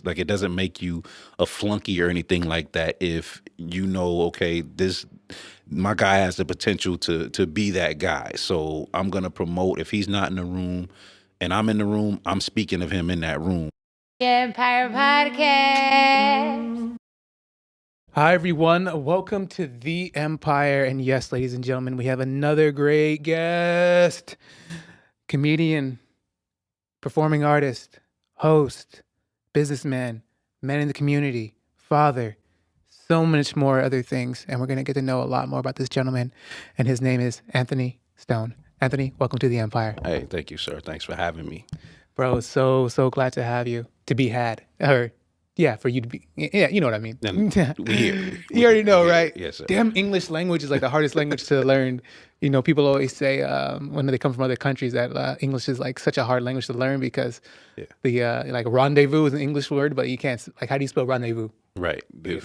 Like, it doesn't make you a flunky or anything like that if you know, okay, my guy has the potential to be that guy. So I'm gonna promote. If he's not in the room and I'm in the room, I'm speaking of him in that room. Empire Podcast. Hi, everyone. Welcome to The Empire. And yes, ladies and gentlemen, we have another great guest. Comedian, performing artist, host, businessman, man in the community, father, so much more other things. And we're going to get to know a lot more about this gentleman. And his name is Anthony Stone. Anthony, welcome to The Empire. Hey, thank you, sir. Thanks for having me. Bro, so glad to have you, to be had. Or, yeah, for you to be, yeah, you know what I mean. And we here. You already know, right? Yes, sir. Damn, English language is like the hardest language to learn. You know, people always say when they come from other countries that English is like such a hard language to learn because the like rendezvous is an English word, but you can't, like, how do you spell rendezvous? Right. The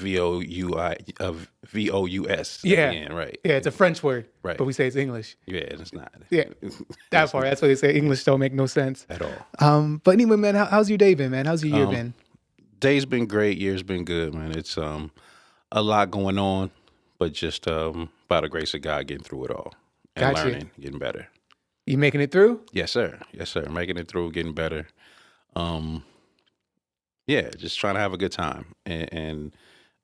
VOUS. Yeah. Again, right. Yeah, it's a French word, Right. but we say it's English. Yeah, it's not. Yeah, that part. That's why they say English don't make no sense. At all. But anyway, man, how's your day been, man? How's your year been? Day's been great. Year's been good, man. It's a lot going on, but just by the grace of God, getting through it all and Gotcha. learning, getting better. You making it through? Yes, sir. Yes, sir. Making it through, getting better. Yeah, just trying to have a good time and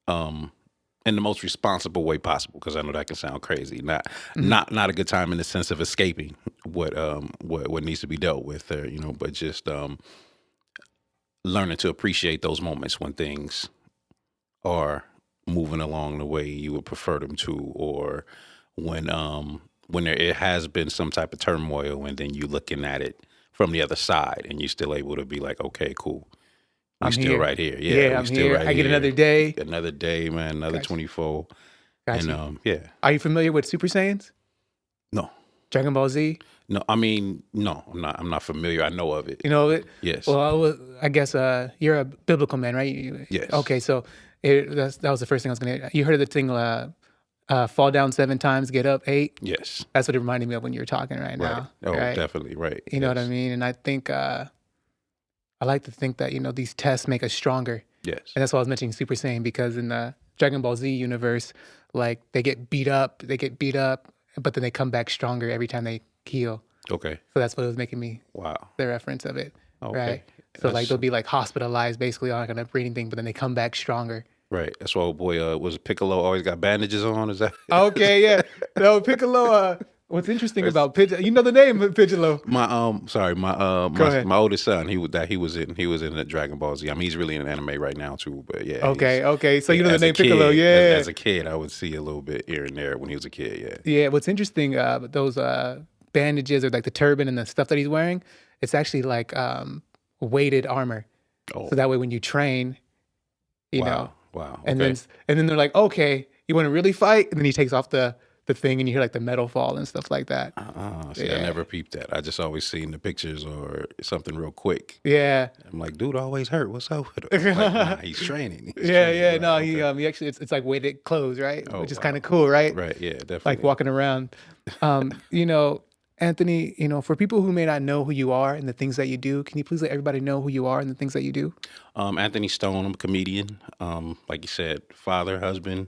in the most responsible way possible, because I know that can sound crazy. Not a good time in the sense of escaping what needs to be dealt with, but just learning to appreciate those moments when things are moving along the way you would prefer them to, or when it has been some type of turmoil, and then you looking at it from the other side, and you're still able to be like, okay, cool. I'm still right here. Yeah, I'm here. I get another day. Another day, man. Another 24. Gotcha. And yeah. Are you familiar with Super Saiyans? No. Dragon Ball Z? No, I mean, no, I'm not familiar. I know of it. You know it? Yes. Well, I guess you're a biblical man, right? Yes. Okay, so that was the first thing I was going to... You heard of the thing, fall down 7 times, get up 8? Yes. That's what it reminded me of when you were talking right now. Oh, right? definitely, right. You know what I mean? And I think... I like to think that, these tests make us stronger. Yes. And that's why I was mentioning Super Saiyan, because in the Dragon Ball Z universe, like, they get beat up, but then they come back stronger every time they heal. Okay. So that's what it was making me, wow, the reference of it, okay. Right? So like they'll be like hospitalized, basically not gonna breathe anything, but then they come back stronger. Right. That's why old boy was Piccolo always got bandages on. Is that? Okay, yeah. No, Piccolo. What's interesting about Piccolo? You know the name of Piccolo. My ahead. my oldest son, he was in the Dragon Ball Z. I mean, he's really in anime right now too. But yeah. Okay. So you know the as a name Piccolo, kid, yeah. As a kid, I would see a little bit here and there when he was a kid. Yeah. Yeah. What's interesting, those bandages or like the turban and the stuff that he's wearing, it's actually like weighted armor. Oh. So that way when you train, you know. Wow. And Okay. then they're like, okay, you want to really fight? And then he takes off the thing and you hear like the metal fall and stuff like that. See, Yeah. I never peeped that. I just always seen the pictures or something real quick. Yeah. I'm like, dude, always hurt. What's up with him? Like, nah, he's training. Yeah. No, Right, he okay. actually it's like weighted clothes, right? Oh, Which is wow. kind of cool, right? Right. Yeah. Definitely. Like walking around. Anthony, for people who may not know who you are and the things that you do, can you please let everybody know who you are and the things that you do? Anthony Stone. I'm a comedian. Like you said, father, husband,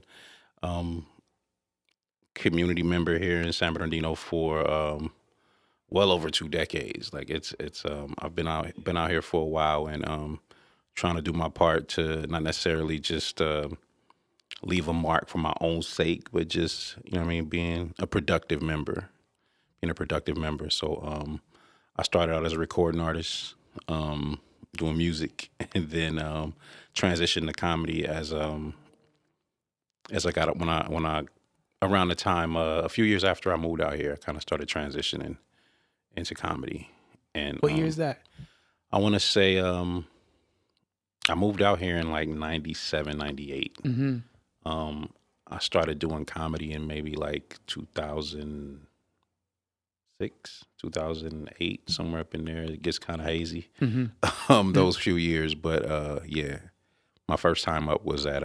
community member here in San Bernardino for well over 2 decades. Like it's I've been out here for a while, and trying to do my part to not necessarily just leave a mark for my own sake, but just, being a productive member. So I started out as a recording artist, doing music, and then transitioned to comedy as I got when I around the time a few years after I moved out here, I kind of started transitioning into comedy. And What year is that? I want to say I moved out here in like 97, 98. Mm-hmm. I started doing comedy in maybe like 2006, 2008, somewhere up in there. It gets kind of hazy. Mm-hmm. Those few years, but yeah, my first time up was at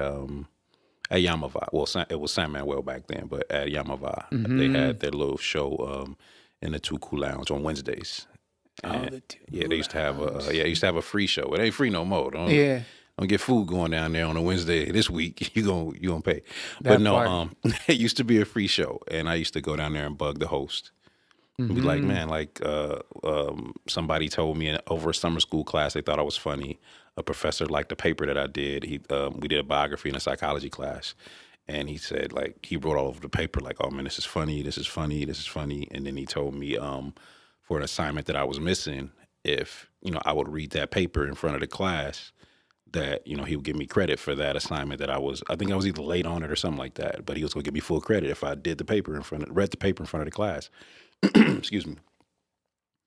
Yamava. Well, it was San Manuel back then, but at Yamava, they had their little show in the Tuku Lounge on Wednesdays. And, the Tuku yeah, they used to have a free show. It ain't free no more. Yeah. don't get food going down there on a Wednesday this week. You gonna pay. But That no, part. it used to be a free show, and I used to go down there and bug the host. And be like, Mm-hmm. man, like somebody told me over a summer school class they thought I was funny. A professor liked the paper that I did. We did a biography in a psychology class, and he said like he wrote all over the paper like, oh man, this is funny, this is funny, this is funny. And then he told me for an assignment that I was missing, if I would read that paper in front of the class, that he would give me credit for that assignment that I think I was either late on it or something like that, but he was going to give me full credit if I did the paper read the paper in front of the class. Excuse me.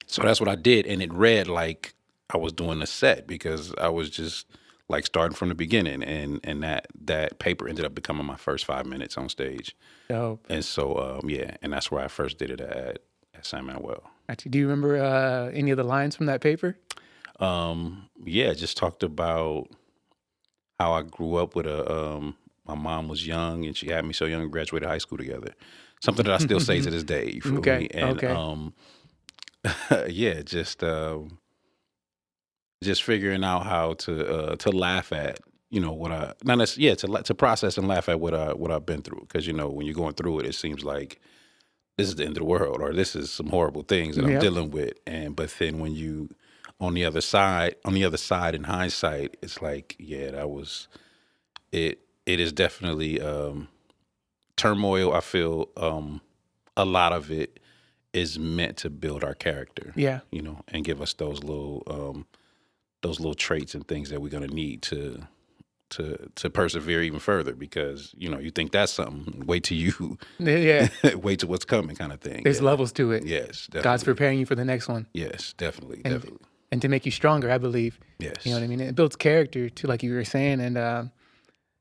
So that's what I did, and it read like I was doing a set because I was just like starting from the beginning, and that paper ended up becoming my first 5 minutes on stage. Dope. And so yeah, and that's where I first did it at San Manuel. Actually, do you remember any of the lines from that paper? Yeah, just talked about how I grew up with my mom was young and she had me so young and graduated high school together. Something that I still say to this day. You feel Okay. me? And Okay. yeah, just figuring out how to laugh at what I not necessarily, yeah, to process and laugh at what I've been through, because when you're going through it, it seems like this is the end of the world or this is some horrible things that I'm Yep. dealing with. And but then when you on the other side in hindsight, it's like, yeah, that was it. It is definitely turmoil. I feel a lot of it is meant to build our character, Yeah. and give us those little traits and things that we're gonna need to persevere even further, because you think that's something, wait till you Yeah. wait till what's coming, kind of thing. There's Yeah. levels to it. Yes, God's definitely. preparing you for the next one, Yes, definitely, and definitely. and to make you stronger, I believe. You know Yes. what I mean? It builds character too, like you were saying, and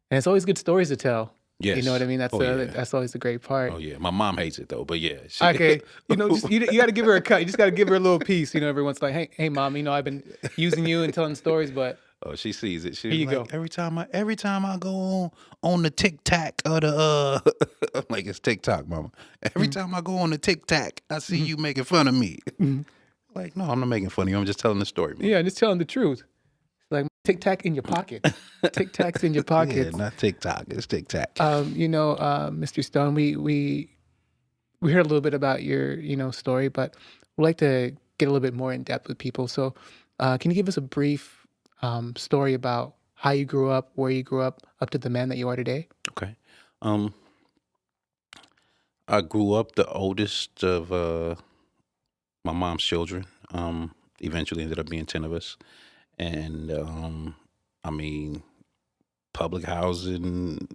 it's always good stories to tell. You know what I Yes. mean? Oh yeah. That's always the great part. Oh yeah. My mom hates it though, but yeah, she Okay, just you got to give her a cut. You just got to give her a little piece. Every once like, hey, mom, I've been using you and telling stories, but oh, she sees it. here She's you like, go. every time I go on the TikTok or the I'm like, it's TikTok, mama. Every Mhm. time I go on the TikTok, I see Mhm. you making fun of me. Mhm. Like, no, I'm not making fun of you. I'm just telling the story, mom. Yeah, just telling the truth. Like tic tac in your pockets. Tic tacs in your Yeah, pockets. not TikTok. It's TikTok. Mr. Stone, we heard a little bit about your story, but we'd like to get a little bit more in depth with people. So, can you give us a brief story about how you grew up, where you grew up to the man that you are today? Okay. Um, I grew up the oldest of my mom's children. Eventually ended up being 10 of us. And I mean, public housing,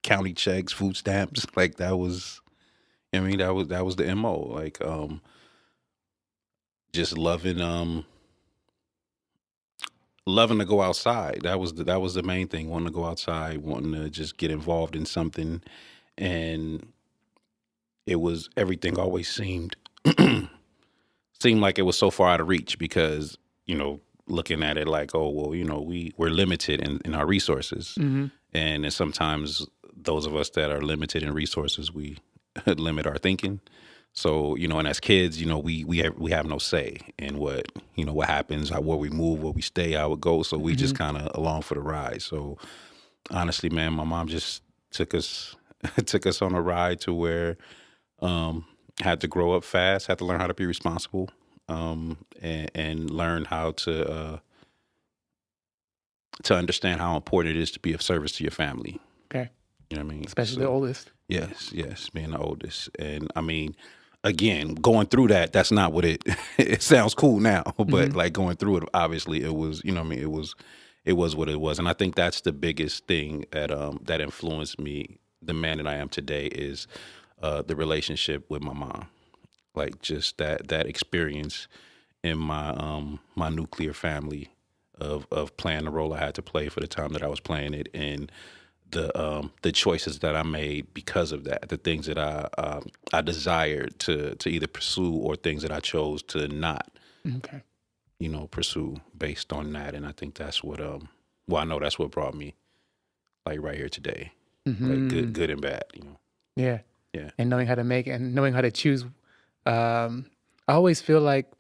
county checks, food stamps, like that was that was the MO. Like just loving to go outside. That was the main thing, wanting to go outside, wanting to just get involved in something. And it was everything always seemed like it was so far out of reach, because looking at it like, oh well, we're limited in our resources. Mm-hmm. And then sometimes those of us that are limited in resources, we limit our thinking. So and as kids, we have no say in what happens, where we move, where we stay, how it goes. So we just Mm-hmm. kind of along for the ride. So honestly, man, my mom just took us took us on a ride to where had to grow up fast, had to learn how to be responsible, and learn how to understand how important it is to be of service to your family. Okay, You know what I mean? especially the So oldest. yes, being the oldest. And I mean, again, going through that's not what it it sounds cool now, Mm-hmm. but like going through it, obviously it was, what I mean, it was what it was. And I think that's the biggest thing that influenced me, the man that I am today, is the relationship with my mom. Like just that experience in my nuclear family of playing the role I had to play for the time that I was playing it, and the choices that I made because of that, the things that I desired to either pursue, or things that I chose to not Okay. pursue based on that. And I think that's what I know that's what brought me like right here today, like Mm-hmm. good and bad. Yeah, Yeah. and knowing how to make it and knowing how to choose. I always feel like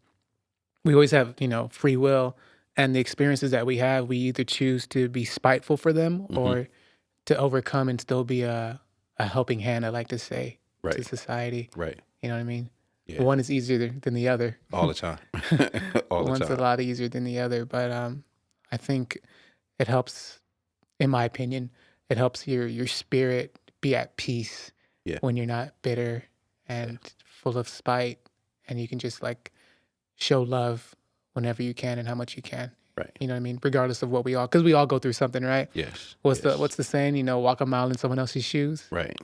we always have free will, And the experiences that we have, we either choose to be spiteful for them or to overcome and still be a helping hand, I like to say, to Right. society. Right. You know what I mean? Yeah. One is easier than the other. All the time. All the One's a time. lot easier than the other, but I think it helps, in my opinion, it helps your spirit be at peace Yeah. when you're not bitter and full of spite, and you can just like show love whenever you can and how much you can. Right. You know what I mean? Regardless of what we all, because we all go through something, right? Yes. What's yes. the saying? You know, walk a mile in someone else's shoes, Right.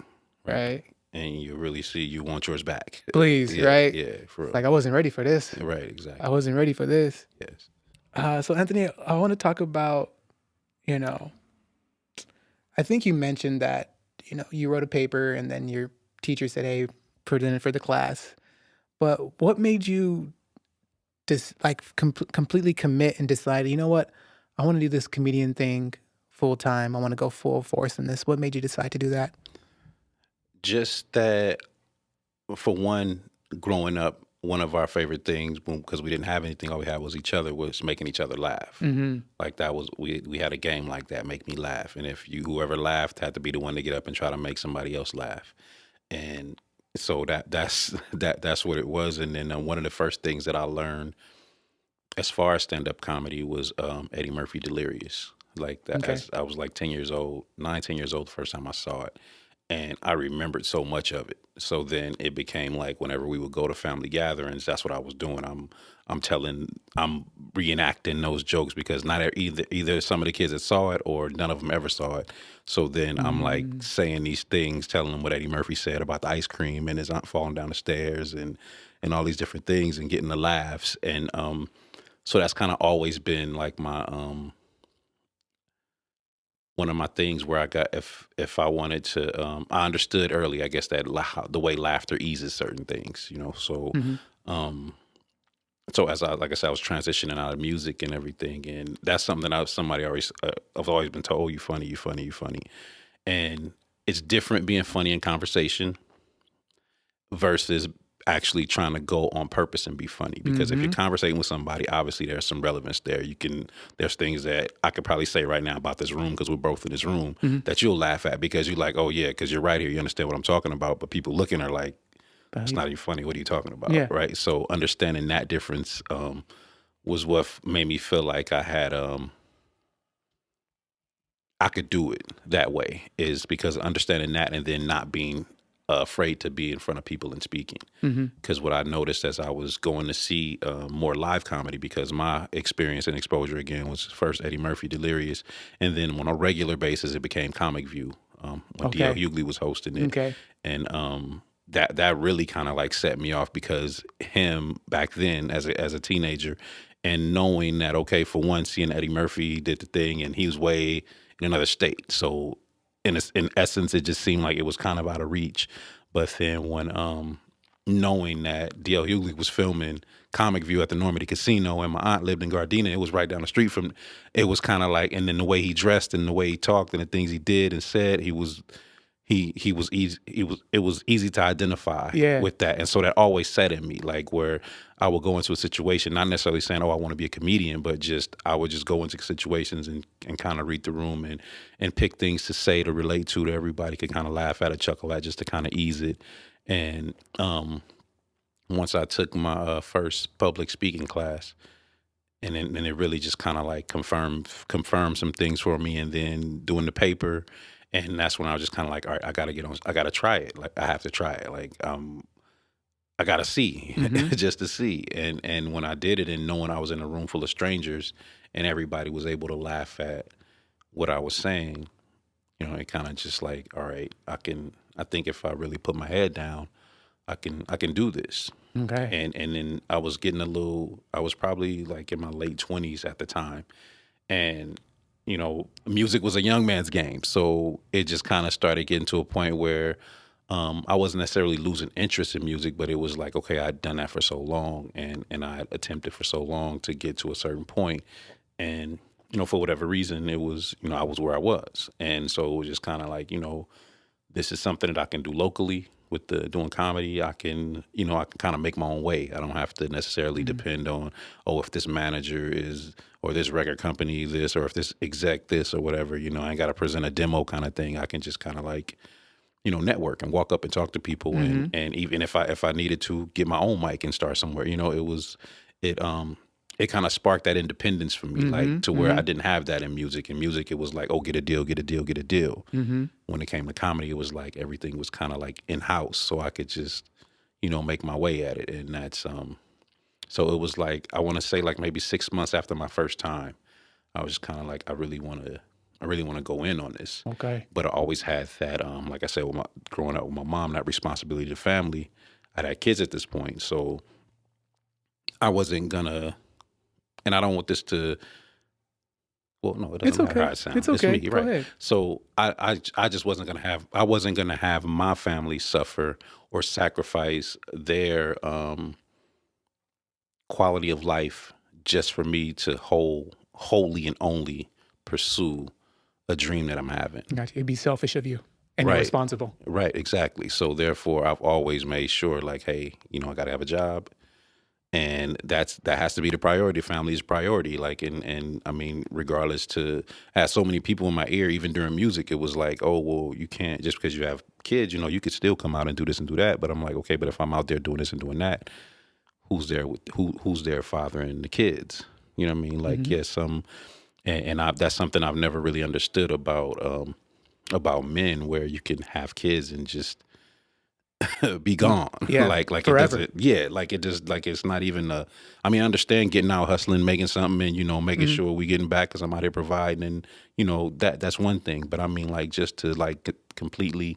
right? And you really see you want yours back. Please, Yeah. right? Yeah. For real. Like I wasn't ready for this. Right. I Exactly. wasn't ready for this. Yes. So Anthony, I want to talk about, you know, I think you mentioned that, you know, you wrote a paper and then your teacher said, "Hey, put it in for the class." But what made you just like completely commit and decide, you know what, I want to do this comedian thing full time. I want to go full force in this. What made you decide to do that? Just that, for one, growing up, one of our favorite things, because we didn't have anything, all we had was each other, was making each other laugh. Mm-hmm. Like that was we had a game like that, make me laugh, and if whoever laughed had to be the one to get up and try to make somebody else laugh, and so that's what it was. And then one of the first things that I learned as far as stand up comedy was Eddie Murphy Delirious. Like that, Okay. as I was like 10 years old, 9, 10 years old, the first time I saw it, and I remembered so much of it. So then it became like whenever we would go to family gatherings, that's what I was doing. I'm reenacting those jokes because not either some of the kids that saw it or none of them ever saw it. So then I'm like Mm, saying these things, telling them what Eddie Murphy said about the ice cream and his aunt falling down the stairs and all these different things and getting the laughs. And so that's kind of always been like my one of my things where I got if I wanted to I understood early, I guess, that the way laughter eases certain things, you know. So mm-hmm. um so as I like I said, I was transitioning out of music and everything, and that's something that somebody always I've always been told, oh, you funny, you funny, you funny. And it's different being funny in conversation versus actually trying to go on purpose and be funny, because if you're Mm-hmm. conversating with somebody, obviously there's some relevance there. There's things that I could probably say right now about this room, because we're both in this room, Mm-hmm. that you'll laugh at because you're like, oh yeah, because you're right here, you understand what I'm talking about, but people looking are like, it's not even funny, what are you talking about? Yeah. Right. So understanding that difference was what made me feel like I could do it that way, is because understanding that and then not being afraid to be in front of people and speaking. Mm-hmm. Because what I noticed as I was going to see more live comedy, because my experience and exposure again was first Eddie Murphy Delirious, and then on a regular basis it became Comic View when D.L. Okay. Hughley was hosting it. Okay. And that really kind of like set me off, because him back then as a teenager, and knowing that, okay, for one, seeing Eddie Murphy did the thing and he was way in another state, so in essence it just seemed like it was kind of out of reach. But then when knowing that D.L. Hughley was filming Comic View at the Normandy Casino and my aunt lived in Gardena, it was right down the street from, it was kind of like, and then the way he dressed and the way he talked and the things he did and said, he was easy. It was easy to identify Yeah. with that, and so that always set in me, like where I would go into a situation, not necessarily saying, "Oh, I want to be a comedian," but just I would just go into situations and kind of read the room and pick things to say to relate to that everybody could kind of laugh at or chuckle at, just to kind of ease it. And once I took my first public speaking class, and it really just kind of like confirmed some things for me, and then doing the paper, and that's when I was just kind of like, all right, I gotta try it, like I have to try it, like I gotta see Mm-hmm. just to see. And when I did it, and knowing I was in a room full of strangers and everybody was able to laugh at what I was saying, you know, it kind of just like, all right, I think if I really put my head down, I can do this. Okay. And then I was I was probably like in my late 20s at the time, and you know, music was a young man's game, so it just kind of started getting to a point where I wasn't necessarily losing interest in music, but it was like, okay, I'd done that for so long, and I had attempted for so long to get to a certain point, and you know, for whatever reason, it was, you know, I was where I was, and so it was just kind of like, you know, this is something that I can do locally. with the doing comedy, I can, you know, I can kind of make my own way. I don't have to necessarily depend on, oh, if this manager is, or this record company this, or if this exec this or whatever, you know, I ain't got to present a demo kind of thing. I can just kind of like, you know, network and walk up and talk to people. And even if I needed to get my own mic and start somewhere, you know, it it kind of sparked that independence for me, like to where I didn't have that in music. In music, it was like, oh, get a deal, get a deal, get a deal. When it came to comedy, it was like everything was kind of like in house, so I could just, you know, make my way at it. And that's so it was like, I want to say like maybe 6 months after my first time, I was just kind of like, I really want to go in on this. Okay. But I always had that, like I said, with growing up with my mom, that responsibility to family. I had kids at this point, so I wasn't gonna. And I don't want this to. Well, no, it It's doesn't matter okay. how it sounds. It's okay. me, Go right? ahead. So I just wasn't gonna have. I wasn't gonna have my family suffer or sacrifice their quality of life just for me to wholly and only pursue a dream that I'm having. Gotcha. It'd be selfish of you and Right. irresponsible. Right, exactly. So therefore, I've always made sure, like, hey, you know, I got to have a job, and that has to be the priority. Family is priority. Like, and I mean, regardless to, I had so many people in my ear, even during music, it was like, oh, well, you can't just because you have kids, you know, you could still come out and do this and do that. But I'm like, okay, but if I'm out there doing this and doing that, who's there with who's there fathering the kids? You know what I mean? Like, yes, and that's something I've never really understood about men, where you can have kids and just be gone. Yeah, like it forever. doesn't, yeah, like it just, like it's not even I mean, I understand getting out hustling, making something, and, you know, making sure we getting back because I'm out here providing, and, you know, that's one thing. But I mean, like, just to like completely,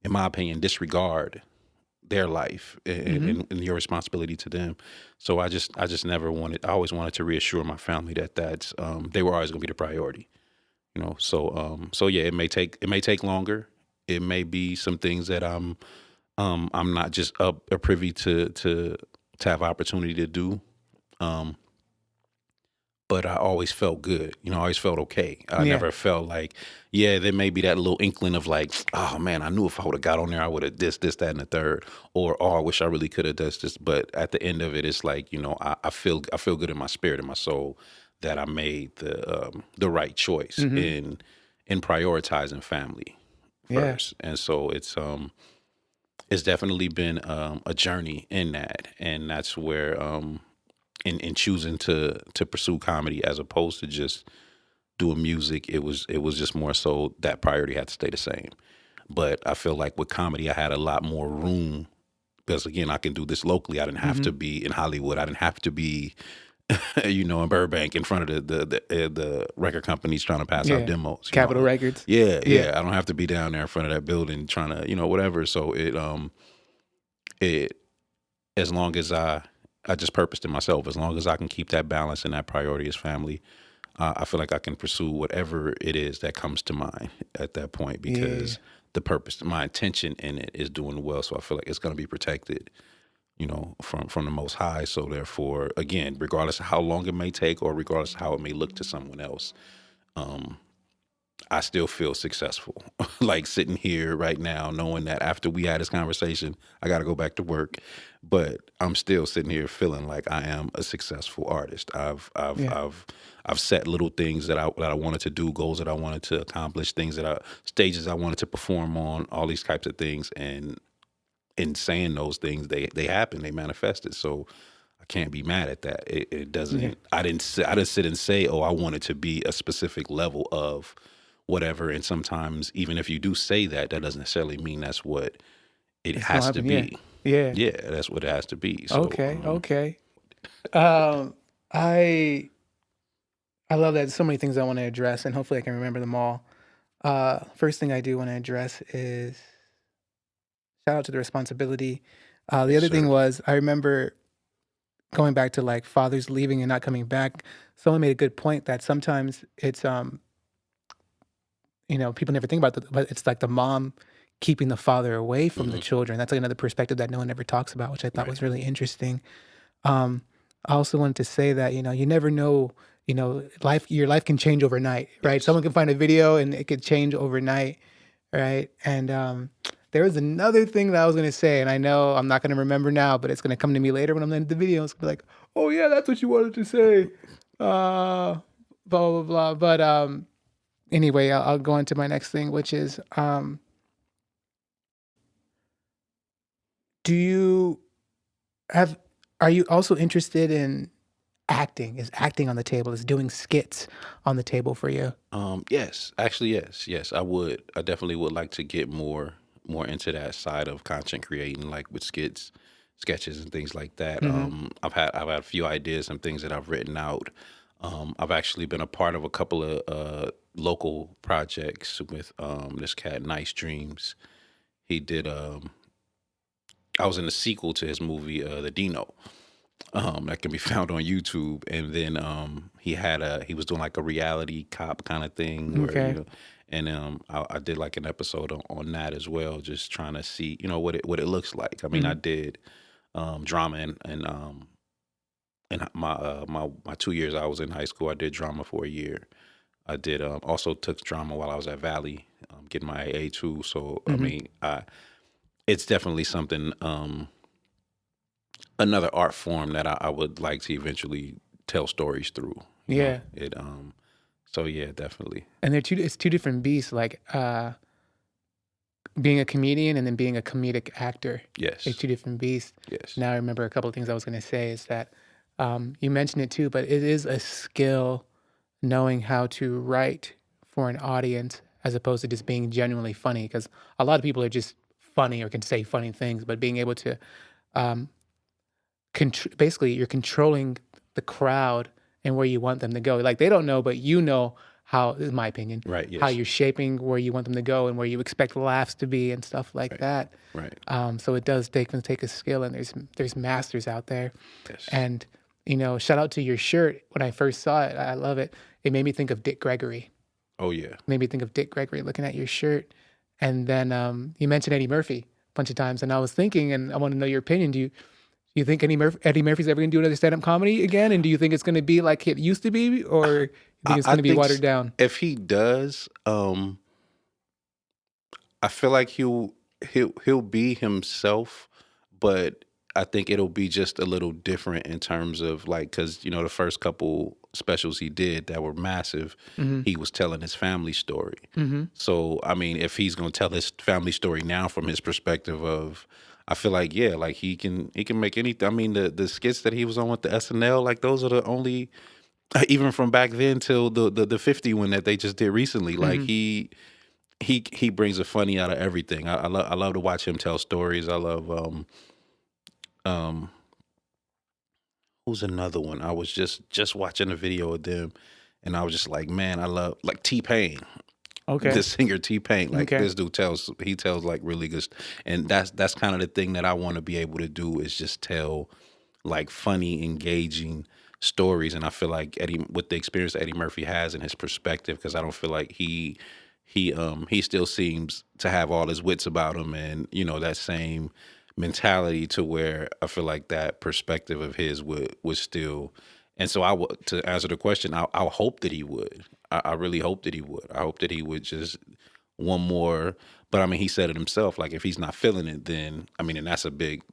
in my opinion, disregard their life and your responsibility to them. So I just never wanted, I always wanted to reassure my family that that's they were always going to be the priority, you know. So yeah, it may take longer. It may be some things that I'm not just up or privy to have opportunity to do. But I always felt good. You know, I always felt okay. I Yeah. never felt like, yeah, there may be that little inkling of like, oh man, I knew if I would have got on there, I would have this, that, and the third. Or, oh, I wish I really could have done this. But at the end of it, it's like, you know, I feel good in my spirit and my soul that I made the right choice in prioritizing family Yeah. first. And so it's definitely been a journey in that. And that's where in choosing to pursue comedy as opposed to just doing music, it was just more so that priority had to stay the same. But I feel like with comedy, I had a lot more room because, again, I can do this locally. I didn't have to be in Hollywood. I didn't have to be, you know, in Burbank in front of the record companies trying to pass out demos. Capitol Records. Yeah. I don't have to be down there in front of that building trying to, you know, whatever. So it as long as I just purposed in myself, as long as I can keep that balance and that priority as family, I feel like I can pursue whatever it is that comes to mind at that point, because the purpose, my intention in it is doing well. So I feel like it's going to be protected, you know, from the Most High. So therefore, again, regardless of how long it may take or regardless of how it may look to someone else, I still feel successful. Like sitting here right now, knowing that after we had this conversation, I got to go back to work, but I'm still sitting here feeling like I am a successful artist. I've set little things that I wanted to do, goals that I wanted to accomplish, stages I wanted to perform on, all these types of things, and in saying those things, they happen, they manifested. So I can't be mad at that. It doesn't. I didn't sit and say, oh, I wanted to be a specific level of whatever. And sometimes even if you do say that, that doesn't necessarily mean that's what it has to be. Yeah. Yeah, that's what it has to be. So, Okay. I love that. There's so many things I want to address, and hopefully I can remember them all. First thing I do want to address is shout out to the responsibility. The other thing was, I remember going back to like fathers leaving and not coming back. Someone made a good point that sometimes it's you know, people never think about that, but it's like the mom keeping the father away from the children. That's like another perspective that no one ever talks about, which I thought was really interesting. I also wanted to say that, you know, you never know, you know, your life can change overnight, right? Someone can find a video and it could change overnight, right? And there was another thing that I was gonna say, and I know I'm not gonna remember now, but it's gonna come to me later when I'm in the video. It's gonna be like, oh yeah, that's what you wanted to say. Blah blah blah. But anyway, I'll go into my next thing, which is do you have are you also interested in acting? Is acting on the table? Is doing skits on the table for you? Yes, actually, yes, I would. I definitely would like to get more into that side of content creating, like with sketches, and things like that. Mm-hmm. I've had a few ideas and things that I've written out. I've actually been a part of a couple of local projects with this cat, Nice Dreams. He did. I was in the sequel to his movie, The Dino. That can be found on YouTube. And then he was doing like a reality cop kind of thing where Okay. and I did like an episode on that as well, just trying to see what it looks like. I mean, I Mm-hmm. did drama and my 2 years I was in high school. I did drama for a year. I did also took drama while I was at Valley, getting my AA too. So I Mm-hmm. mean, it's definitely something. Another art form that I would like to eventually tell stories through. Yeah. It so yeah, definitely. And it's two different beasts, like being a comedian and then being a comedic actor. They're Yes. two different beasts. Yes. Now I remember a couple of things I was going to say is that you mentioned it too, but it is a skill knowing how to write for an audience as opposed to just being genuinely funny. Because a lot of people are just funny or can say funny things, but being able to um, basically you're controlling the crowd and where you want them to go. Like they don't know, but you know how, this is my opinion, Right, how yes. you're shaping where you want them to go and where you expect laughs to be and stuff like Right. that. Right. So it does take a skill, and there's masters out there. Yes. And shout out to your shirt. When I first saw it, I love it. It made me think of Dick Gregory. Oh yeah. Made me think of Dick Gregory looking at your shirt. And then you mentioned Eddie Murphy a bunch of times, and I was thinking, and I want to know your opinion. Do you think Eddie Murphy's ever going to do another stand-up comedy again? And do you think it's going to be like it used to be, or you think it's I going to be think watered down? if he does, I feel like he'll be himself, but I think it'll be just a little different in terms of like, because the first couple specials he did that were massive, Mm-hmm. he was telling his family story. Mm-hmm. So I mean, if he's gonna tell his family story now from his perspective of, I feel like yeah, like he can make anything. I mean, the skits that he was on with the SNL, like those are the only, even from back then till the 50 one that they just did recently. Like Mm-hmm. he brings the funny out of everything. I love to watch him tell stories. I love um who's another one? I was just watching a video of them, and I was just like, man, I love like T-Pain. Okay. The singer T-Pain, like Okay. this dude tells like really good, and that's kind of the thing that I want to be able to do is just tell like funny, engaging stories. And I feel like Eddie, with the experience that Eddie Murphy has and his perspective, because I don't feel like he still seems to have all his wits about him, and that same mentality to where I feel like that perspective of his would still. And so to answer the question, I hope that he would. I really hope that he would. I hope that he would just one more. But I mean, he said it himself. Like if he's not feeling it, then I mean, and that's a big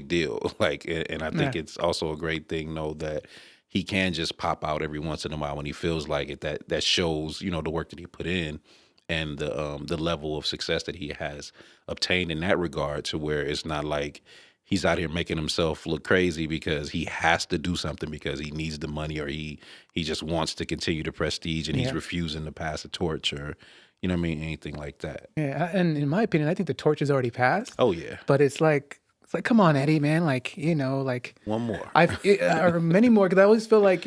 deal. Like, and I Yeah. think it's also a great thing, though, that he can just pop out every once in a while when he feels like it. That shows the work that he put in and the level of success that he has obtained in that regard, to where it's not like he's out here making himself look crazy because he has to do something because he needs the money, or he just wants to continue the prestige and he's Yeah. refusing to pass the torch, or what I mean, anything like that. Yeah. And in my opinion, I think the torch has already passed. Oh yeah, But it's like, come on, Eddie, man. Like, like one more. or many more, because I always feel like,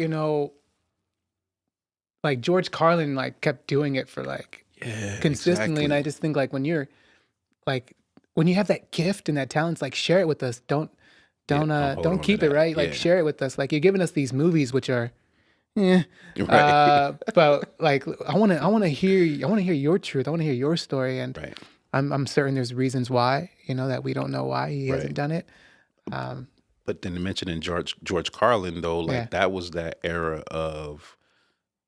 like George Carlin like kept doing it for like Yeah, consistently. And I exactly. just think like like when you have that gift and that talent, it's like share it with us. Don't Yeah, don't don't uh hold don't on to keep it, that. right. Like Yeah, share it with us. Like you're giving us these movies which are yeah. right, But like I wanna hear your truth. I wanna hear your story. And right, I'm certain there's reasons why, that we don't know why he hasn't right. done it. Um But then mentioning George Carlin though, yeah. like that was that era of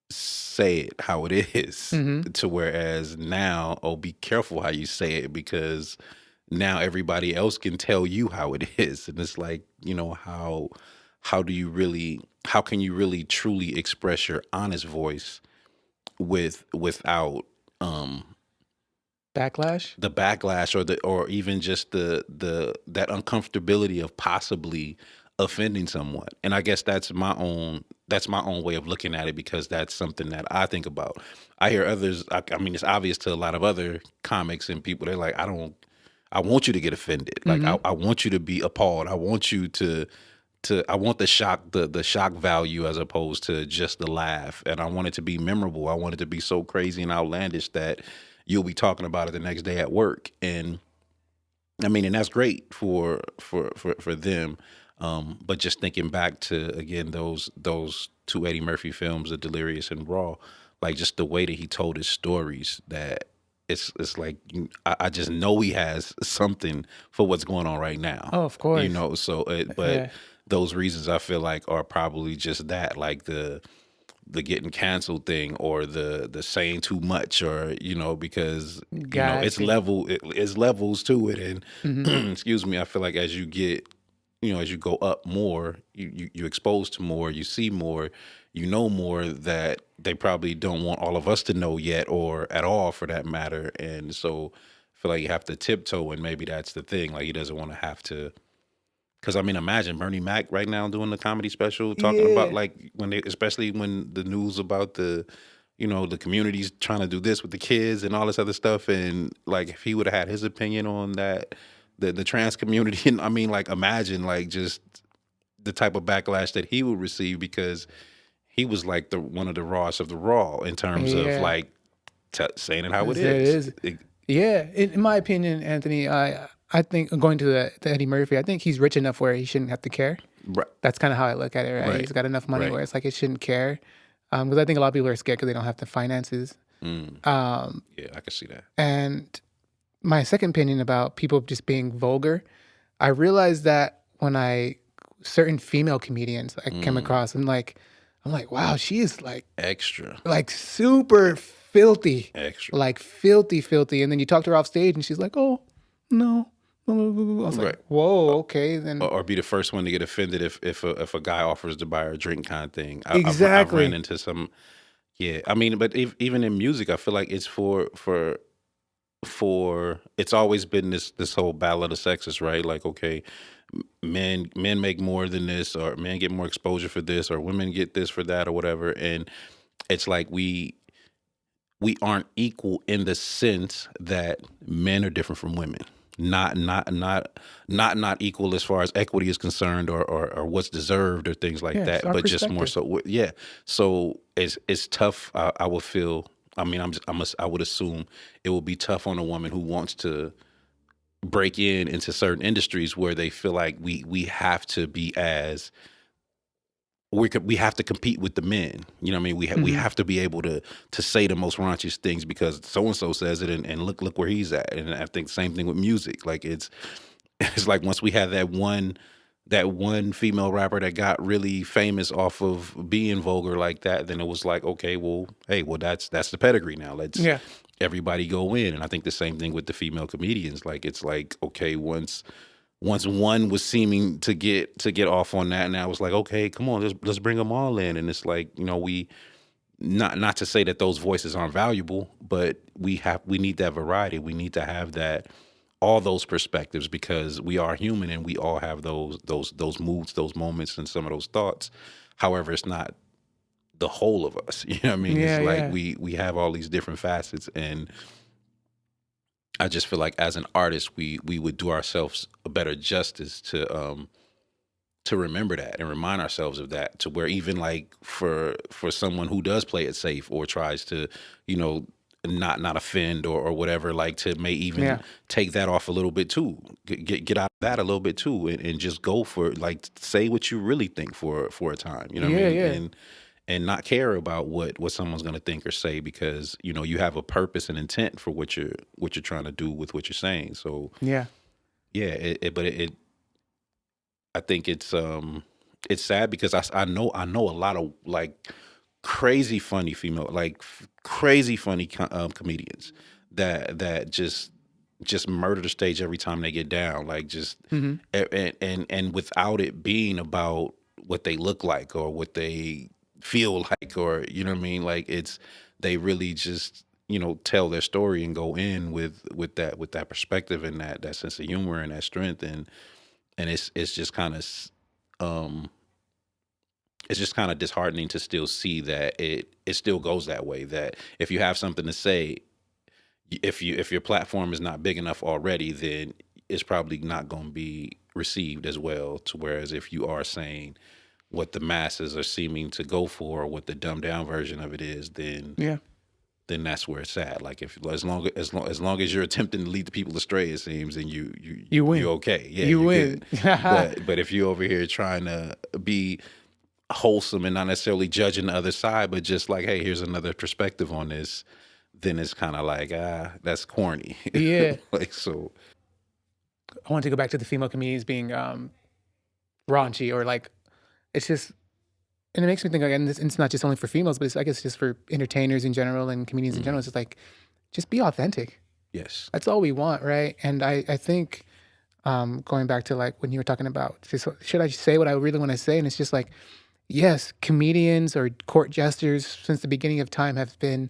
say it how it is, Mm-hmm. to whereas now, oh, be careful how you say it, because now everybody else can tell you how it is, and it's like, how do you really, how can you really truly express your honest voice without Backlash. the backlash, or even just the that uncomfortability of possibly offending someone. And I guess that's my own way of looking at it, because that's something that I think about. I hear others, I mean, it's obvious to a lot of other comics and people, they're like, I want you to get offended, like Mm-hmm. I want you to be appalled, I want you to I want the shock, the shock value, as opposed to just the laugh. And I want it to be memorable. I want it to be so crazy and outlandish that you'll be talking about it the next day at work. And I mean, and that's great for them. But just thinking back to, again, those two Eddie Murphy films, The Delirious and Raw, like just the way that he told his stories, that it's like, I just know he has something for what's going on right now, Oh, of course. So but Yeah. those reasons, I feel like, are probably just that, like the getting canceled thing, or the saying too much, or because Gotcha. it's levels to it. And Mm-hmm. excuse me, I feel like as you get, as you go up more, you exposed to more, you see more, more that they probably don't want all of us to know yet, or at all, for that matter. And so I feel like you have to tiptoe, and maybe that's the thing. Like, he doesn't want to have to, because I mean, imagine Bernie Mac right now doing the comedy special, talking about, Yeah. like, especially when the news about the communities trying to do this with the kids and all this other stuff. And like, if he would have had his opinion on that, the trans community, and I mean, like, imagine, like, just the type of backlash that he would receive, because he was like the one of the rawest of the raw, in terms of, Yeah. like, saying it how it There it is. is. Yeah. In my opinion, Anthony, I think, going to the Eddie Murphy, I think he's rich enough where he shouldn't have to care. Right, That's kind of how I look at it, right? right, He's got enough money right. where it's like it shouldn't care. Because I think a lot of people are scared because they don't have the finances. Mm, Um, yeah, I can see that. and my second opinion about people just being vulgar, I realized that when certain female comedians I came Mm, across, I'm like, wow, she is extra, like super filthy, extra. like filthy, filthy. And then you talk to her off stage and she's like, oh, no. I was like, Right. whoa, okay. Then Or be the first one to get offended if a guy offers to buy her a drink, kind of thing. I've ran exactly. into some. Yeah, I mean, but even in music, I feel like it's for it's always been this whole battle of the sexes, right? Like, okay, men make more than this, or men get more exposure for this, or women get this for that, or whatever. And it's like we aren't equal, in the sense that men are different from women. Not equal as far as equity is concerned, or what's deserved, or things like Yeah, it's that, our but just more perspective. so, yeah. So it's tough. I would feel. I mean, I would assume it will be tough on a woman who wants to break into certain industries, where they feel like we have to be as we have to compete with the men. You know what I mean? We Hmm. have to be able to say the most raunchiest things, because so and so says it, and look where he's at. And I think same thing with music. Like, it's like, once we had that one female rapper that got really famous off of being vulgar like that, then it was like, okay, well, hey, well, that's the pedigree now. Let's Yeah. everybody go in. And I think the same thing with the female comedians. Like, it's like, okay, once one was seeming to get off on that, and I was like, okay, come on, let's bring them all in. And it's like, we not to say that those voices aren't valuable, but we need that variety. We need to have that, all those perspectives, because we are human, and we all have those moods, those moments, and some of those thoughts. However, it's not the whole of us. You know what I mean? It's Yeah. like Yeah. we have all these different facets. And I just feel like, as an artist, we would do ourselves a better justice to remember that, and remind ourselves of that, to where, even like, for someone who does play it safe, or tries to, you know not offend, or whatever, like, to may even Yeah. take that off a little bit too, get out of that a little bit too, and just go for, like, say what you really think for a time. You know what I Yeah. mean? Yeah. And not care about what someone's going to think or say, because you have a purpose and intent for what you're trying to do with what you're saying. So Yeah. yeah, but I think it's sad, because I know a lot of, like, crazy funny female, like, crazy funny comedians that just just murder the stage every time they get down, like just Mm-hmm. and without it being about what they look like or what they feel like, or you know what I mean, like it's they really just tell their story and go in with that perspective and that sense of humor and that strength, and it's just kind of um it's just kind of disheartening to still see that it still goes that way, that if you have something to say, if your platform is not big enough already, then it's probably not going to be received as well. To whereas if you are saying what the masses are seeming to go for, or what the dumbed down version of it is, Yeah. then that's where it's at. Like if as long as you're attempting to lead the people astray, it seems, then You win. you're okay. Yeah, You you're win. good. But if you're over here trying to be wholesome and not necessarily judging the other side, but just like, hey, here's another perspective on this, then it's kind of like, that's corny. Yeah. Like, so I want to go back to the female comedians being raunchy, or like, it's just, and it makes me think, like, and it's not just only for females, but it's, I guess, just for entertainers in general and comedians in general. It's just like, just be authentic. yes, That's all we want, right? And I think going back to like when you were talking about, just, should I say what I really want to say? And it's just like, yes, comedians or court jesters since the beginning of time have been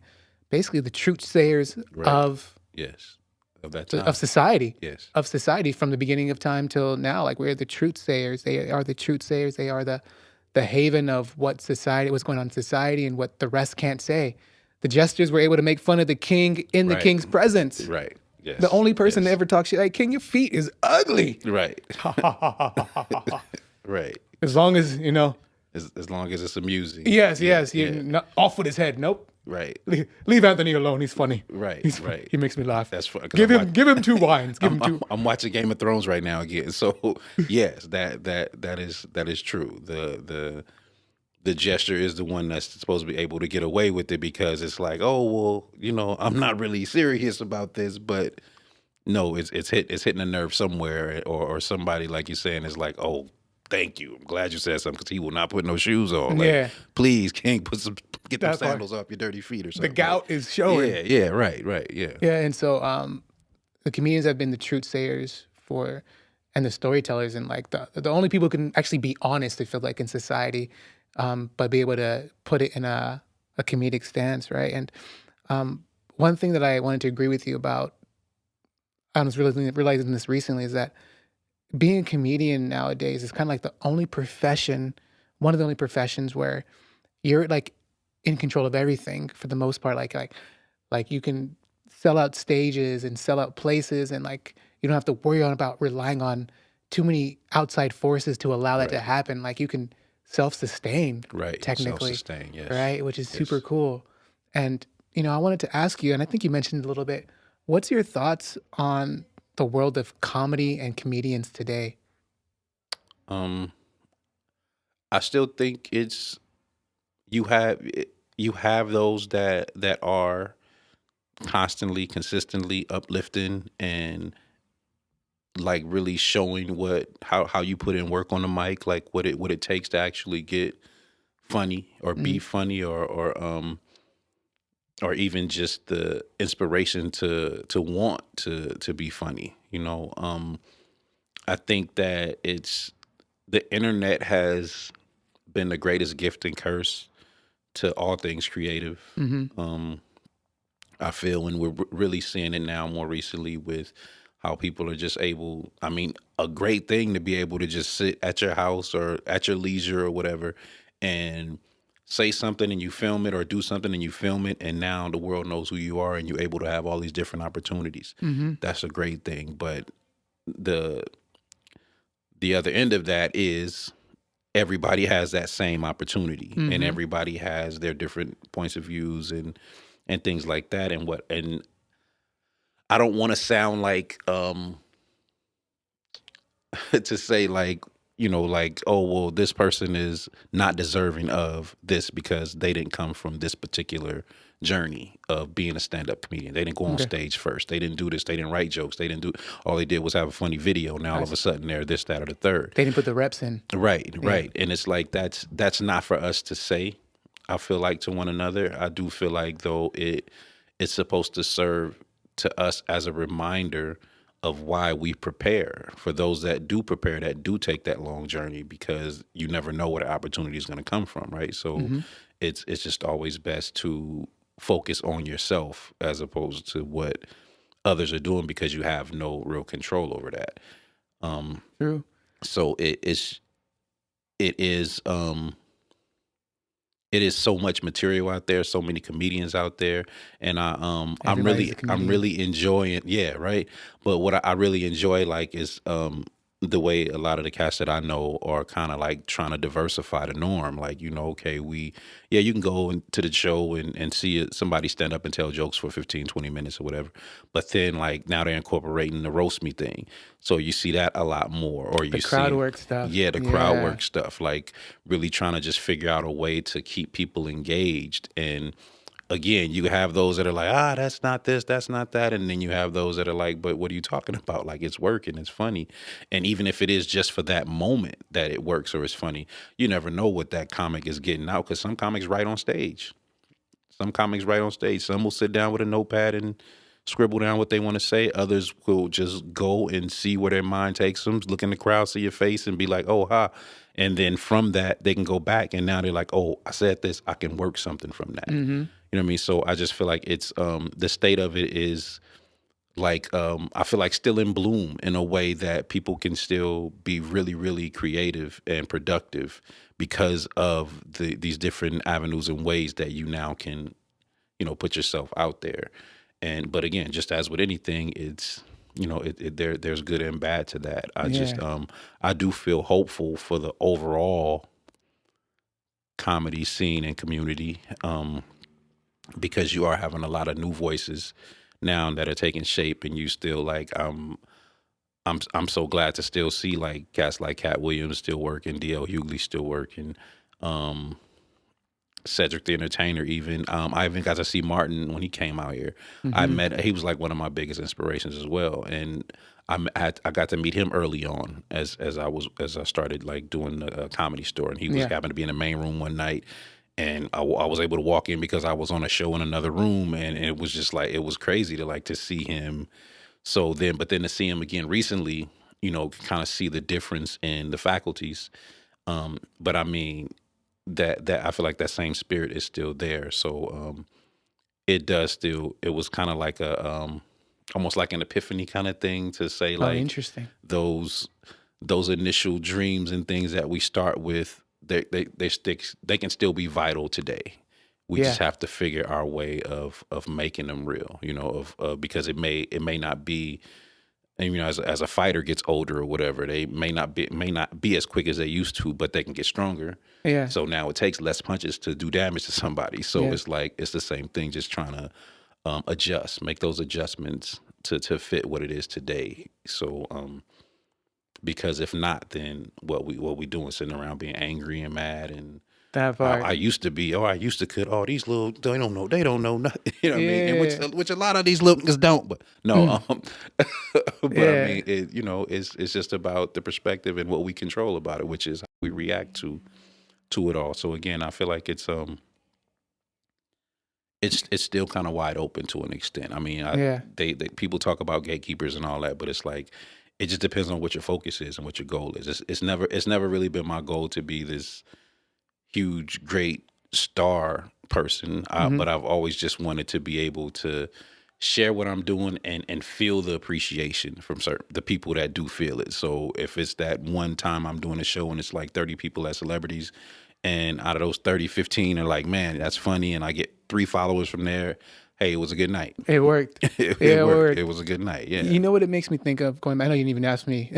basically the truth sayers Right. of yes, of that time, of society. yes, Of society from the beginning of time till now. Like, we're the truth sayers. They are the truth sayers. They are the haven of what's going on in society and what the rest can't say. The jesters were able to make fun of the king in the Right. king's presence. right, yes, The only person to yes. ever talk shit, like, king, your feet is ugly. Right, right. As long as, As long as it's amusing. yes, Yeah, yes, you're not off with his head. Nope. right, Leave Anthony alone. He's funny. right, He's funny. right. He makes me laugh. That's fun. 'Cause Give I'm him 2 wines. Give him 2. I'm watching Game of Thrones right now again. So yes, that is true. The gesture is the one that's supposed to be able to get away with it, because it's like, oh well, I'm not really serious about this, but no, it's hitting a nerve somewhere, or somebody, like you're saying, is like, oh, thank you, I'm glad you said something, because he will not put no shoes on. Like, Yeah. please, King, get them That part. sandals off your dirty feet or The something. gout is showing. Yeah, right, yeah. Yeah, and so the comedians have been the truth sayers and the storytellers, and like the only people who can actually be honest, I feel like, in society, but be able to put it in a comedic stance, right? And one thing that I wanted to agree with you about, I was realizing this recently, is that being a comedian nowadays is kind of like one of the only professions where you're like in control of everything for the most part. Like you can sell out stages and sell out places, and like you don't have to worry about relying on too many outside forces to allow that to happen. Like, you can self-sustain, Right, technically, self-sustain, yes. right? Which is Yes. super cool. And I wanted to ask you, and I think you mentioned a little bit, what's your thoughts on the world of comedy and comedians today? I still think it's you have those that are constantly, consistently uplifting and like really showing how you put in work on the mic, like what it takes to actually get funny or be funny, or even just the inspiration to want to be funny. I think that the internet has been the greatest gift and curse to all things creative. I feel, and we're really seeing it now more recently with how people are just able, I mean, a great thing to be able to just sit at your house or at your leisure or whatever and say something and you film it, or do something and you film it, and now the world knows who you are and you're able to have all these different opportunities. That's a great thing. But the other end of that is everybody has that same opportunity, and everybody has their different points of views and things like that. And I don't want to sound like to say like, like, oh well, this person is not deserving of this because they didn't come from this particular journey of being a stand-up comedian. They didn't go on stage first. They didn't do this. They didn't write jokes. They didn't do. All they did was have a funny video. Now all of a sudden they're this, that, or the third. They didn't put the reps in. Right. And it's like that's not for us to say. I feel like to one another. I do feel like though it's supposed to serve to us as a reminder of why we prepare for those that do prepare, that do take that long journey, because you never know where the opportunity is going to come from, right? So Mm-hmm. it's just always best to focus on yourself as opposed to what others are doing, because you have no real control over that. True. So it is it is so much material out there, so many comedians out there, and Everybody's a I'm comedian. really enjoying, yeah, right. But what I really enjoy, like, is the way a lot of the cats that I know are kind of like trying to diversify the norm. Like, okay, yeah, you can go into the show and see somebody stand up and tell jokes for 15, 20 minutes or whatever. But then, like, now they're incorporating the roast me thing. So you see that a lot more, or The you crowd see, work stuff. yeah, the crowd Yeah. work stuff, like really trying to just figure out a way to keep people engaged. And again, you have those that are like, that's not this, that's not that. And then you have those that are like, but what are you talking about? Like, it's working, it's funny. And even if it is just for that moment that it works or it's funny, you never know what that comic is getting out, because some comics write on stage. Some comics write on stage. Some will sit down with a notepad and scribble down what they want to say. Others will just go and see where their mind takes them, look in the crowd, see your face, and be like, oh, ha. And then from that, they can go back, and now they're like, oh, I said this, I can work something from that. Mm-hmm. You know what I mean? So I just feel like it's the state of it is like, I feel like still in bloom in a way that people can still be really, really creative and productive because of these different avenues and ways that you now can, put yourself out there. But again, just as with anything, it's, there's good and bad to that. I just, Yeah. I do feel hopeful for the overall comedy scene and community, because you are having a lot of new voices now that are taking shape, and you still, like, I'm so glad to still see, like, cats like Cat Williams still working, DL Hughley still working, um, Cedric the Entertainer even. I even got to see Martin when he came out here. Mm-hmm. He was like one of my biggest inspirations as well, and I got to meet him early on as I started, like, doing the Comedy Store, and he was Yeah. happened to be in the main room one night, and I was able to walk in because I was on a show in another room, and it was just like, it was crazy to see him. But then to see him again recently, kind of see the difference in the faculties. But I mean, that I feel like that same spirit is still there. So it was kind of like a almost like an epiphany kind of thing, to say, Oh, like, interesting. those initial dreams and things that we start with, they can still be vital today. We Yeah. just have to figure our way of making them real, because it may not be. And as a fighter gets older or whatever, they may not be as quick as they used to, but they can get stronger. Yeah. So now it takes less punches to do damage to somebody. So Yeah. it's like, it's the same thing, just trying to make those adjustments to fit what it is today. So because if not, then what we doing, sitting around being angry and mad, and That I part. used to be, I used to cut all these little, they don't know nothing, you know what I mean? And Yeah. which a lot of these little niggas don't, but no, Mm. but I Yeah. mean, it's just about the perspective and what we control about it, which is how we react to it all. So again, I feel like it's still kind of wide open to an extent. I mean, Yeah. people talk about gatekeepers and all that, but it's like, it just depends on what your focus is and what your goal is. It's never really been my goal to be this huge, great star person, Mm-hmm. but I've always just wanted to be able to share what I'm doing and feel the appreciation from the people that do feel it. So if it's that one time I'm doing a show and it's like 30 people as celebrities, and out of those 30, 15 are like, man, that's funny, and I get 3 followers from there, hey, it was a good night. It worked. It Yeah, it worked. It worked. was a good night. Yeah. You know what it makes me think of? Going, I know you didn't even ask me,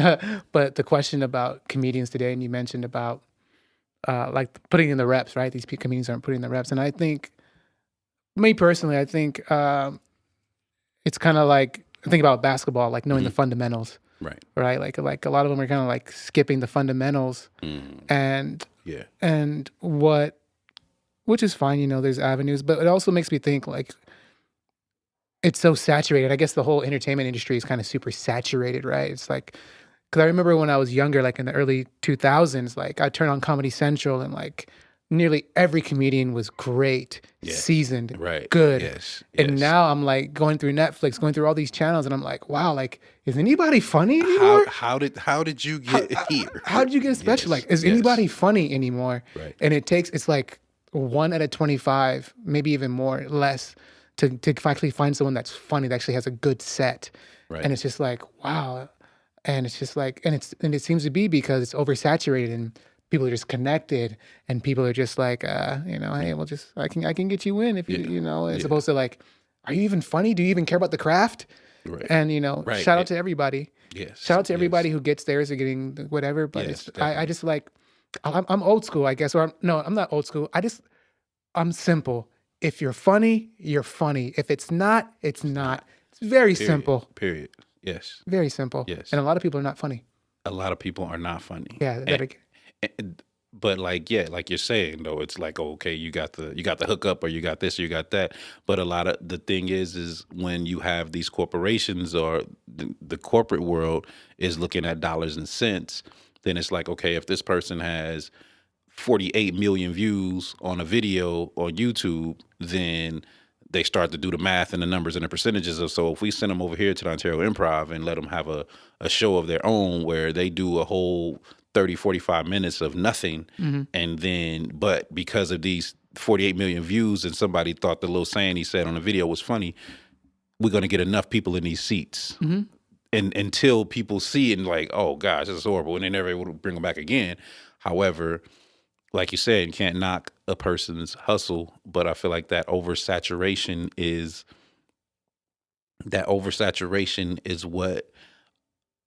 but the question about comedians today, and you mentioned about like putting in the reps, right? These comedians aren't putting in the reps, and I think, me personally, I think it's kind of like, I think about basketball, like knowing the fundamentals, Right. right? Like a lot of them are kind of like skipping the fundamentals, and Yeah. which is fine, there's avenues, but it also makes me think, like, it's so saturated. I guess the whole entertainment industry is kind of super saturated, right? It's like, because I remember when I was younger, like in the early 2000s, like I'd turn on Comedy Central and like nearly every comedian was great, Yes. seasoned, Right. good. Yes. And Yes. now I'm like going through Netflix, going through all these channels, and I'm like, wow, like, is anybody funny anymore? How did you get here? How did you get a special? Yes. Like, is Yes. anybody funny anymore? Right. And it's like 1 out of 25, maybe even more, less, to actually find someone that's funny, that actually has a good set. Right. And it's just like, wow. And it's just like, and it seems to be because it's oversaturated and people are just connected and people are just like, hey, well, just I can get you in if you, as Yeah. opposed to like, are you even funny? Do you even care about the craft? Right. And Right. shout out to everybody. Yes. Shout out to everybody who gets theirs or getting whatever. But Yes, I just like, I'm old school, I guess. Or I'm not old school. I'm simple. If you're funny, you're funny. If it's not, it's not. It's very simple. Period. Yes. Very simple. Yes. And a lot of people are not funny. A lot of people are not funny. Yeah. But like you're saying though, it's like, okay, you got the hookup, or you got this, or you got that. But a lot of the thing is when you have these corporations, or the corporate world is looking at dollars and cents, then it's like, okay, if this person has 48 million views on a video on YouTube, then they start to do the math and the numbers and the percentages of, so if we send them over here to the Ontario Improv and let them have a show of their own where they do a whole 30, 45 minutes of nothing, and then, but because of these 48 million views and somebody thought the little saying he said on the video was funny, we're going to get enough people in these seats. And until people see it and like, oh gosh, this is horrible, and they never able to bring them back again. However, like you said, you can't knock a person's hustle, but I feel like that oversaturation is what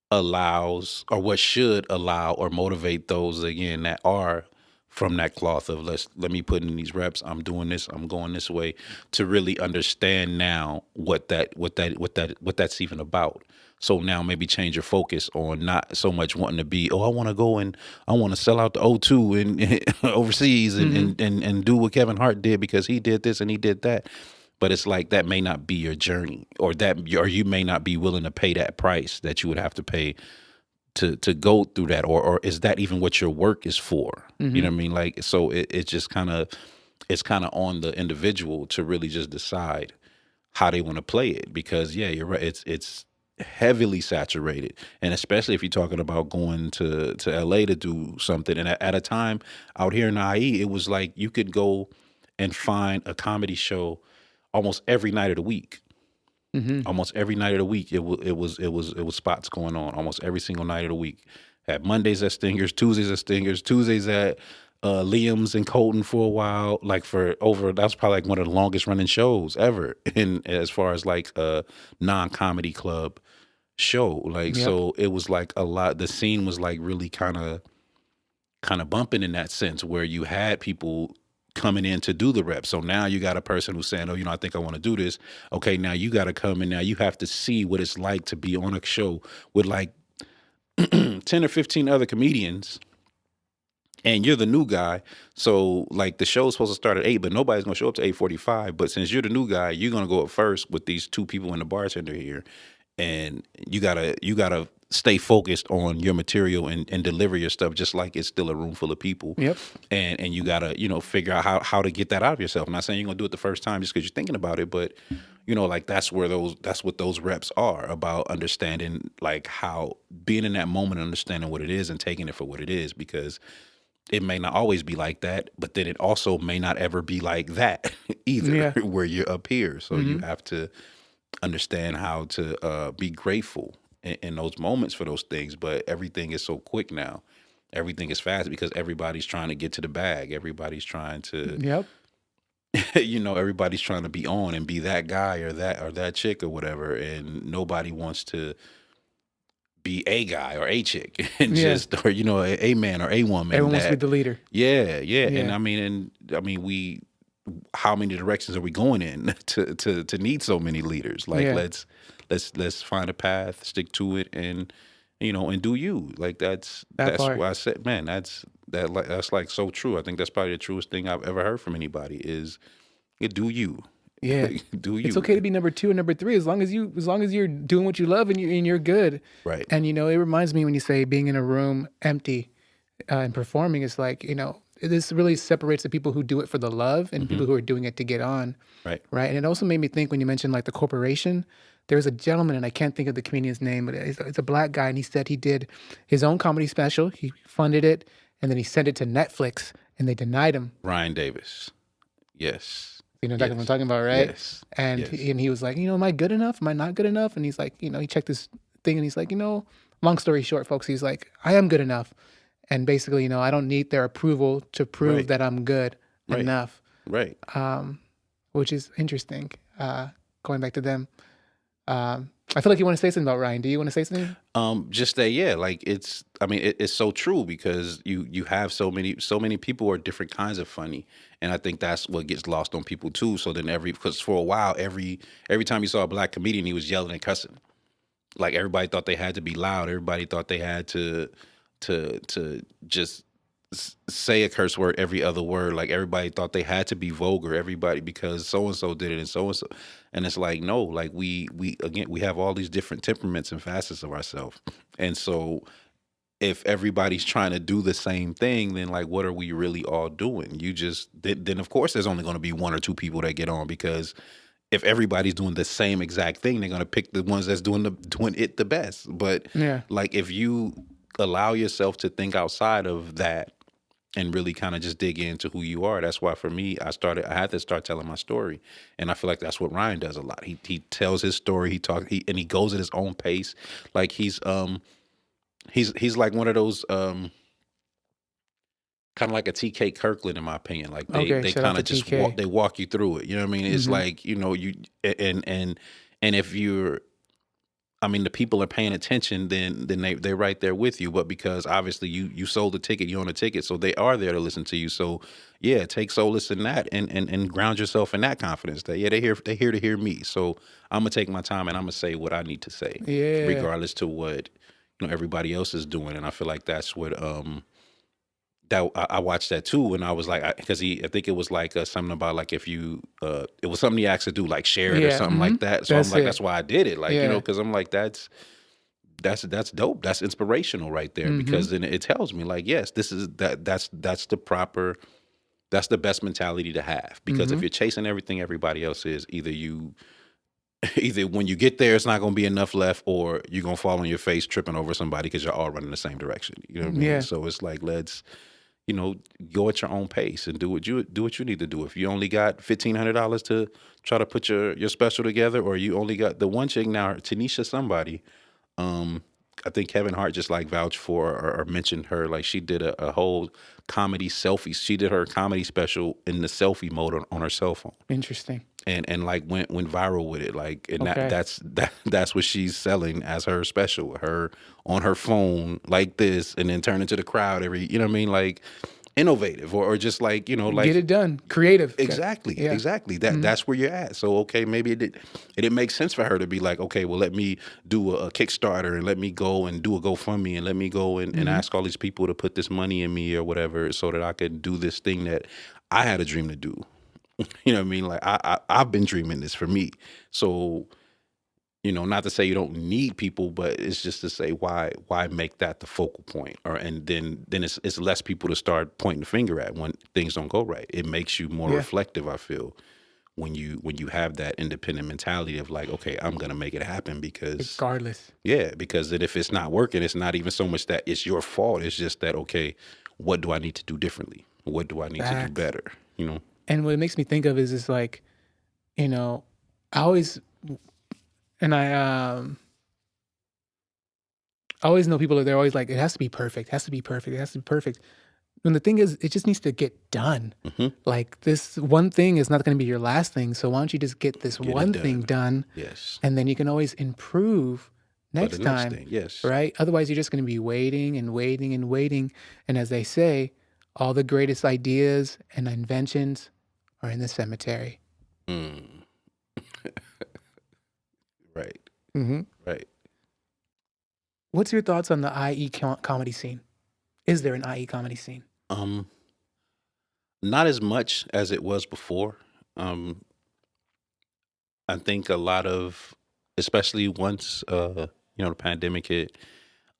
allows, or what should allow or motivate those again that are from that cloth of let me put in these reps, I'm doing this, I'm going this way, to really understand now what that's even about. So now maybe change your focus on not so much wanting to be, I want to go and I want to sell out the O2 and overseas and do what Kevin Hart did because he did this and he did that. But it's like that may not be your journey, or you may not be willing to pay that price that you would have to pay to go through that, or is that even what your work is for? You know what I mean? Like, so it's just it's kind of on the individual to really just decide how they want to play it, because you're right, it's heavily saturated, and especially if you're talking about going to LA to do something, and at a time out here in IE, it was like you could go and find a comedy show almost every night of the week. Almost every night of the week, it was spots going on. Almost every single night of the week. Had Mondays at Stingers, Tuesdays at Stingers, Tuesdays at Liam's and Colton for a while. Like that's probably like one of the longest running shows ever, in as far as like a non-comedy club show. Like, so it was like a lot. The scene was like really kind of bumping in that sense, where you had people coming in to do the reps. So now you got a person who's saying, I think I want to do this. Okay, now you got to come and now you have to see what it's like to be on a show with like 10 or 15 other comedians, and you're the new guy. So like the show's supposed to start at 8, but nobody's going to show up to 8:45. But since you're the new guy, you're going to go up first with these 2 people and the bartender here. And you gotta stay focused on your material and deliver your stuff just like it's still a room full of people. Yep. And you gotta, figure out how to get that out of yourself. I'm not saying you're gonna do it the first time just because you're thinking about it, but like that's what those reps are about, understanding like how being in that moment, understanding what it is and taking it for what it is, because it may not always be like that, but then it also may not ever be like that either, where you're up here. So you have to understand how to be grateful in those moments for those things. But everything is so quick now. Everything is fast because everybody's trying to get to the bag. Everybody's trying to, everybody's trying to be on and be that guy or that chick or whatever. And nobody wants to be a guy or a chick and just, or, a man or a woman. Everyone wants to be the leader. Yeah. And I mean, how many directions are we going in to need so many leaders? Like, let's find a path, stick to it, and do you. Like that's why I said, man, that's like so true. I think that's probably the truest thing I've ever heard from anybody is, do you. Yeah. Do you. It's okay to be number 2 and number 3 as long as you're doing what you love and you're good. Right. And it reminds me when you say being in a room empty and performing is like, this really separates the people who do it for the love and people who are doing it to get on, Right. right? And it also made me think when you mentioned like the corporation. There's a gentleman, and I can't think of the comedian's name, but it's a black guy, and he said he did his own comedy special. He funded it, and then he sent it to Netflix, and they denied him. Ryan Davis. Yes. You know exactly what I'm talking about, right? Yes. And Yes. he was like, am I good enough? Am I not good enough? And he's like, he checked this thing, and he's like, long story short, folks, he's like, I am good enough. And basically, I don't need their approval to prove Right. that I'm good Right. enough, Right. which is interesting. Going back to them. I feel like you want to say something about Ryan. Do you want to say something? Just that, yeah, like it's so true because you have so many people who are different kinds of funny. And I think that's what gets lost on people too. So then because for a while, every time you saw a black comedian, he was yelling and cussing. Like everybody thought they had to be loud. Everybody thought they had to just say a curse word every other word. Like everybody thought they had to be vulgar. Everybody, because so and so did it and so. And it's like, no, like we have all these different temperaments and facets of ourselves. And so if everybody's trying to do the same thing, then like what are we really all doing? Then of course there's only going to be one or two people that get on, because if everybody's doing the same exact thing, they're going to pick the ones that's doing it the best. But Yeah. like if you allow yourself to think outside of that and really kind of just dig into who you are. That's why for me, I had to start telling my story. And I feel like that's what Ryan does a lot. He tells his story, and he goes at his own pace. Like he's like one of those kind of like a TK Kirkland, in my opinion. Like they shout out kind of to just TK. walk you through it. You know what I mean? It's like, you and if you're, the people are paying attention, then they're right there with you. But because obviously you sold the ticket, you own a ticket, so they are there to listen to you. So yeah, take solace in that and ground yourself in that confidence that they're here to hear me. So I'm gonna take my time and I'm gonna say what I need to say, regardless to what everybody else is doing. And I feel like that's what that I watched that too, and I was like, because I think it was like something about like if you, it was something he asked to do, like share it or something like that. So I'm like, that's why I did it, like because I'm like that's dope, that's inspirational right there, because then it tells me like, yes, this is that's the best mentality to have, because if you're chasing everything everybody else is, either when you get there, it's not going to be enough left, or you're going to fall on your face tripping over somebody because you're all running the same direction. You know what I mean? Yeah. So it's like, let's, go at your own pace and do what you need to do. If you only got $1,500 to try to put your special together, or you only got the one chick now, Tanisha somebody, I think Kevin Hart just like vouched for or mentioned her. Like she did a whole comedy selfie. She did her comedy special in the selfie mode on her cell phone. Interesting. And like went viral with it. Like, and that's what she's selling as her special. Her on her phone like this, and then turn into the crowd every. You know what I mean? Like innovative or just like like get it done, creative. Exactly, Yeah. exactly. That's where you're at. So okay, maybe it didn't make sense for her to be like, okay, well let me do a Kickstarter and let me go and do a GoFundMe and let me go and ask all these people to put this money in me or whatever, so that I could do this thing that I had a dream to do. You know what I mean? Like I've been dreaming this for me. So, not to say you don't need people, but it's just to say why make that the focal point, and then it's less people to start pointing the finger at when things don't go right. It makes you more reflective, I feel, when you have that independent mentality of like, okay, I'm gonna make it happen, because regardless. Yeah, because then if it's not working, it's not even so much that it's your fault. It's just that, okay, what do I need to do differently? What do I need to do better? And what it makes me think of is like, I always, and I always know people, they're always like, it has to be perfect, it has to be perfect, it has to be perfect. And the thing is, it just needs to get done. Like this one thing is not going to be your last thing. So why don't you just get this one thing done? Yes. And then you can always improve next time. Thing, yes. Right? Otherwise, you're just going to be waiting and waiting and waiting. And as they say, all the greatest ideas and inventions are in the cemetery. Right. Right. What's your thoughts on the IE comedy scene? Is there an IE comedy scene? Not as much as it was before. I think a lot of, especially once the pandemic hit,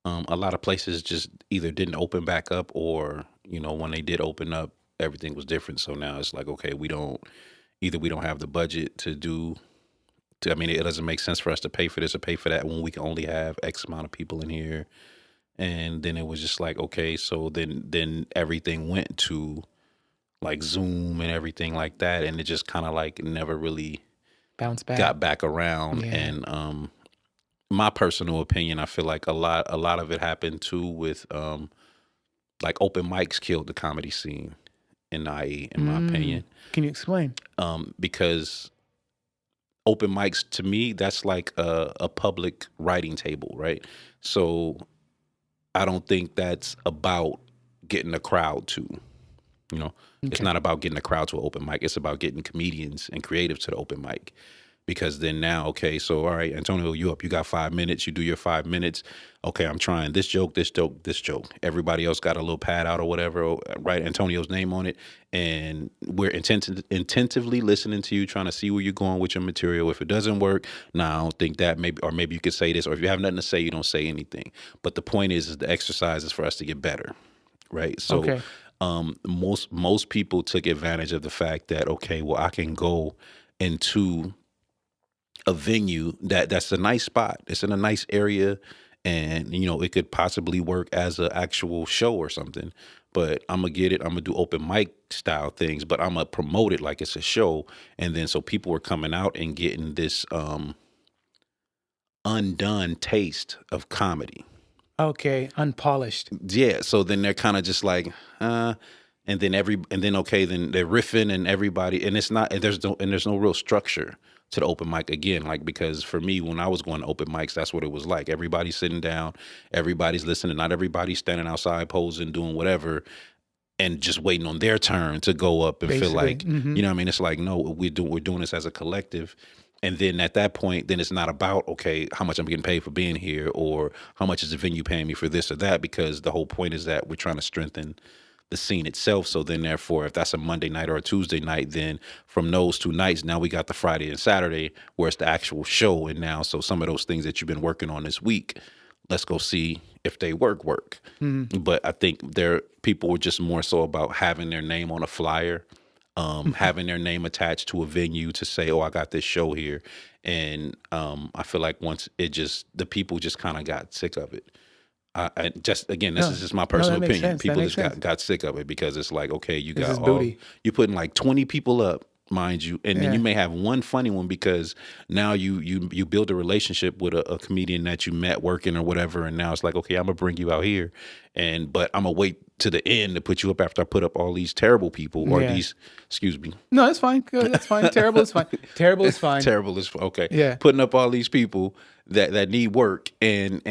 a lot of places just either didn't open back up, or when they did open up, everything was different. So now it's like, okay, we don't have the budget to do. I mean, it doesn't make sense for us to pay for this or pay for that when we can only have X amount of people in here. And then it was just like, okay, so then everything went to like Zoom and everything like that, and it just kind of like never really Bounce back. got back around. Yeah. And my personal opinion, I feel like a lot of it happened too with like open mics killed the comedy scene in IE, in my opinion. Can you explain? Because open mics, to me, that's like a public writing table, right? So I don't think that's about getting a crowd to, it's not about getting a crowd to an open mic. It's about getting comedians and creatives to the open mic. Because then now, okay, so all right, Antonio, you up. You got 5 minutes. You do your 5 minutes. Okay, I'm trying this joke, this joke, this joke. Everybody else got a little pad out or whatever, write Antonio's name on it. And we're intentively listening to you, trying to see where you're going with your material. If it doesn't work, I don't think that. Maybe you could say this. Or if you have nothing to say, you don't say anything. But the point is the exercise is for us to get better, right? So Okay. most people took advantage of the fact that, okay, well, I can go into a venue that's a nice spot. It's in a nice area, and it could possibly work as an actual show or something. But I'm gonna get it. I'm gonna do open mic style things, but I'm gonna promote it like it's a show. And then so people are coming out and getting this undone taste of comedy. Okay, unpolished. Yeah. So then they're kind of just like, and then okay, then they're riffing and everybody, and it's not, and there's no real structure to the open mic again. Like, because for me, when I was going to open mics, that's what it was like. Everybody's sitting down, everybody's listening, not everybody's standing outside posing, doing whatever, and just waiting on their turn to go up and feel like, you know what I mean? It's like, no, we're doing this as a collective. And then at that point, then it's not about, okay, how much I'm getting paid for being here, or how much is the venue paying me for this or that, because the whole point is that we're trying to strengthen the scene itself. So then therefore, if that's a Monday night or a Tuesday night, then from those 2 nights, now we got the Friday and Saturday where it's the actual show. And now, so some of those things that you've been working on this week, let's go see if they work. But I think people were just more so about having their name on a flyer, having their name attached to a venue to say, oh, I got this show here. And I feel like once the people just kind of got sick of it. I just, again, this is just my personal opinion. People just got sick of it, because it's like, okay, you you putting like 20 people up, mind you, and then you may have one funny one, because now you build a relationship with a comedian that you met working or whatever, and now it's like, okay, I'm gonna bring you out here, but I'm gonna wait to the end to put you up after I put up all these terrible people or these, excuse me. No, that's fine. Good, that's fine. Terrible is fine. Terrible is fine. Terrible is okay. Yeah. Putting up all these people that need work, and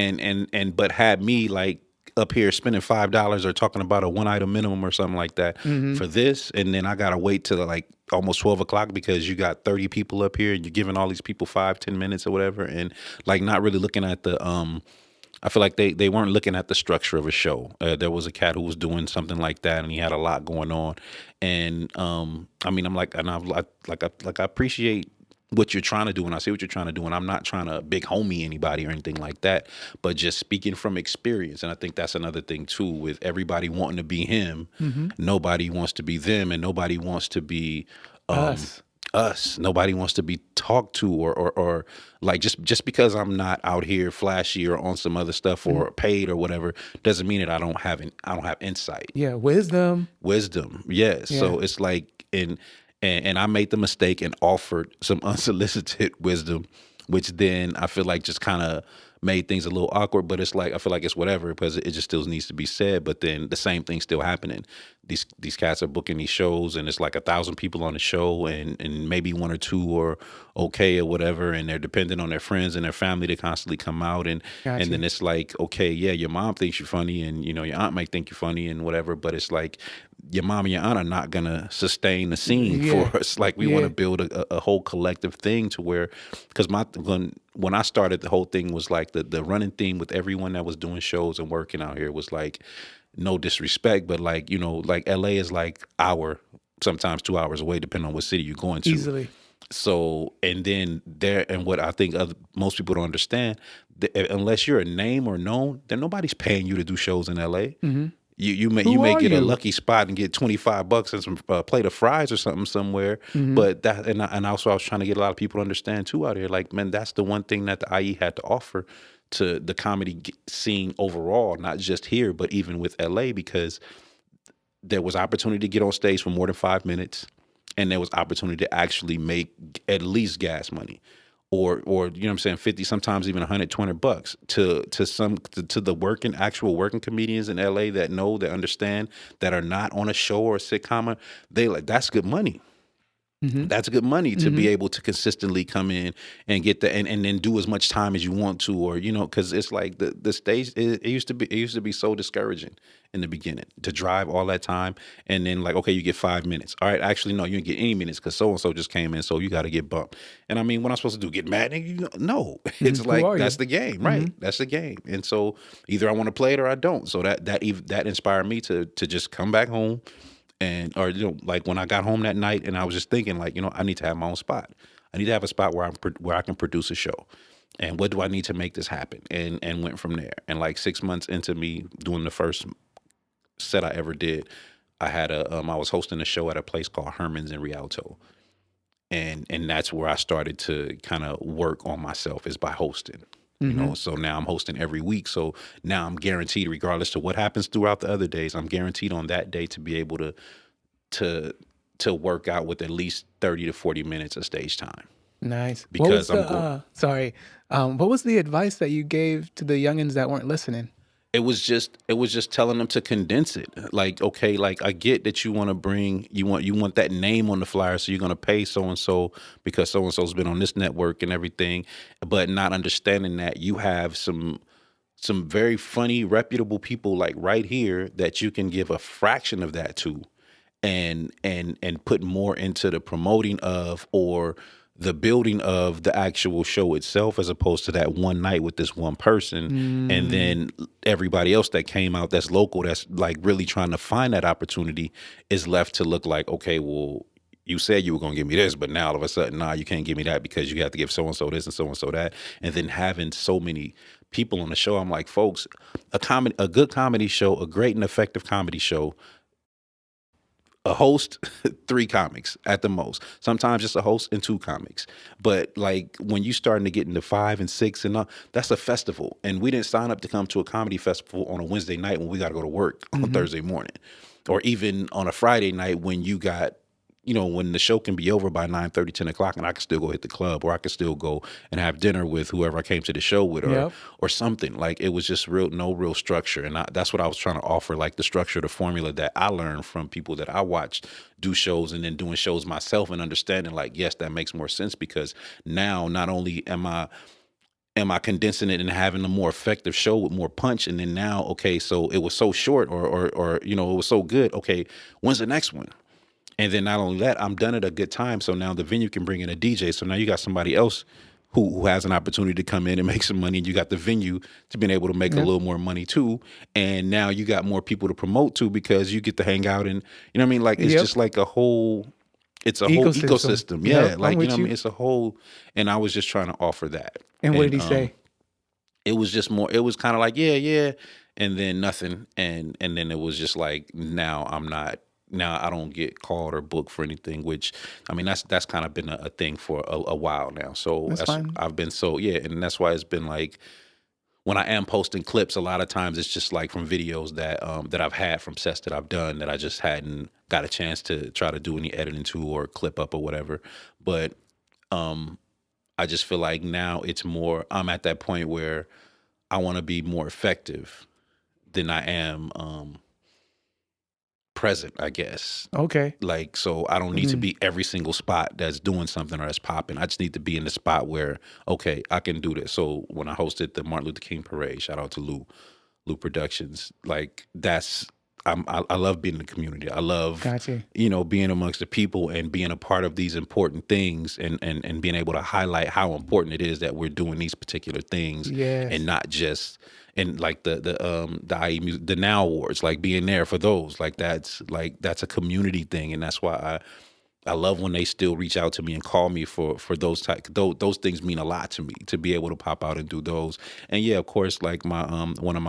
but had me like up here spending $5 or talking about a 1-item minimum or something like that for this, and then I gotta wait till like almost 12 o'clock because you got 30 people up here and you're giving all these people 5-10 minutes or whatever, and like not really looking at the I feel like they weren't looking at the structure of a show. There was a cat who was doing something like that, and he had a lot going on. And I mean, I'm like, and I appreciate what you're trying to do, and I see what you're trying to do, and I'm not trying to big homie anybody or anything like that, but just speaking from experience. And I think that's another thing too, with everybody wanting to be him, nobody wants to be them, and nobody wants to be us. Nobody wants to be talked to, or like just because I'm not out here flashy or on some other stuff or paid or whatever doesn't mean that I don't have insight. Yeah, wisdom. Yes. Yeah. So it's like, and I made the mistake and offered some unsolicited wisdom, which then I feel like just kind of made things a little awkward. But it's like, I feel like it's whatever, because it just still needs to be said. But then the same thing's still happening. These cats are booking these shows, and it's like 1,000 people on the show, and maybe 1 or 2 are okay or whatever, and they're dependent on their friends and their family to constantly come out, and then it's like, okay, yeah, your mom thinks you're funny, and your aunt might think you're funny and whatever, but it's like your mom and your aunt are not gonna sustain the scene for us. Like, we want to build a whole collective thing to where, because when I started, the whole thing was like the running theme with everyone that was doing shows and working out here was like, no disrespect, but like, like LA is like sometimes 2 hours away, depending on what city you're going to. Easily. So, and then and what I think most people don't understand, unless you're a name or known, then nobody's paying you to do shows in LA. You Who may are get a you? lucky spot and get $25 and some plate of fries or something somewhere. Mhm. But and also I was trying to get a lot of people to understand too out here. Like, man, that's the one thing that the IE had to offer to the comedy scene overall, not just here, but even with LA, because there was opportunity to get on stage for more than 5 minutes, and there was opportunity to actually make at least gas money, or you know what I'm saying, 50, sometimes even $120 to the actual working comedians in LA that know, that understand, that are not on a show or a sitcom. They like, that's good money. Mhm. That's good money to be Mhm. able to consistently come in and get the and then do as much time as you want to, or because it's like the stage, it used to be so discouraging in the beginning to drive all that time, and then like, okay, you get 5 minutes. All right, actually no, you didn't get any minutes because so and so just came in, so you got to get bumped. And I mean, what I'm supposed to do, get mad? No, it's Mhm. Who like, are that's you? the game, right? Mhm. That's the game. And so either I want to play it or I don't. So that inspired me to just come back home, and or like when I got home that night, and I was just thinking, like, I need to have my own spot. I need to have a spot where I can produce a show. And what do I need to make this happen? And went from there. And like 6 months into me doing the first set I ever did, I was hosting a show at a place called Herman's in Rialto. And that's where I started to kind of work on myself, is by hosting. Mhm. So now I'm hosting every week. So now I'm guaranteed, regardless of what happens throughout the other days, I'm guaranteed on that day to be able to to work out with at least 30 to 40 minutes of stage time, Nice. What was because I'm the going. sorry. What was the advice that you gave to the youngins that weren't listening? It was just telling them to condense it. Like, okay, like, I get that you want to you want that name on the flyer, so you're going to pay so and so because so and so's been on this network and everything, but not understanding that you have some very funny, reputable people like right here that you can give a fraction of that to, and put more into the promoting of, or the building of the actual show itself, as opposed to that one night with this one person. And Mm. then everybody else that came out, that's local, that's like really trying to find that opportunity, is left to look like, okay, well, you said you were going to give me this, but now all of a sudden, nah, you can't give me that because you have to give so and so this and so and so that. And then having so many people on the show, I'm like, folks, a good comedy show, a great and effective comedy show, a host, three comics at the most. Sometimes just a host and two comics. But like, when you starting to get into 5 and 6 and all, that's a festival. And we didn't sign up to come to a comedy festival on a Wednesday night when we got to go to work on Mhm. Thursday morning, or even on a Friday night when you got, when the show can be over by 9:30, 10 o'clock, and I can still go hit the club, or I can still go and have dinner with whoever I came to the show with, or Yep. something. Like, it was just no real structure. And that's what I was trying to offer, like the structure, the formula that I learned from people that I watched do shows, and then doing shows myself, and understanding, like, yes, that makes more sense, because now not only am I condensing it and having a more effective show with more punch, and then now, okay, so it was so short, or it was so good. Okay, when's the next one? And then not only that, I'm done at a good time. So now the venue can bring in a DJ. So now you got somebody else who has an opportunity to come in and make some money. And you got the venue to being able to make a Yep. little more money too. And now you got more people to promote to, because you get to hang out, and you know what I mean? Like, it's Yep. just like it's a whole Ecosystem. ecosystem. Yep. Yeah. I'm Like, you know with what I you. mean? It's a whole, and I was just trying to offer that. And what did And he say? it was just more, it was kind of like, yeah, yeah, and then nothing. And then it was just like, now I don't get called or booked for anything, which, I mean, that's kind of been a thing for a while now. So That's fine. I've been, so yeah. And that's why it's been like, when I am posting clips, a lot of times it's just like from videos that I've had from sets that I've done, that I just hadn't got a chance to try to do any editing to, or clip up or whatever. But um I just feel like now it's more, I'm at that point where I want to be more effective than I am present, I guess. Okay. Like, so I don't need to Mhm. be every single spot that's doing something or that's popping. I just need to be in the spot where, okay, I can do this. So when I hosted the Martin Luther King parade, shout out to Lou Productions. Like, I love being in the community. I love, Gotcha. being amongst the people and being a part of these important things, and being able to highlight how important it is that we're doing these particular things, and Yes. not just, and like the IE music, the Now Awards, like being there for those, like that's a community thing. And that's why I love when they still reach out to me and call me for those things mean a lot to me, to be able to pop out and do those. And yeah, of course, like my one of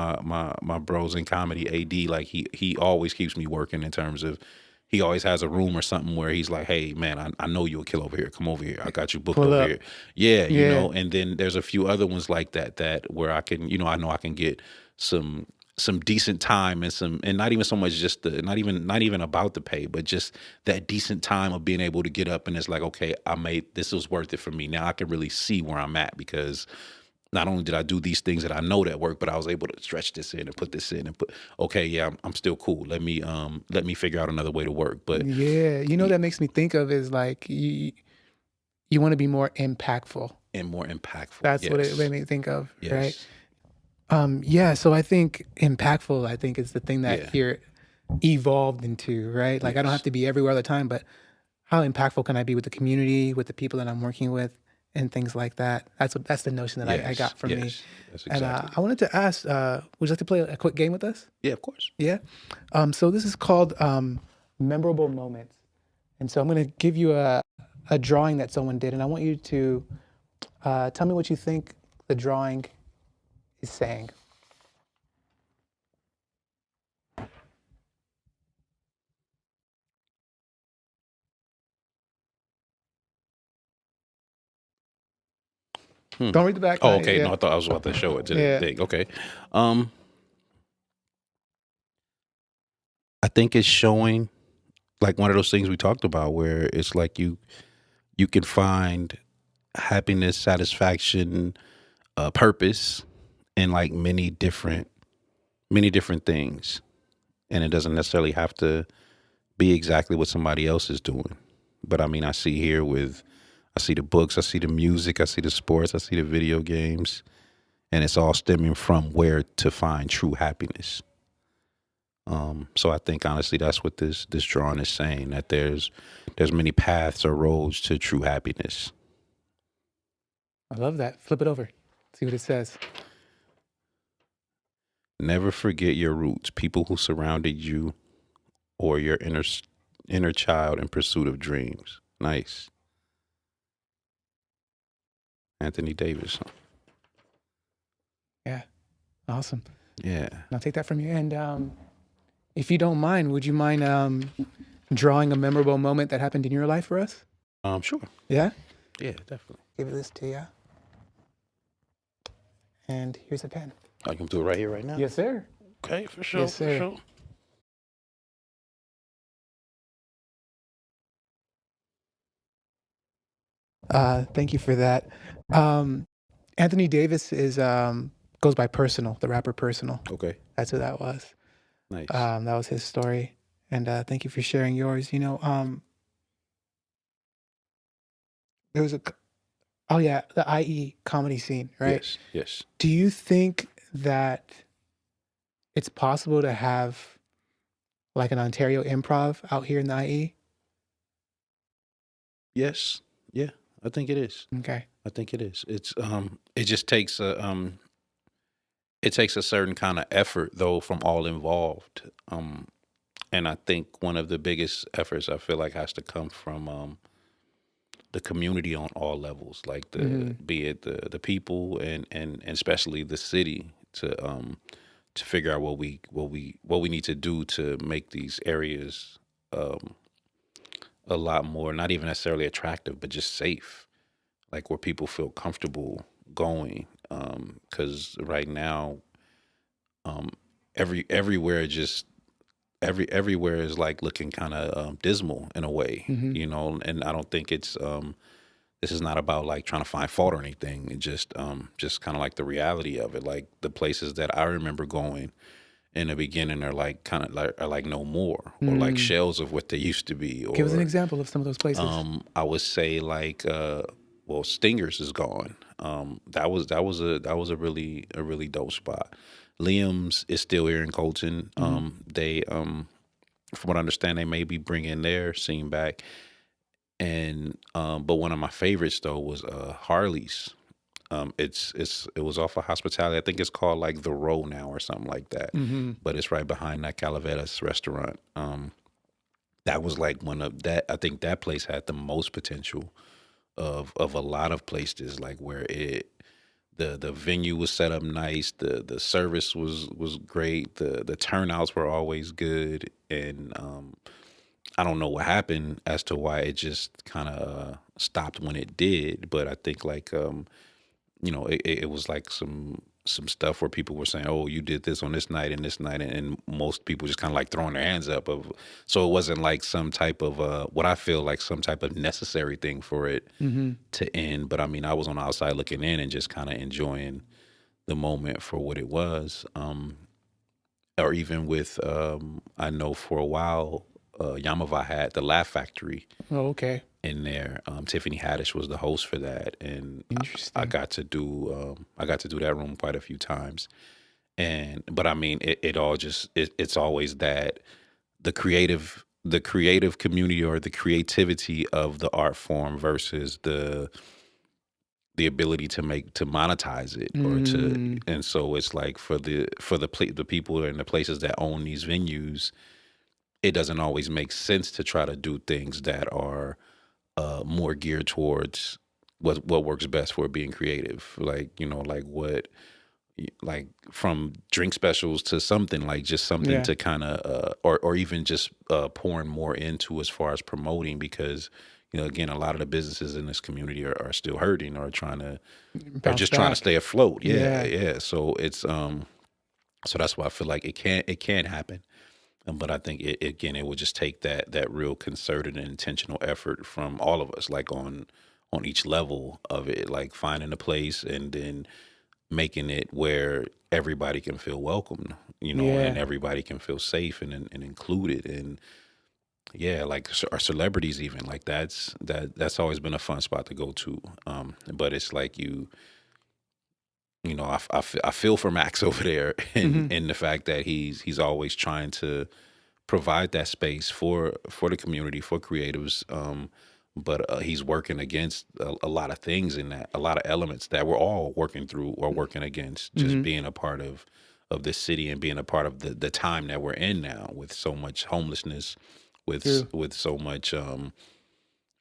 my bros in comedy, AD, like he always keeps me working in terms of, he always has a room or something where he's like, hey man, I know you'll kill over here. Come over here. I got you booked Pull over up. here. Yeah, Yeah. and then there's a few other ones like that where I can, I know I can get some decent time and not even so much just not even about the pay, but just that decent time of being able to get up and it's like, okay, this was worth it for me. Now I can really see where I'm at, because not only did I do these things that I know that work, but I was able to stretch this in and put this in and okay, yeah, I'm still cool. Let me figure out another way to work. But Yeah. That makes me think of is like you want to be more impactful. and more impactful. That's what it Yes. made me think of, right? Yes. Yeah, so I think impactful, I think, is the thing that Yeah. you're evolved into, right? Like I don't have Yes. to be everywhere all the time, but how impactful can I be with the community, with the people that I'm working with, and things like that? That's the notion that I Yes. got from me. Yes. That's And exactly. I wanted to ask, would you like to play a quick game with us? Yeah, of course. Yeah. So this is called memorable moments, and so I'm going to give you a drawing that someone did, and I want you to tell me what you think the drawing is saying. Don't read the back. Oh, Not okay. No, yeah. I thought I was about to show it to the Yeah. thing. Okay. Um, I think it's showing like one of those things we talked about where it's like you can find happiness, satisfaction, purpose in like many different things, and it doesn't necessarily have to be exactly what somebody else is doing. But I mean, I see the books, I see the music, I see the sports, I see the video games, and it's all stemming from where to find true happiness. So I think honestly that's what this drawing is saying, that there's many paths or roads to true happiness. I love that. Flip it over. See what it says. Never forget your roots, people who surrounded you, or your inner child in pursuit of dreams. Nice. Anthony Davis. Yeah. Awesome. Yeah. And I'll take that from you. And if you don't mind, would you mind drawing a memorable moment that happened in your life for us? Sure. Yeah? Yeah, definitely. Give this to you. And here's a pen. I can do it right here, right now. Yes, sir. Okay, for sure. Yes, sir. For sure. Thank you for that. Anthony Davis is goes by Personal, the rapper Personal. Okay. That's who that was. Nice. That was his story. And thank you for sharing yours. There was the IE comedy scene, right? Yes. Yes. Do you think that it's possible to have like an Ontario improv out here in the IE? Yes. Yeah. I think it is. Okay. I think it is. It's it just takes a certain kind of effort though from all involved. And I think one of the biggest efforts I feel like has to come from the community on all levels, like be it the people and especially the city to figure out what we need to do to make these areas a lot more, not even necessarily attractive, but just safe, like where people feel comfortable going. Because right now, um, everywhere just everywhere is like looking kind of dismal in a way, Mm-hmm. and I don't think it's this is not about like trying to find fault or anything. It just kind of like the reality of it. Like the places that I remember going in the beginning are like kind of like are like no more, or like shells of what they used to be. Or Give us an example of some of those places. I would say like well, Stingers is gone. That was a really dope spot. Liam's is still here in Colton. They from what I understand, they may be bringing their scene back. And but one of my favorites though was Harley's. It was off of Hospitality. I think it's called like the Row now or something like that. Mm-hmm. But it's right behind that Calaveras restaurant. that was like one of that. I think that place had the most potential of a lot of places, like where the venue was set up nice, the service was great, the turnouts were always good, and I don't know what happened as to why it just kind of stopped when it did, but I think like it was like some stuff where people were saying, "Oh, you did this on this night and this night," and most people just kind of like throwing their hands up. So it wasn't like some type of what I feel like some type of necessary thing for it Mm-hmm. to end. But I mean, I was on the outside looking in and just kind of enjoying the moment for what it was. Or even with I know for a while, Yamava had the Laugh Factory Oh, okay. in there. Tiffany Haddish was the host for that, and I Interesting. got to do that room quite a few times. And but I mean, it all just it's always that the creative community or the creativity of the art form versus the ability to monetize it or to, Mm, and so it's like the people in the places that own these venues, it doesn't always make sense to try to do things that are more geared towards what works best for being creative, like like like from drink specials to something like just something yeah. to kind of or even just pouring more into as far as promoting, because again, a lot of the businesses in this community are still hurting or trying to or Bounce just trying to back. stay afloat. Yeah, Yeah. yeah. So it's so that's why I feel like it can happen. But I think again, it would just take that real concerted and intentional effort from all of us, like on each level of it, like finding a place and then making it where everybody can feel welcome, and Yeah. everybody can feel safe and included. And yeah, like our celebrities, even like that's always been a fun spot to go to. But it's like I feel for Max over there, and Mm-hmm. the fact that he's always trying to provide that space for the community, for creatives. But he's working against a lot of things in that, a lot of elements that we're all working through or working against, just Mm-hmm. being a part of this city and being a part of the time that we're in now, with so much homelessness, True. with so much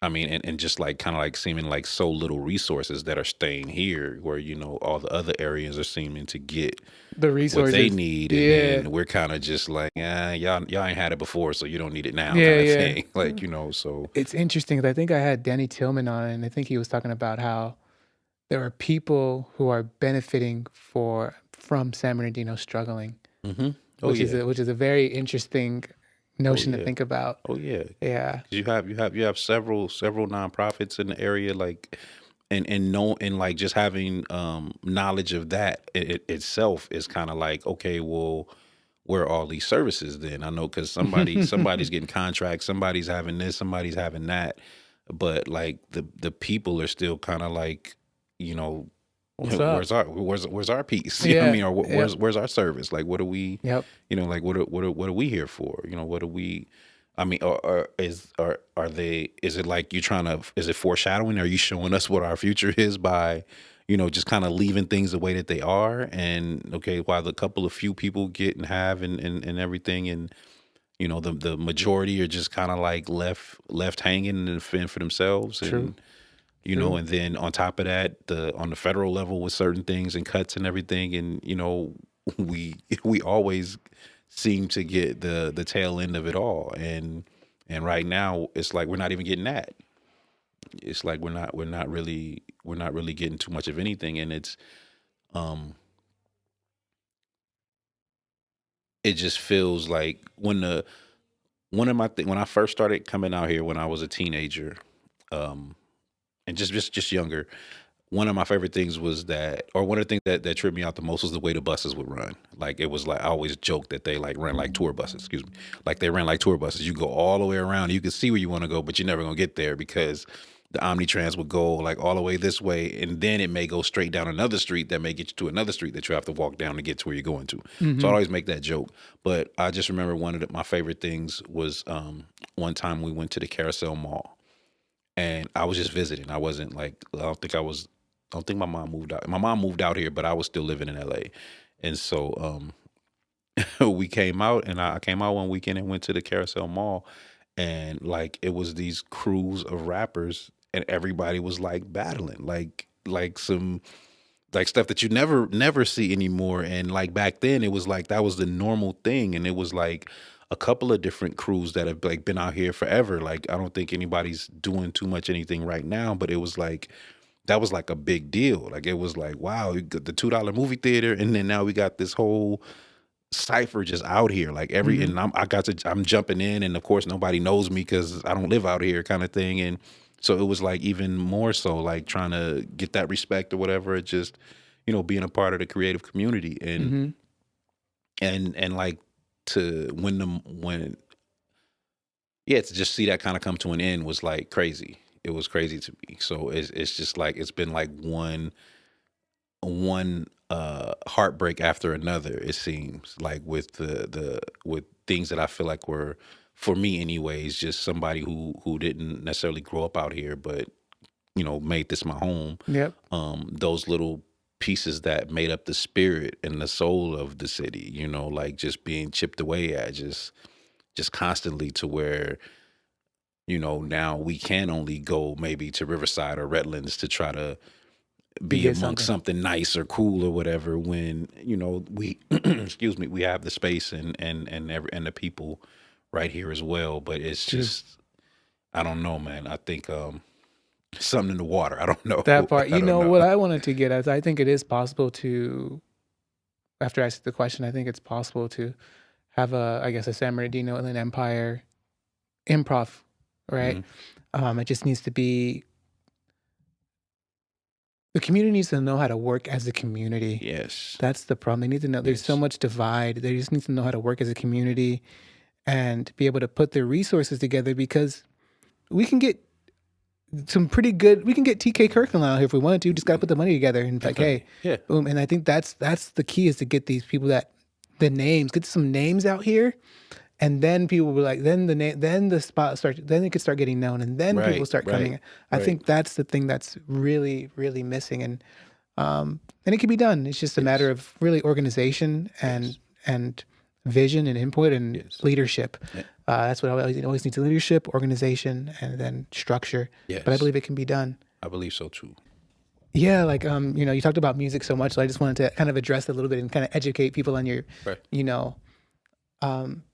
I mean, and just like kind of like seeming like so little resources that are staying here, where all the other areas are seeming to get The what they resources. need, and Yeah. then we're kind of just like, y'all ain't had it before, so you don't need it now, Yeah. kind of Yeah. thing. Like so. It's interesting 'cause I think I had Danny Tillman on, and I think he was talking about how there are people who are benefiting from San Bernardino struggling, Hmm. Oh yeah. which is a very interesting Oh notion to yeah. think about. Oh yeah. Yeah. 'Cause you have several nonprofits in the area, like, and know, and like just having knowledge of that itself is kind of like, okay, well, where are all these services then? I know, because somebody's getting contracts, somebody's having this, somebody's having that, but like the people are still kind of like, you know What's up? where's our piece? You know what I Yeah. mean? Or Yep. where's our service? Like, what are we, Yep. like what are we here for? What are we? I mean, are they? Is it like you trying to? Is it foreshadowing? Are you showing us what our future is by, just kind of leaving things the way that they are? And okay, while the couple of few people get and have and everything, and the majority are just kind of like left hanging and fend for themselves, True. and True. and then on top of that, on the federal level with certain things and cuts and everything, and we we always seem to get the tail end of it all, and right now it's like we're not even getting that. It's like we're not really getting too much of anything, and um it just feels like when the one of my when I first started coming out here when I was a teenager, um and just younger. One of my favorite things was that, or one of the things that tripped me out the most was the way the buses would run. Like, it was like, I always joke that they like ran like tour buses. Excuse me, like they ran like tour buses. You go all the way around. You can see where you want to go, but you're never gonna get there because the Omnitrans would go like all the way this way, and then it may go straight down another street that may get you to another street that you have to walk down to get to where you're going to. So I Mm-hmm. always make that joke. But I just remember one of my favorite things was one time we went to the Carousel Mall, and I was just visiting. I wasn't like, I don't think my mom moved out. My mom moved out here, but I was still living in LA. And so we came out, and I came out one weekend and went to the Carousel Mall, and like it was these crews of rappers, and everybody was like battling, like some like stuff that you never see anymore. And like back then, it was like that was the normal thing, and it was like a couple of different crews that have like been out here forever. Like I don't think anybody's doing too much anything right now, but it was like that was like a big deal. Like it was like, wow, you got the $2 movie theater, and then now we got this whole cipher just out here. Like every Mhm. and I'm jumping in, and of course nobody knows me because I don't live out here, kind of thing. And so it was like even more so like trying to get that respect or whatever. It just being a part of the creative community, and Mhm. like to when yeah, to just see that kind of come to an end was like crazy. It was crazy to me. So it's just like it's been like one heartbreak after another, it seems like, with the with things that I feel like were, for me anyways, just somebody who didn't necessarily grow up out here, but made this my home. Yep. Those little pieces that made up the spirit and the soul of the city, like just being chipped away at, just constantly, to where now we can only go maybe to Riverside or Redlands to try to To be get amongst something. something nice or cool or whatever, when we excuse me, we have the space and the people right here as well. But it's True. just, I don't know, man. I think something in the water. I don't know. That part. I You don't know know. what I wanted to get at? I think it is possible to, after I asked the question, I think it's possible to have I guess, a San Bernardino Inland Empire improv, right? Mhm. It just needs to be, the community needs to know how to work as a community. Yes. That's the problem. They need to know there's so Yes. much divide. They just need to know how to work as a community and be able to put their resources together, because we can get we can get TK Kirkland out here if we wanted to. Just got to put the money together and like, hey, Yeah. boom. And I think that's the key, is to get these people, that the names, get some names out here. And then people will be like, then the name, then the spot starts, then it could start getting known, and then people Right. start Right. coming. I Right. think that's the thing that's really, really missing. And it can be done. It's just a matter Yes. of really organization Yes. and vision and input and Yes. leadership. Yeah. That's what always needs: leadership, organization, and then structure. But I Yes. believe it can be done. I believe so too. Yeah, like you talked about music so much, so I just wanted to kind of address it a little bit and kind of educate people on your, Right. you know, um,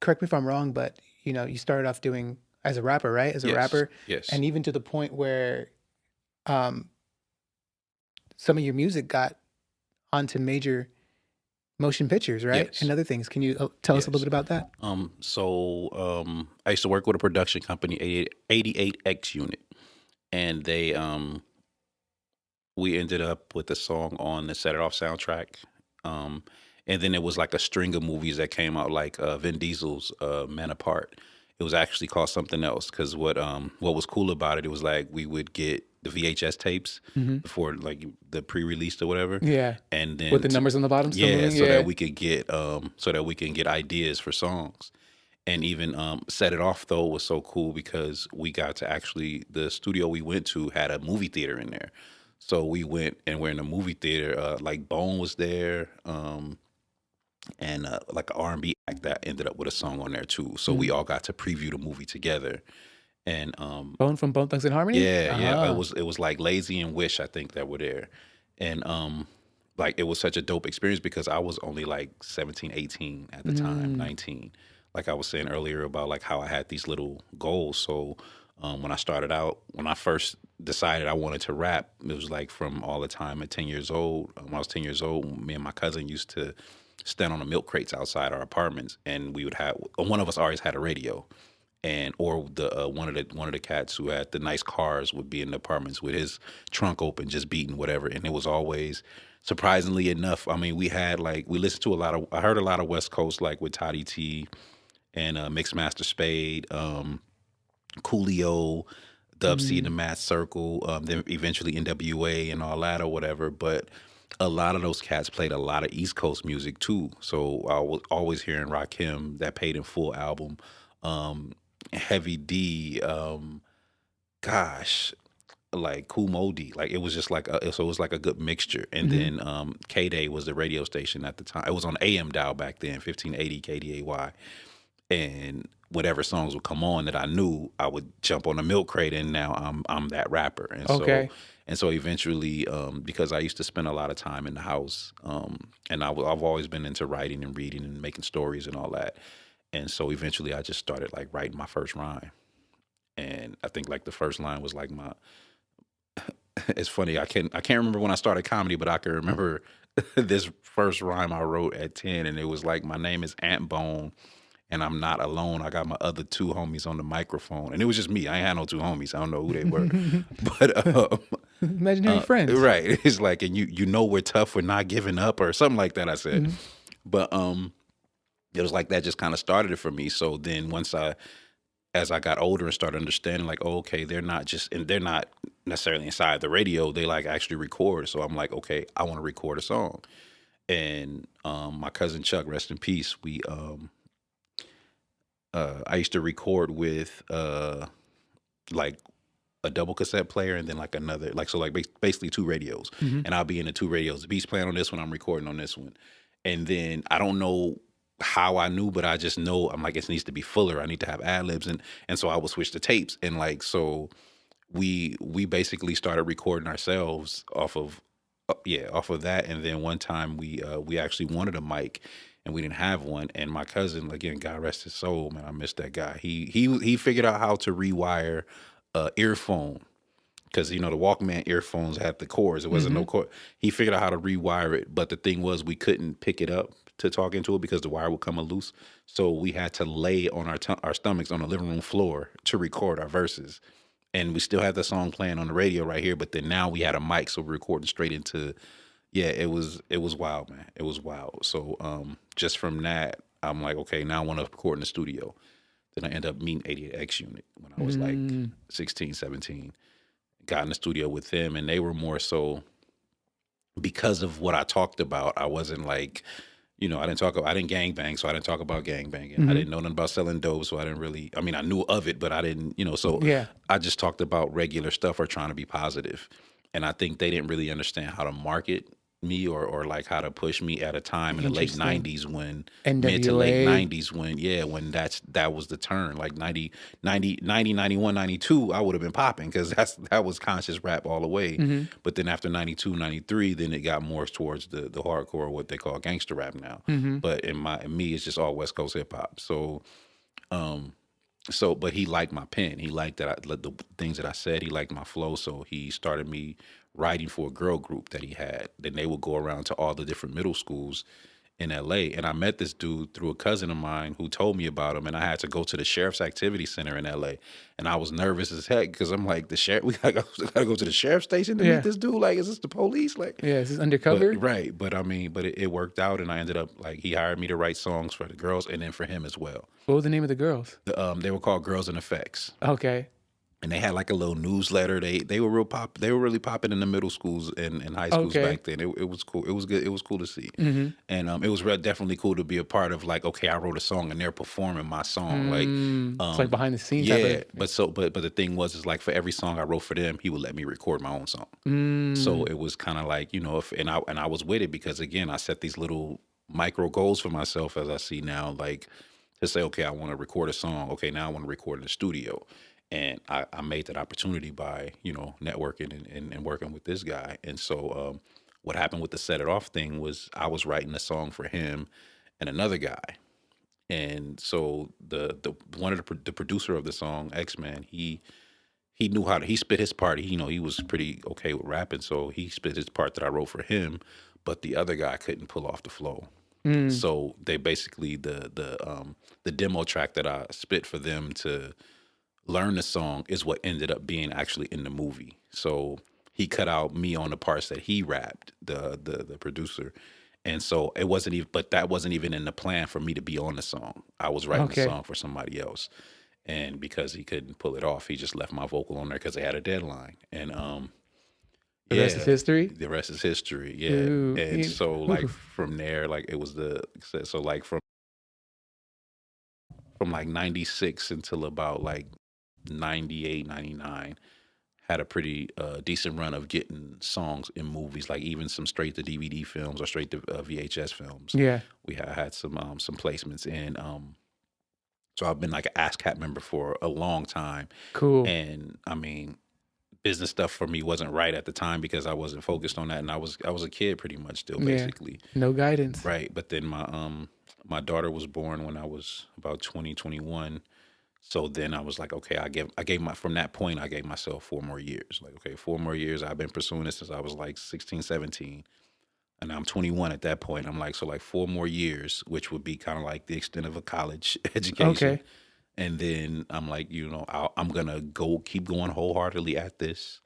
correct me if I'm wrong, but you started off doing as a rapper, right? As a Yes. rapper, Yes. and even to the point where um, some of your music got onto major motion pictures, right? And Yes. other things. Can you tell us a little Yes. bit about that? I used to work with a production company, 88X Unit, and we ended up with a song on the Set It Off soundtrack. Um, and then it was like a string of movies that came out, like Vin Diesel's Man Apart. It was actually called something else, because what was cool about it, it was like we would get the VHS tapes Hmm. before, like, the pre-released or whatever, Yeah, and with then the numbers on the bottom still yeah, moving. so that Yeah. we could get ideas for songs. And even Set It Off, though, was so cool because we got to actually, the studio we went to had a movie theater in there. So we went and we're in a movie theater. Like Bone was there, and like an R&B act that ended up with a song on there too. So we Mhm. all got to preview the movie together. And Bone from Bone Thugs and Harmony. yeah, yeah, it Uh-huh. was like Lazy and Wish, I think, that were there. And like it was such a dope experience because I was only like 17, 18 at the time, Mm. 19. Like I was saying earlier about like how I had these little goals. So when I started out, when I first decided I wanted to rap, it was like from all the time at 10 years old. When I was 10 years old, me and my cousin used to stand on the milk crates outside our apartments, and we would have, one of us always had a radio, and or the one of the cats who had the nice cars would be in the apartments with his trunk open, just beating whatever. And it was always, surprisingly enough, I mean, we listened to a lot of, I heard a lot of West Coast, like with Toddy T and Mixmaster Spade, Coolio, Dub C and the Mm. Math Circle, then eventually NWA and all that or whatever. But a lot of those cats played a lot of East Coast music too. So I was always hearing Rakim, that Paid in Full album, um, Heavy D, gosh, like Kool Modi. Like it was just like so it was like a good mixture. And Mhm. then K Day was the radio station at the time. It was on AM dial back then, 1580 KDAY. and whatever songs would come on that I knew, I would jump on the milk crate, and now I'm that rapper. Okay. And so eventually, because I used to spend a lot of time in the house, and I've always been into writing and reading and making stories and all that. And so eventually, I just started like writing my first rhyme. And I think like the first line was like my. It's funny. I can't remember when I started comedy, but I can remember this first rhyme I wrote at 10, and it was like, my name is Ant Bone, and I'm not alone. I got my other two homies on the microphone, and it was just me. I ain't had no two homies. I don't know who they were, but Imaginary friends. right. It's like, and you know we're tough. We're not giving up, or something like that. I said, but it was like that just kind of started it for me. So then as I got older and started understanding, like, oh, okay, they're not necessarily inside the radio. They like actually record. So I'm like, okay, I want to record a song. And my cousin Chuck, rest in peace, I used to record with like a double cassette player and then like another, like, so like basically two radios. And I'll be in the two radios. The beat's playing on this one, I'm recording on this one. And then I don't know how I knew, but I just know, I'm like, it needs to be fuller. I need to have ad libs, and so I would switch to tapes, and like, so we basically started recording ourselves off of that. And then one time we actually wanted a mic, and we didn't have one. And my cousin, again, God rest his soul, man, I miss that guy. He figured out how to rewire a earphone, because the Walkman earphones had the cords. It wasn't no cord. He figured out how to rewire it, but the thing was, we couldn't pick it up to talk into it because the wire would come loose. So we had to lay on our stomachs on the living room floor to record our verses. And we still had the song playing on the radio right here, but then now we had a mic, so we're recording straight into. Yeah, it was wild, man. It was wild. So just from that, I'm like, okay, now I want to record in the studio. Then I end up meeting 88X Unit when I was like 16, 17. Got in the studio with them, and they were more so, because of what I talked about. I wasn't like, I didn't gangbang, so I didn't talk about gangbanging. I didn't know nothing about selling dope, so I didn't really, I mean, I knew of it, but I didn't, so Yeah. I just talked about regular stuff or trying to be positive. And I think they didn't really understand how to market me, or like how to push me at a time in the late Interesting. 90s, when mid to NWA. late 90s, when that was the turn, like 90, 91, 92, I would have been popping, because that was conscious rap all the way. But then after 92, 93, then it got more towards the hardcore, what they call gangster rap now. But in me, it's just all West Coast hip hop. But he liked my pen. He liked the things that I said. He liked my flow. So he started me writing for a girl group that he had. Then they would go around to all the different middle schools in LA. And I met this dude through a cousin of mine who told me about him. And I had to go to the Sheriff's Activity Center in LA. And I was nervous as heck, because I'm like, we gotta go to the sheriff's station to meet this dude. Like, is this the police? Like, Yeah, is this undercover? right. But I mean, it worked out, and I ended up, like, he hired me to write songs for the girls, and then for him as well. What was the name of the girls? They were called Girls in Effects. Okay. And they had like a little newsletter. They were they were really popping in the middle schools and high schools back then. It was cool. It was good. It was cool to see. And it was definitely cool to be a part of, like, okay, I wrote a song and they're performing my song. It's like behind the scenes. Yeah. But the thing was like, for every song I wrote for them, he would let me record my own song. So it was kind of like, and I was with it, because again, I set these little micro goals for myself, as I see now, like, to say, okay, I want to record a song. Okay, now I want to record in the studio. And I made that opportunity by, networking and working with this guy. And so what happened with the Set It Off thing was, I was writing a song for him and another guy. And so the producer of the song, X-Man, he knew how to, he spit his part. He was pretty okay with rapping. So he spit his part that I wrote for him, but the other guy couldn't pull off the flow. So they basically, the demo track that I spit for them to learn the song is what ended up being actually in the movie. So he cut out me on the parts that he rapped, the producer. And so it wasn't even, but that wasn't even in the plan for me to be on the song. I was writing the song for somebody else. And because he couldn't pull it off, he just left my vocal on there because they had a deadline. And The rest is history? The rest is history. Yeah. Ooh, and so like from there, like, it was so like from like 96 until about like 98, 99, had a pretty decent run of getting songs in movies, like even some straight to DVD films or straight to VHS films. Yeah. We had some placements in. So I've been like an ASCAP member for a long time. Cool. And I mean, business stuff for me wasn't right at the time because I wasn't focused on that, and I was a kid pretty much still, Yeah. basically. No guidance. Right. But then my daughter was born when I was about 2021. So then I was like, okay, I gave my from that point I gave myself 4 more years. Like, okay, 4 more years. I've been pursuing this since I was like 16, 17. And I'm 21 at that point. I'm like, so like 4 more years, which would be kind of like the extent of a college education. Okay. And then I'm like, I'm gonna keep going wholeheartedly at this.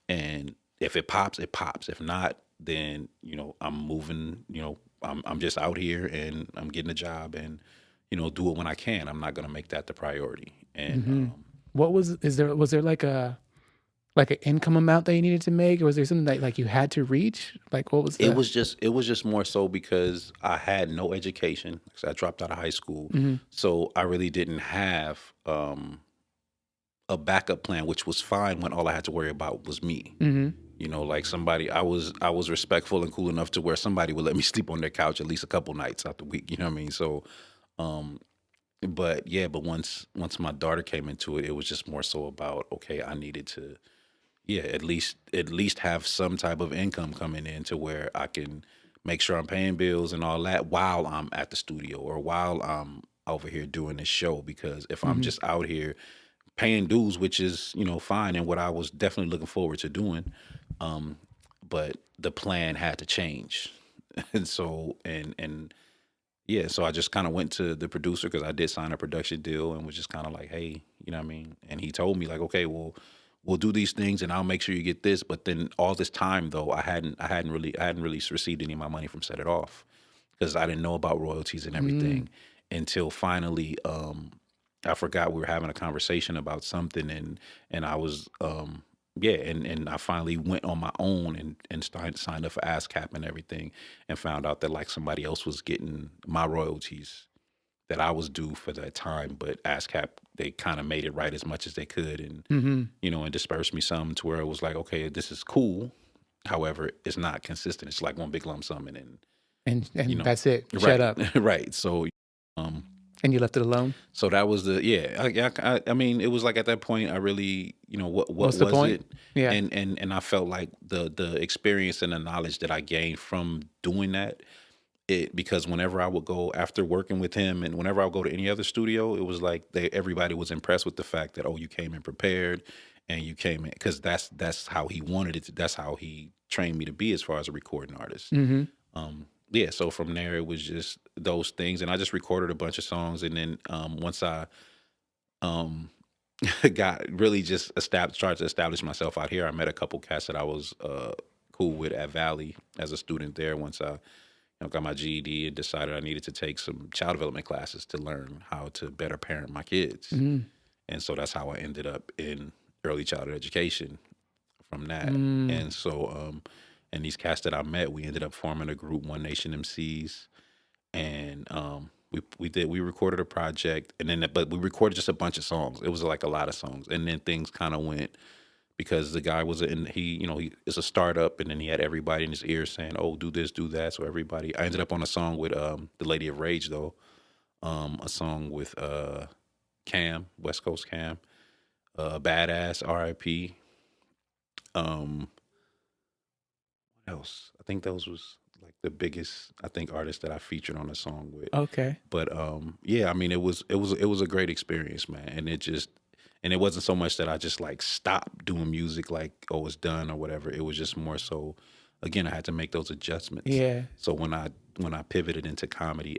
And if it pops, it pops. If not, then I'm moving. I'm just out here and I'm getting a job and do it when I can. I'm not gonna make that the priority. And Hmm. Was there like an income amount that you needed to make, or was there something that like you had to reach? Like what was it the? was just more so because I had no education. So I dropped out of high school, Hmm. so I really didn't have a backup plan, which was fine when all I had to worry about was me. Hmm. Like somebody, I was respectful and cool enough to where somebody would let me sleep on their couch at least a couple nights out the week. You know what I mean? So, um, but once my daughter came into it, it was just more so about, okay, I needed to, yeah, at least have some type of income coming in to where I can make sure I'm paying bills and all that while I'm at the studio or while I'm over here doing this show. Because if I'm Hmm. just out here paying dues, which is fine and what I was definitely looking forward to doing, um, but the plan had to change, and so and yeah, so I just kind of went to the producer because I did sign a production deal and was just kind of like, hey, you know what I mean? And he told me like, okay, well, we'll do these things and I'll make sure you get this. But then all this time though, I hadn't really received any of my money from Set It Off because I didn't know about royalties and Mm. everything until finally, I forgot we were having a conversation about something and I was yeah, and I finally went on my own and signed up for ASCAP and everything, and found out that like somebody else was getting my royalties that I was due for that time, but ASCAP they kind of made it right as much as they could, and Hmm. and dispersed me some to where it was like, okay, this is cool. However, it's not consistent. It's like one big lump sum, and then you And know, that's it. Shut right, up. right. So, um, And you left it alone. so that was the yeah. I mean, it was like at that point, I really, what What's the was point? it? Yeah. And I felt like the experience and the knowledge that I gained from doing that, because whenever I would go after working with him, and whenever I would go to any other studio, it was like everybody was impressed with the fact that, oh, you came in prepared, and you came in because that's how he wanted it. That's how he trained me to be as far as a recording artist. Hmm. Yeah, so from there it was just those things, and I just recorded a bunch of songs, and then once I um got really just tried to establish myself out here, I met a couple cats that I was cool with at Valley as a student there. Once I got my GED and decided I needed to take some child development classes to learn how to better parent my kids, Hmm. and so that's how I ended up in early childhood education from that. Mm. And so and these cats that I met, we ended up forming a group, One Nation MCs, and we recorded a project, and then but we recorded just a bunch of songs. It was like a lot of songs, and then things kind of went because the guy was in he he is a startup, and then he had everybody in his ear saying, "Oh, do this, do that." So everybody, I ended up on a song with the Lady of Rage though, a song with Cam, West Coast Cam, Badass, R.I.P. Um, what else? I think those was like the biggest artists that I featured on a song with. Okay. But yeah, I mean it was a great experience, man. And it wasn't so much that I just like stopped doing music like, oh, it's done or whatever. It was just more so, again, I had to make those adjustments. Yeah. So when I pivoted into comedy,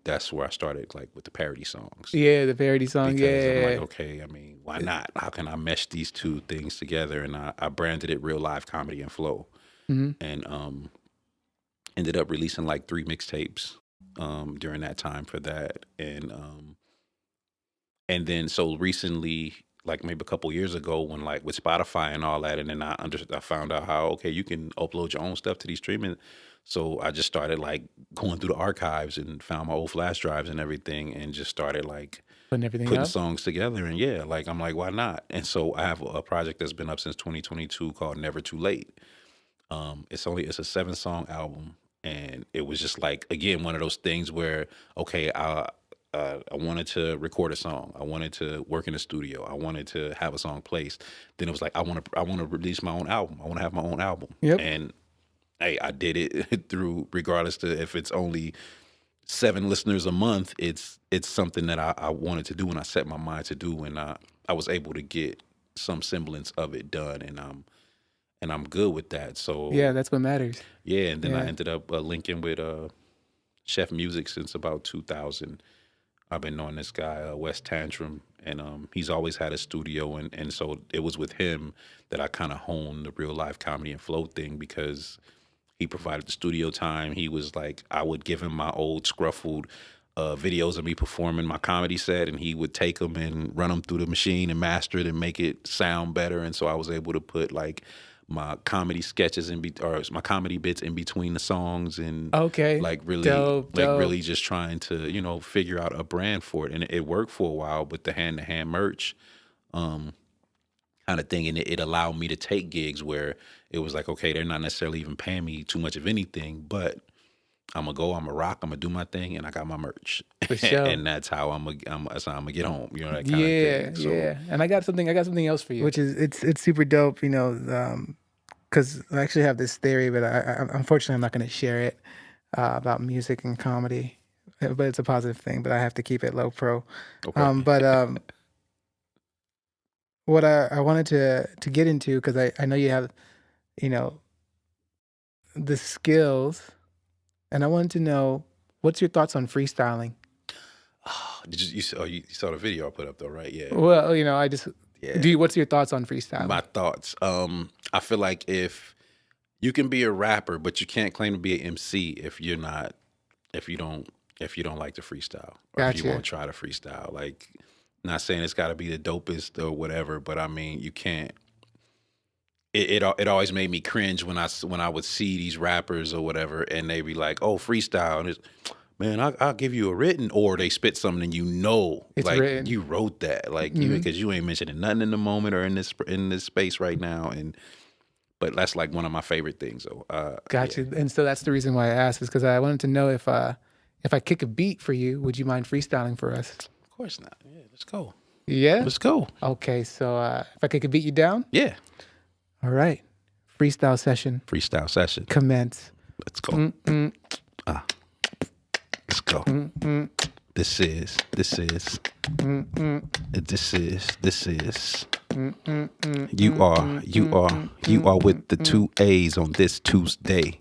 that's where I started like with the parody songs. Yeah. The parody song. Because I'm like, Yeah. okay, I mean, why not? How can I mesh these two things together? And I branded it Real Live Comedy and Flow, Hmm. and ended up releasing like 3 mixtapes during that time for that. And then so recently, like maybe a couple years ago, when like with Spotify and all that, and then I found out how, okay, you can upload your own stuff to these streaming. So I just started like going through the archives and found my old flash drives and everything, and just started like Putting everything putting up. songs together. And yeah, like I'm like, why not? And so I have a project that's been up since 2022 called Never Too Late. It's a 7 song album, and it was just like, again, one of those things where, okay, I wanted to record a song. I wanted to work in a studio. I wanted to have a song placed. Then it was like I want to release my own album. I want to have my own album. Yep. And hey, I did it through regardless to if it's only 7 listeners a month. It's something that I wanted to do and I set my mind to do, and I was able to get some semblance of it done, and I'm good with that. So Yeah, that's what matters. yeah, and then I Yeah. ended up linking with Chef Music since about 2000. I've been knowing this guy, West Tantrum, and he's always had a studio, and so it was with him that I kind of honed the real life comedy and flow thing, because he provided the studio time. He was like, I would give him my old scruffled videos of me performing my comedy set, and he would take them and run them through the machine and master it and make it sound better. And so I was able to put like my comedy sketches or my comedy bits in between the songs, and Okay. like really Dope. really just trying to figure out a brand for it. And it worked for a while with the hand to hand merch kind of thing, and it allowed me to take gigs where it was like, okay, they're not necessarily even paying me too much of anything, but I'm gonna rock, I'm gonna do my thing, and I got my merch. For sure. And that's how that's how I'm gonna get home, that kind Yeah, of thing. So yeah. And I got something else for you, which is it's super dope, because I actually have this theory, but I unfortunately I'm not going to share it about music and comedy, but it's a positive thing. But I have to keep it low pro. okay. What I wanted to get into, because I know you have, the skills, and I wanted to know, what's your thoughts on freestyling? Did you saw the video I put up though, right? Yeah. Well, I just Yeah. what's your thoughts on freestyling? My thoughts. I feel like if you can be a rapper, but you can't claim to be an MC if you don't like to freestyle, or if you Gotcha. won't try to freestyle. Like, not saying it's got to be the dopest or whatever, but I mean, you can't. It always made me cringe when I would see these rappers or whatever, and they be like, "Oh, freestyle," and it's, man, I'll give you a written, or they spit something and It's like written. you wrote that, like you, because you ain't mentioning nothing in the moment or in this space right now, but that's like one of my favorite things. So Gotcha. yeah. And so that's the reason why I asked, is because I wanted to know if I kick a beat for you, would you mind freestyling for us? Of course not. Yeah, let's go. Yeah. Let's go. Okay. So if I kick a beat you down. Yeah. All right. Freestyle session. Freestyle session. Commence. Let's go. Let's go. This is. You are with the 2 A's on this Tuesday.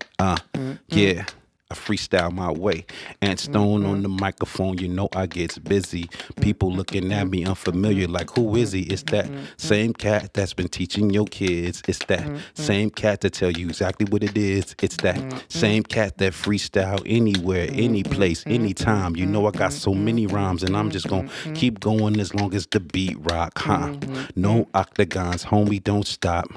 Yeah. I freestyle my way. And Stone on the microphone, I gets busy. People looking at me unfamiliar, like, who is he? It's that same cat that's been teaching your kids. It's that same cat that tell you exactly what it is. It's that same cat that freestyle anywhere, any place, anytime. I got so many rhymes, and I'm just gonna keep going as long as the beat rock, huh? No octagons, homie, don't stop.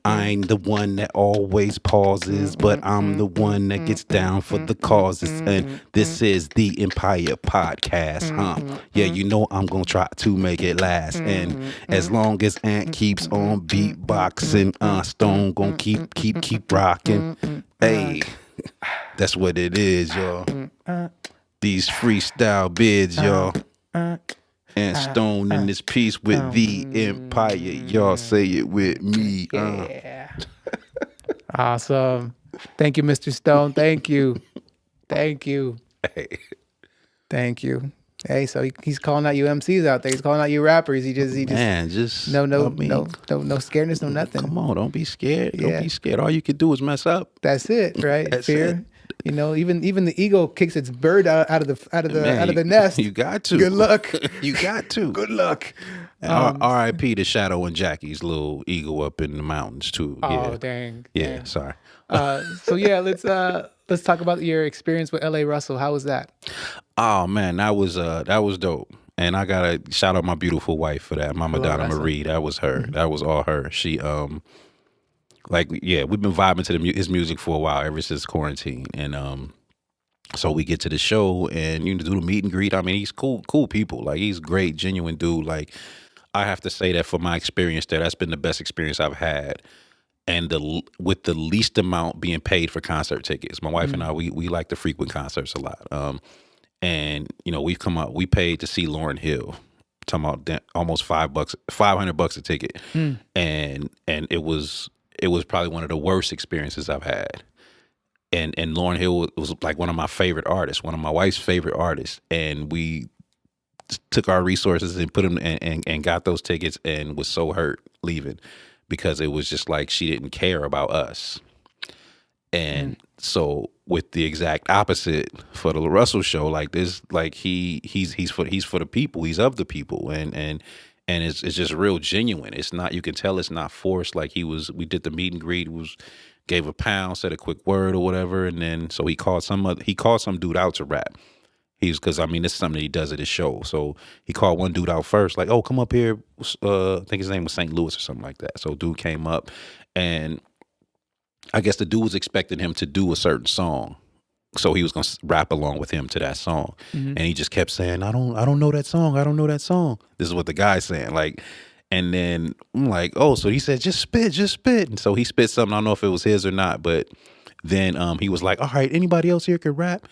I ain't the one that always pauses, but I'm the one that gets down for the causes. And this is the Empire Podcast, huh? Yeah, I'm gonna try to make it last. And as long as Ant keeps on beatboxing, Stone gonna keep rocking. Hey, that's what it is, y'all. These freestyle bids, y'all. And Stone in this piece with the Empire. Y'all say it with me. Yeah. Awesome. Thank you, Mr. Stone. Thank you. Thank you. Hey. Thank you. Hey, so he's calling out you MCs out there. He's calling out you rappers. He just Man, just no scaredness, no nothing. Come on, don't be scared. Yeah. Don't be scared. All you can do is mess up. That's it, right? That's Fear. it. Even the ego kicks its bird out of the nest. You got to. Good luck. You got to. Good luck. R.I.P. to Shadow and Jackie's little ego up in the mountains too. Oh, Yeah. dang. Yeah. Dang. Sorry. So yeah, let's talk about your experience with L.A. Russell. How was that? Oh man, that was dope. And I gotta shout out my beautiful wife for that, Mama Donna Marie. That was her. That was all her. She we've been vibing to his music for a while, ever since quarantine. And so we get to the show and do the meet and greet. I mean, he's cool people. Like, he's great, genuine dude. Like, I have to say that for my experience there, that's been the best experience I've had. And with the least amount being paid for concert tickets. My wife and I, we like to frequent concerts a lot. and we paid to see Lauryn Hill. Talking about almost $500 a ticket, Mm. and it was probably one of the worst experiences I've had. And Lauryn Hill was like one of my favorite artists, one of my wife's favorite artists, and we took our resources and put them and got those tickets, and was so hurt leaving because it was just like she didn't care about us. And so with the exact opposite for the Russell show, like this, like he's for the people, he's of the people, and it's just real genuine. It's not, you can tell it's not forced. Like we did the meet and greet, gave a pound, said a quick word or whatever, and then so he called some dude out to rap. Because I mean, this is something that he does at his show. So he called one dude out first, like, "Oh, come up here." I think his name was St. Louis or something like that. So dude came up, and I guess the dude was expecting him to do a certain song, so he was gonna rap along with him to that song, Mm-hmm. and he just kept saying, I don't know that song. I don't know that song." This is what the guy's saying, like, and then I'm like, "Oh," so he said, just spit," and so he spit something. I don't know if it was his or not, but then he was like, "All right, anybody else here can rap?"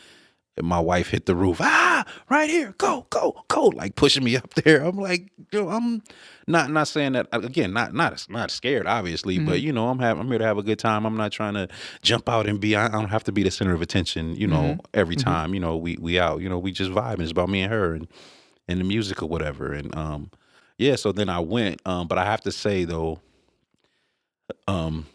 And my wife hit the roof. Right here, go, go, go, like pushing me up there. I'm like, I'm not saying that again, not scared, obviously, but Mm-hmm. I'm here to have a good time. I'm not trying to jump out and I don't have to be the center of attention, every Mm-hmm. time, we out, we just vibing. It's about me and her and the music or whatever. And yeah, so then I went, but I have to say though, um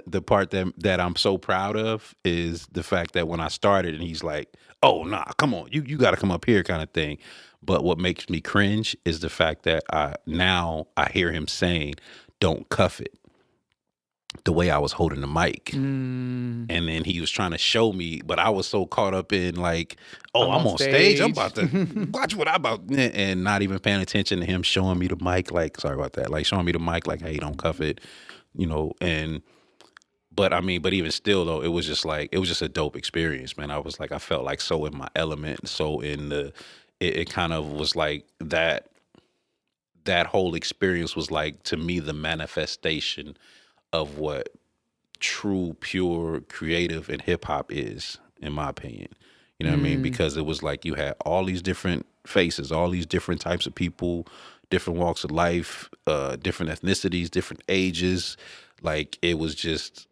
the part that I'm so proud of is the fact that when I started and he's like, "Oh nah, come on, you got to come up here," kind of thing. But what makes me cringe is the fact that I hear him saying, "Don't cuff it," the way I was holding the mic. Mm. And then he was trying to show me, but I was so caught up in like, "Oh, I'm I'm on on stage. I'm stage. about to watch what I about," and not even paying attention to him showing me the mic. Like, sorry about that. Like showing me the mic, like, "Hey, don't cuff it," and but I mean, but even still though, it was just a dope experience, man. I felt like so in my element, so it kind of was like that whole experience was like to me the manifestation of what true, pure, creative and hip hop is, in my opinion. You know what I mean? Mm. Because it was like you had all these different faces, all these different types of people, different walks of life, different ethnicities, different ages. Like it was just,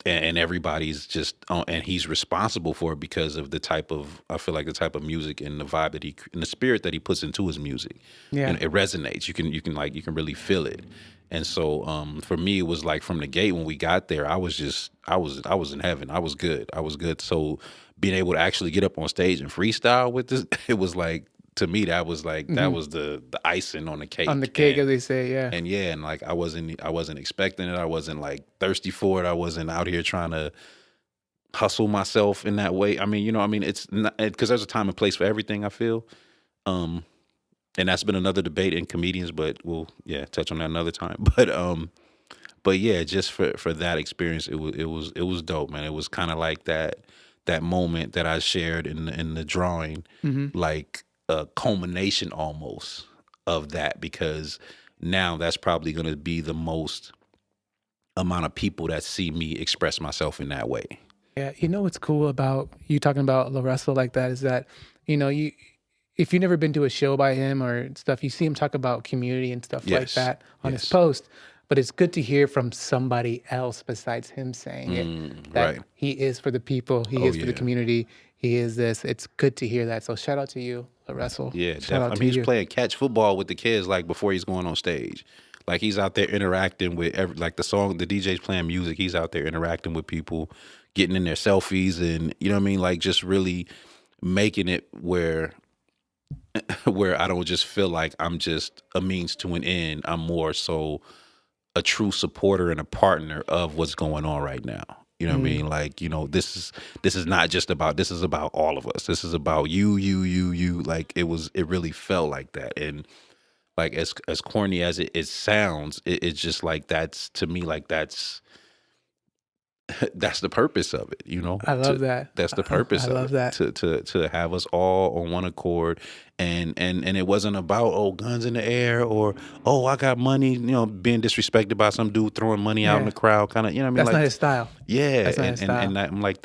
and everybody's just, and he's responsible for it because of the type of, I feel like the type of music and the vibe that and the spirit that he puts into his music. Yeah. It resonates. You can really feel it. And so for me, it was like from the gate when we got there, I was in heaven. I was good. I was good. So being able to actually get up on stage and freestyle with this, it was like, to me, that Mm-hmm. was the icing on the On the cake. cake, as they say. Yeah. And yeah, and like I wasn't expecting it. I wasn't like thirsty for it. I wasn't out here trying to hustle myself in that way. I mean, it's not, because there's a time and place for everything, I feel. Um and that's been another debate in comedians, but we'll, yeah, touch on that another time. But yeah, just for that experience, it was dope, man. It was kind of like that moment that I shared in the drawing, Mm-hmm. like a culmination almost of that, because now that's probably going to be the most amount of people that see me express myself in that way. Yeah, you know what's cool about you talking about La Russell like that is that, you if you've never been to a show by him or stuff, you see him talk about community and stuff like Yes, that on his yes, post. But it's good to hear from somebody else besides him saying it that right. he is for the people, he Oh is for the yeah, community, he is this. It's good to hear that. So shout out to you, La Russell. yeah, Shout definitely. out I to mean, he's you. playing catch football with the kids like before he's going on stage. Like he's out there interacting with like the DJ's playing music. He's out there interacting with people, getting in their selfies, and you know what I mean, like just really making it where I don't just feel like I'm just a means to an end. I'm more so a true supporter and a partner of what's going on right now. You know what I Mm. mean? Like, this is not just about, this is about all of us. This is about you. Like it really felt like that. And like as corny as it sounds, it's just like that's, to me, like that's the purpose of it, I to love that. that's the I purpose of love it, that. to have us all on one accord. And it wasn't about, oh, guns in the air, or, oh, I got money, being disrespected by some dude throwing money out in Yeah. the crowd, kind of, you know what I mean, That's not like, his style. yeah. That's not his And style. that, I'm like,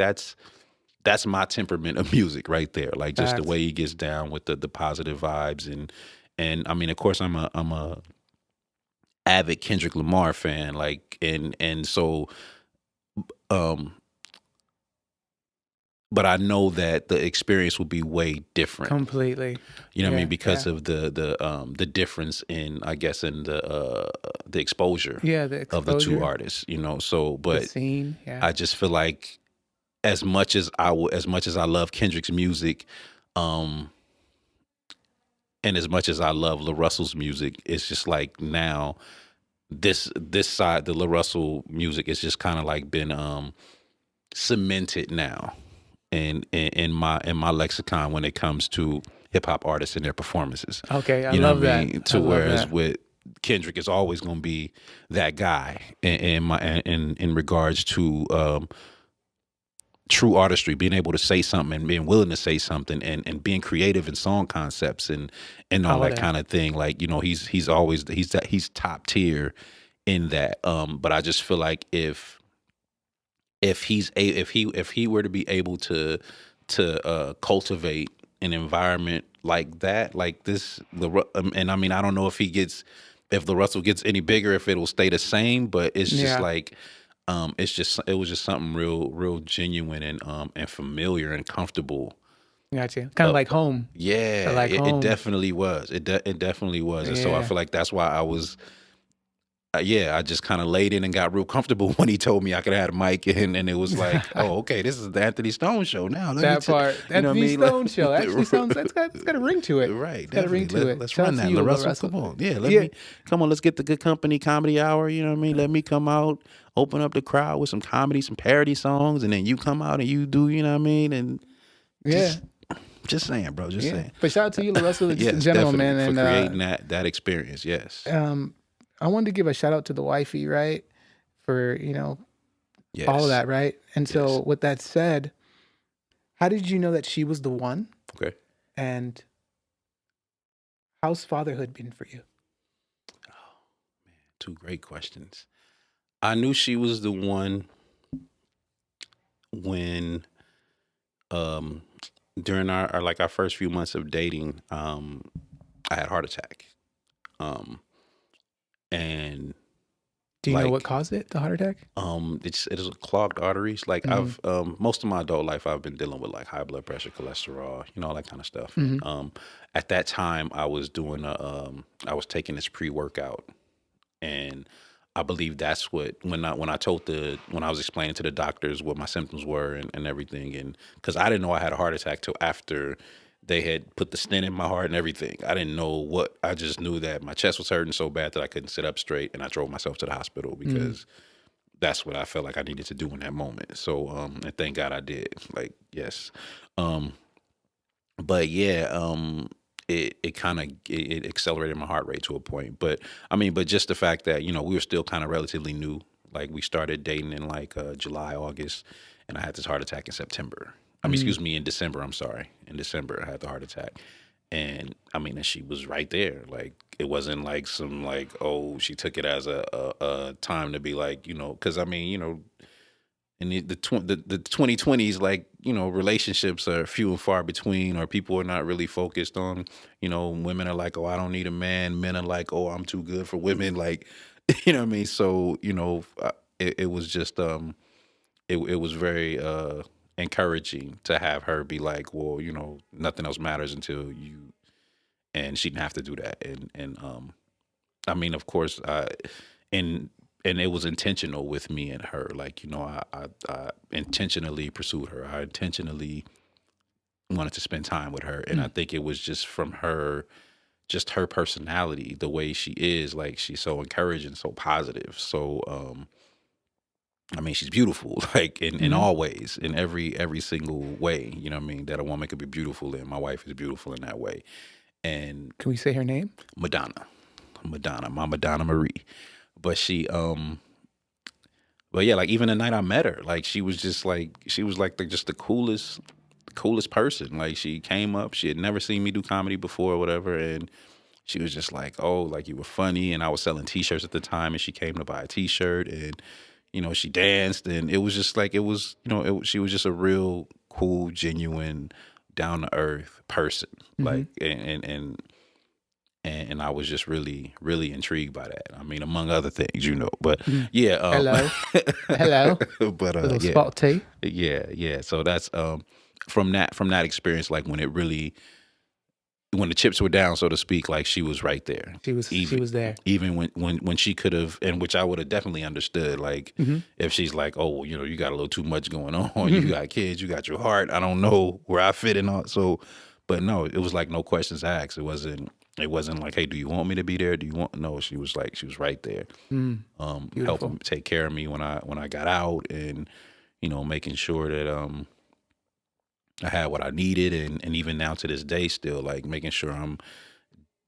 that's my temperament of music right there. Like just the Facts. way he gets down with the positive vibes and I mean, of course, I'm a avid Kendrick Lamar fan. Like and so um, but I know that the experience will be way different. Completely. You know what I Yeah. mean? Because Yeah. of the difference in, I guess, in the exposure Yeah. The of the two exposure, artists. You know, so the but scene. Yeah. I just feel like as much as as much as I love Kendrick's music, um, and as much as I love La Russell's music, it's just like now this side, the La Russell music, is just kind of like been cemented now in my lexicon when it comes to hip hop artists and their performances. Okay. I You know what love I that. mean? I To love whereas that. with Kendrick, is always going to be that guy in regards to true artistry, being able to say something and being willing to say something and being creative in song concepts and all All that that. kind of thing. Like, you know, he's always he's top tier in that. But I just feel like if he were to be able to cultivate an environment like that, like this, and I mean, I don't know if the Russell gets any bigger, if it'll stay the same, but it's just Yeah. like, it was just something real genuine and familiar and comfortable. Gotcha. Kind of Uh, like home. I yeah, like it home. definitely was. It definitely was, and so I Yeah. feel like that's why I was. Yeah, I just kind of laid in and got real comfortable when he told me I could have a mic, and it was like, oh, okay, this is the Anthony Stone show now. Let me, That part, you know what I Anthony mean? Stone show, actually sounds, it's got a ring to it. Right, It's got a ring definitely. to it. Let's Shout run out to that, you, La La Russell. Russell. Come on, yeah, Yeah, come on. Let's get the Good Company Comedy Hour. You know what I mean? Let me come out, open up the crowd with some comedy, some parody songs, and then you come out and you do. You know what I mean? And yeah, just saying, bro. Just yeah. saying. But shout out to you, La Russell, just in Yes, general, definitely for man. creating And that experience. Yes, I wanted to give a shout out to the wifey, right, for all of yes, that, right. And yes. so, with that said, how did you know that she was the one? Okay. And how's fatherhood been for you? Two great questions. I knew she was the one when um during our first few months of dating, I had a heart attack. Um and Do you know what like caused it? The heart attack? it is clogged arteries. Like Mm-hmm. I've most of my adult life I've been dealing with like high blood pressure, cholesterol, all that kind of stuff. And Mm-hmm. at that time I was doing I was taking this pre-workout, and I believe that's what when I was explaining to the doctors what my symptoms were and everything, and because I didn't know I had a heart attack till after they had put the stent in my heart and everything. I didn't know what. I just knew that my chest was hurting so bad that I couldn't sit up straight, and I drove myself to the hospital Mm-hmm. because that's what I felt like I needed to do in that moment. So and thank God I did. Like, yes. Um but yeah, it kind of it accelerated my heart rate to a point. But I mean, but just the fact that we were still kind of relatively new. Like we started dating in like July, August, and I had this heart attack in September. I mean, Mm-hmm. excuse me, in December. I'm sorry, in December I had the heart attack, and I mean, and she was right there. Like it wasn't like some like, oh, she took it as a time to be like, because I mean, in the 2020s, like relationships are few and far between, or people are not really focused on, women are like, oh, I don't need a man, men are like, oh, I'm too good for women, like you know what I mean. So it was just it was very encouraging to have her be like, well, nothing else matters until you, and she didn't have to do that. And I mean, of course, and and it was intentional with me and her. Like, I intentionally pursued her. I intentionally wanted to spend time with her, and I think it was just from her, just her personality, the way she is. Like, she's so encouraging, so positive. So, I mean, she's beautiful, like in Mm-hmm. all ways, in every single way. You know what I mean? That a woman could be beautiful in. My wife is beautiful in that way, and Can we say her name? My Madonna Marie. But but yeah, like even the night I met her, like she was like just the coolest person. Like she came up, she had never seen me do comedy before or whatever, and she was just like, oh, like you were funny, and I was selling T-shirts at the time, and she came to buy a T-shirt, and she danced, and it was just like she was just a real cool, genuine, down to earth person. Like, and I was just really, really intrigued by that. I mean, among other things, but yeah, Hello. Hello. but Little yeah, spot tea. yeah. So that's from that experience, like when the chips were down, so to speak, like she was right there. She was there. Even when she could have, and which I would have definitely understood, like if she's like, oh, well, you got a little too much going on, you got kids, you got your heart, I don't know where I fit in all. So, but no, it was like no questions asked. It wasn't like, hey, do you want me to be there? No, she was right there, helping take care of me when I got out, and making sure that I had what I needed, and even now to this day, still like making sure I'm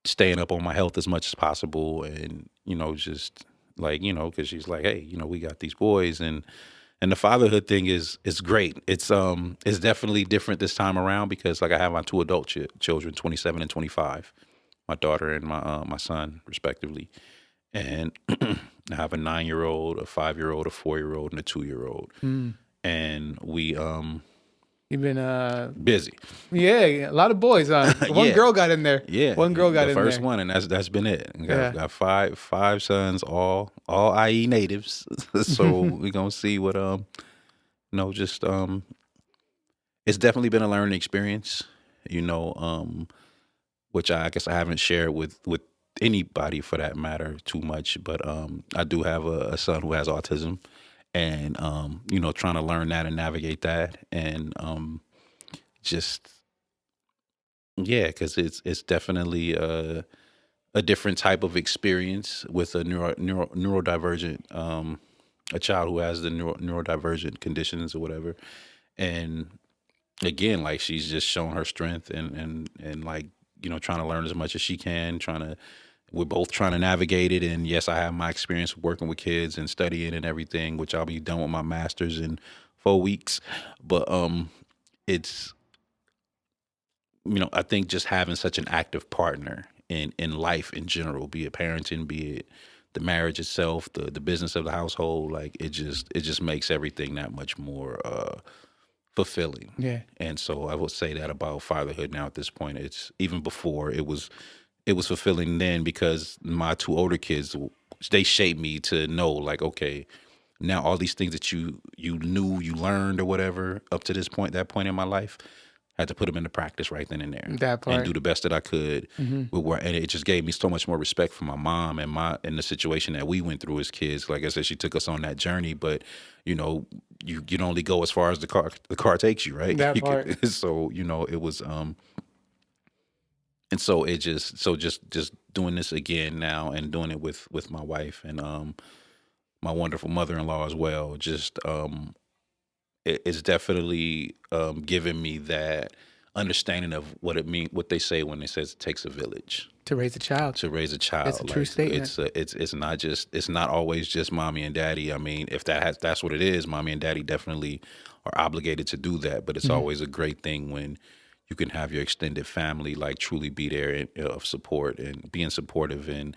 staying up on my health as much as possible, and just like because she's like, hey, we got these boys, and the fatherhood thing is great. It's definitely different this time around because like I have my two adult children, 27 and 25, my daughter and my son respectively, and I have a 9-year-old, a 5-year-old, a 4-year-old, and a 2-year-old, and we You've been busy. Yeah, a lot of boys. One Yeah. girl got in there. Yeah, One girl got the in first there. one, and that's been it. Yeah. Got five sons, all IE natives. So we gonna see what just it's definitely been a learning experience. Which I guess I haven't shared with anybody for that matter too much, but I do have a son who has autism, and trying to learn that and navigate that, and just yeah, because it's definitely a different type of experience with a neurodivergent a child who has the neurodivergent conditions or whatever, and again, like she's just shown her strength, and like trying to learn as much as she can, we're both trying to navigate it. And yes, I have my experience working with kids and studying and everything, which I'll be done with my master's in 4 weeks, but it's I think just having such an active partner in life in general, be it parenting, be it the marriage itself, the business of the household, like it just makes everything that much more fulfilling. Yeah. And so I would say that about fatherhood now at this point. It's even before it was fulfilling then, because my two older kids, they shaped me to know, like, okay, now all these things that you knew, you learned or whatever up to that point in my life, had to put them into practice right then and there, That part. and do the best that I could with where, and it just gave me so much more respect for my mom and the situation that we went through as kids. Like I said, she took us on that journey, but you can only go as far as the car takes you, right? That part. So it was and so it just doing this again now, and doing it with my wife and my wonderful mother-in-law as well. Just it's definitely given me that understanding of what they say when they says it takes a village To raise a child. to raise a child. It's a true statement. It's not always just mommy and daddy. I mean, if that's what it is, mommy and daddy definitely are obligated to do that, but it's always a great thing when you can have your extended family like truly be there of support and being supportive, and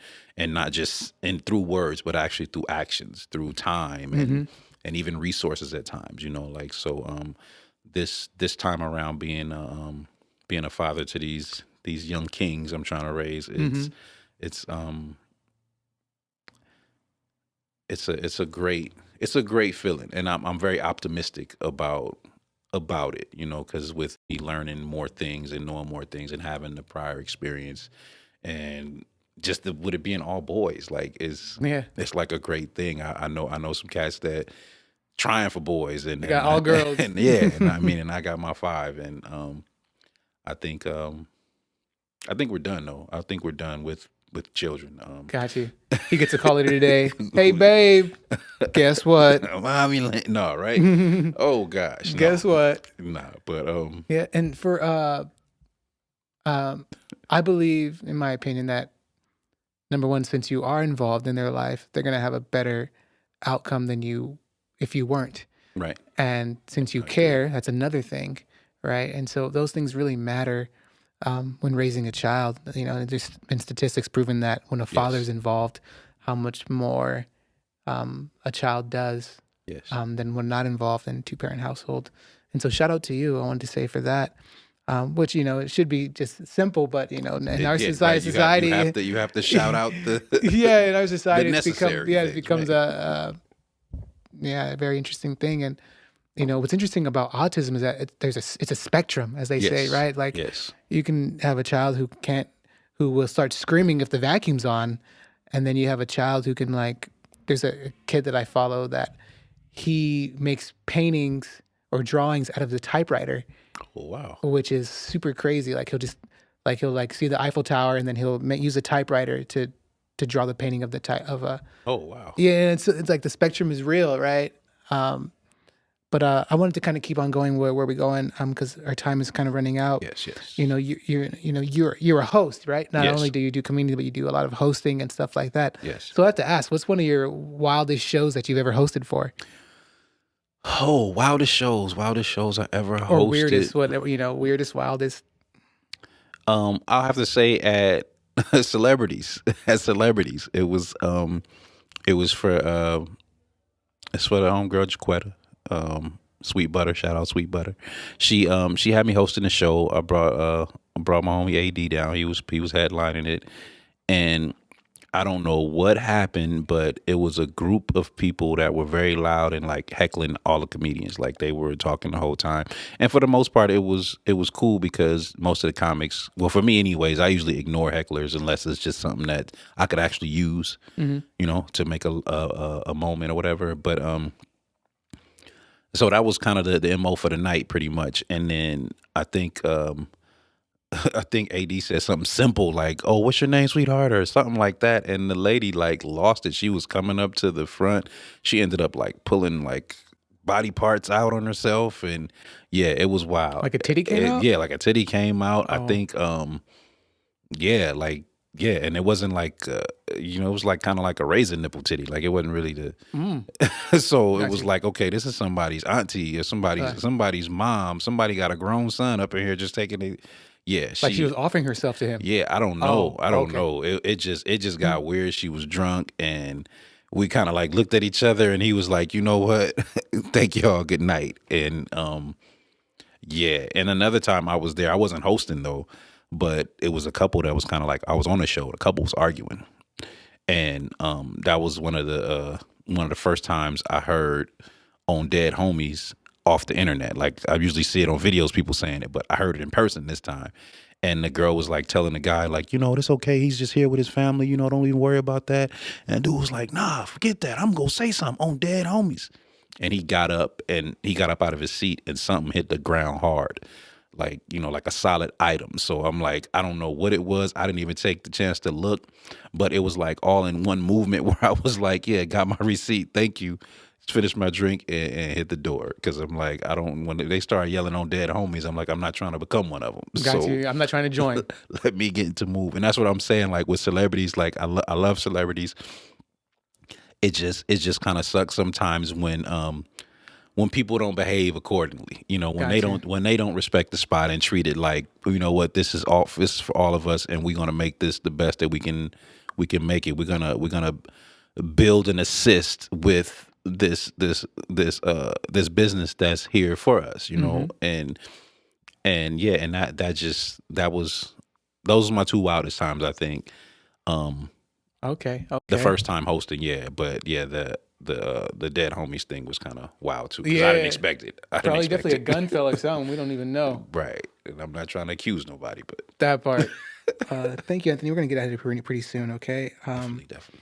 not just through words, but actually through actions, through time, and even resources at times, like, so this time around, being a father to these young kings I'm trying to raise, it's it's a great feeling, and I'm very optimistic about it, because with me learning more things and knowing more things and having the prior experience, and just with it being all boys, like it's like a great thing. I know some cats that trying for boys, and got all girls. and yeah, and I mean, and I got my 5, and I think we're done though. I think we're done with children. Got you. He gets a call later today. Hey, babe. Guess what? Mommy, no, right? Oh gosh, no. Guess what? Nah, but Yeah, and for I believe, in my opinion, that number one, since you are involved in their life, they're gonna have a better outcome than you if you weren't. right, And since you I agree. care, that's another thing, right? And so those things really matter when raising a child. There's been statistics proving that when a father's involved, how much more a child does Yes. than when not involved in 2-parent household. And so shout out to you. I wanted to say for that. Which it should be just simple, but in our Yeah, right. society, You have to shout out the yeah, in our the society, necessary it things, becomes right? a very interesting thing. And what's interesting about autism is that it's a spectrum, as they say, Yes. right? Like Yes. you can have a child who will start screaming if the vacuum's on, and then you have a child who can there's a kid that I follow that he makes paintings or drawings out of the typewriter, Oh, wow. which is super crazy. Like he'll see the Eiffel Tower and then he'll use a typewriter to draw the painting of the type of a. Oh, wow. Yeah, and it's like the spectrum is real, right? But I wanted to kind of keep on going where we're going, because our time is kind of running out. Yes. Yes. You're a host, right? Not Yes. only do you do community, but you do a lot of hosting and stuff like that. Yes. So I have to ask, what's one of your wildest shows that you've ever hosted for, Oh, wildest shows I ever or hosted. weirdest, whatever weirdest, wildest? I'll have to say at celebrities, it was for it's for the homegirl Jaquetta, Sweet Butter. Shout out Sweet Butter. She had me hosting the show. I brought my homie AD down. He was headlining it, and I don't know what happened, but it was a group of people that were very loud and like heckling all the comedians. Like they were talking the whole time. And for the most part, it was cool because most of the comics, well, for me anyways, I usually ignore hecklers unless it's just something that I could actually use, to make a moment or whatever. But so that was kind of the MO for the night pretty much. And then I think I think AD said something simple like, "Oh, what's your name, sweetheart?" or something like that, and the lady like lost it. She was coming up to the front. She ended up like pulling like body parts out on herself, and yeah, it was wild. Like a titty came out? Yeah, like a titty came out. I Oh. think yeah, and it wasn't like it was like kind of like a raisin nipple titty. Like it wasn't really the so it was Gotcha. like, okay, this is somebody's auntie or somebody's mom. Somebody got a grown son up in here just taking it. Yeah, Like she was offering herself to him. yeah, I don't Oh, know. I don't okay. know. It just got weird. She was drunk, and we kind of like looked at each other, and he was like, "You know what? Thank y'all. Good night." And yeah. And another time I was there. I wasn't hosting though, but it was a couple that was kind of like I was on the show. The couple was arguing, and that was one of the first times I heard on Dead Homies off the internet. Like I usually see it on videos, people saying it, but I heard it in person this time. And the girl was like telling the guy, like, it's okay. He's just here with his family. Don't even worry about that. And dude was like, nah, forget that. I'm going to say something on Dead Homies. And he got up out of his seat and something hit the ground hard. Like, like a solid item. So I'm like, I don't know what it was. I didn't even take the chance to look, but it was like all in one movement where I was like, yeah, got my receipt. Thank you. Finished my drink and hit the door. Cause I'm like, when they start yelling on Dead Homies, I'm like, I'm not trying to become one of them. Got So you. I'm not trying to join. let me get into move. And that's what I'm saying. Like with celebrities, like I love celebrities. It just kind of sucks sometimes when people don't behave accordingly, Gotcha. when they don't respect the spot and treat it like, what, this is for all of us, and we're gonna make this the best that we can make it. We're gonna build and assist with this business that's here for us, and yeah, and that was those were my two wildest times, I think. Okay. The first time hosting, yeah, but yeah, the Dead Homies thing was kind of wild too because I didn't Yeah. expect it. I didn't Probably expect definitely a it. gun fell or something. We don't even know Right, and I'm not trying to accuse nobody, but that part. Thank you, Anthony. We're gonna get out of here pretty soon. Okay. definitely.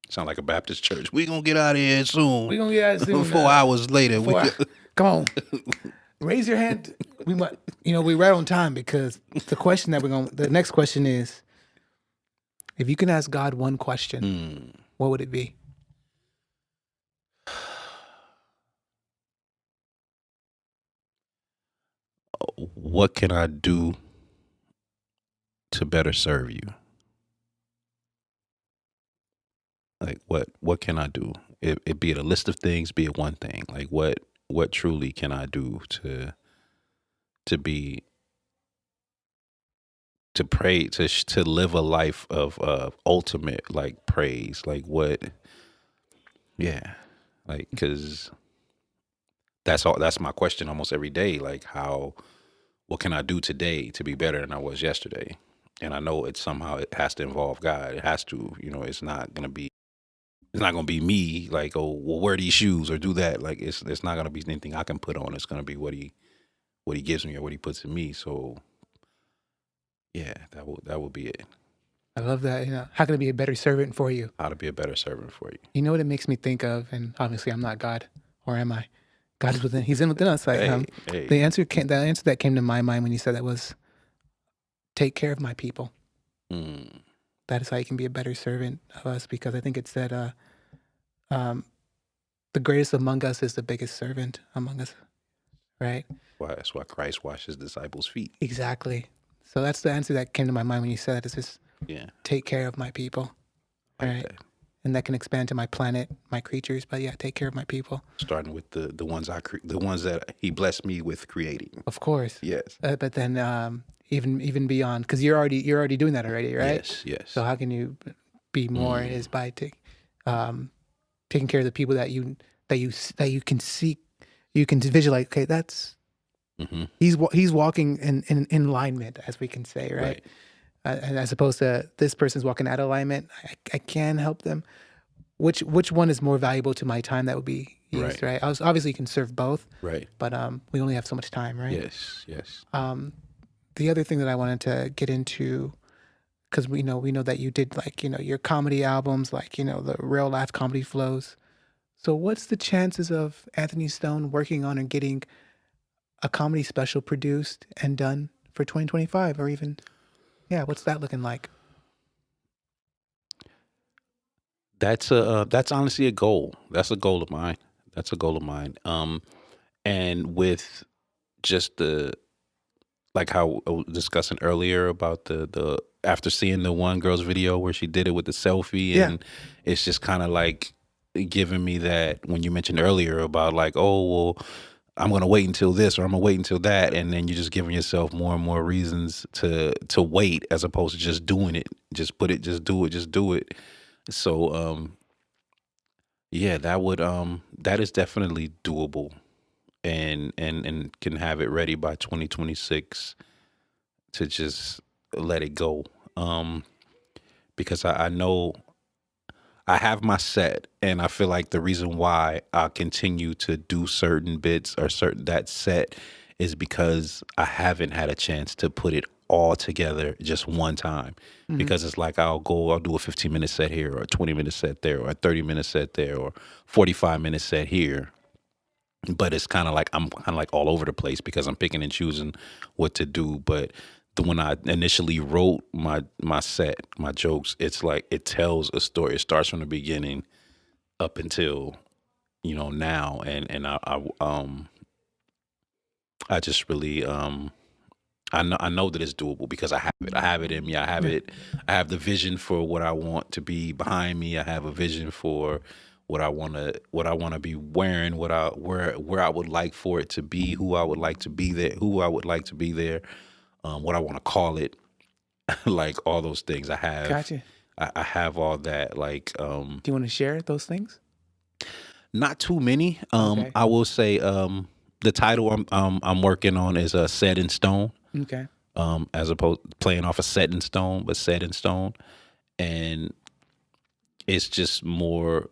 Sound like a Baptist church. We gonna get out of here soon. We're gonna get out of soon. 4 hours later. Come on. Raise your hand. We might, we right on time because the next question is, if you can ask God one question, what would it be? What can I do to better serve you? Like what can I do? It be it a list of things, be it one thing. Like what truly can I do to pray to live a life of ultimate like praise? Like what? Yeah, Like, because that's my question almost every day. Like, what can I do today to be better than I was yesterday? And I know it has to involve God. It has to, it's not gonna be me like, oh, well, wear these shoes or do that. Like, it's not gonna be anything I can put on. It's gonna be what he gives me or what he puts in me. So yeah, that would be it. I love that. How can I be a better servant for you? How to be a better servant for you. You know what it makes me think of, and obviously I'm not God, or am I? God is within. He's in within us. Like Hey. the answer that came to my mind when you said that was, take care of my people. Mm, That is how you can be a better servant of us, because I think it said, the greatest among us is the biggest servant among us, right? that's why Christ washed his disciples' feet. Exactly. So that's the answer that came to my mind when you said that. It's just Yeah, take care of my people, like right? that. And that can expand to my planet, my creatures. But yeah, take care of my people. Starting with the ones the ones that he blessed me with creating. Of course. Yes. But then even beyond, because you're already doing that already, right? Yes. So how can you be more? Is by taking care of the people that you can see, you can visualize. Okay, that's Mm-hmm. he's walking in alignment, as we can say, right? And as opposed to this person's walking out of alignment, I can help them. Which one is more valuable to my time that would be used, right? Obviously, you can serve both, Right. but we only have so much time, right? Yes. The other thing that I wanted to get into, because we know that you did, like, your comedy albums, like, the Real Life Comedy Flows. So what's the chances of Anthony Stone working on and getting a comedy special produced and done for 2025, or even, what's that looking like? That's honestly a goal. That's a goal of mine. That's a goal of mine. And with just like how I was discussing earlier about the after seeing the one girl's video where she did it with the selfie, and it's just kind of like giving me that when you mentioned earlier about like, oh well, I'm gonna wait until this or I'm gonna wait until that, and then you're just giving yourself more and more reasons to wait as opposed to just doing it. Just do it. So yeah, that is definitely doable, and can have it ready by 2026 to just let it go. Because I know I have my set, and I feel like the reason why I continue to do certain bits or certain that set is because I haven't had a chance to put it all together just one time. Mm-hmm. Because it's like I'll do a 15-minute set here, or a 20-minute set there, or a 30-minute set there, or 45-minute set here. But it's kind of like I'm kind of like all over the place because I'm picking and choosing what to do. But when I initially wrote my set, my jokes, it's like it tells a story. It starts from the beginning up until now, and I just really I know that it's doable because I have it. I have it in me. I have it. I have the vision for what I want to be behind me. I have a vision for what I want to be wearing, where I would like for it to be, who I would like to be there, what I want to call it, like all those things. I have. Gotcha. I have all that. Like, do you want to share those things? not too many. Okay. I will say, the title I'm working on is Set in Stone. Okay. As opposed to playing off a Set in Stone, but Set in Stone, and it's just more.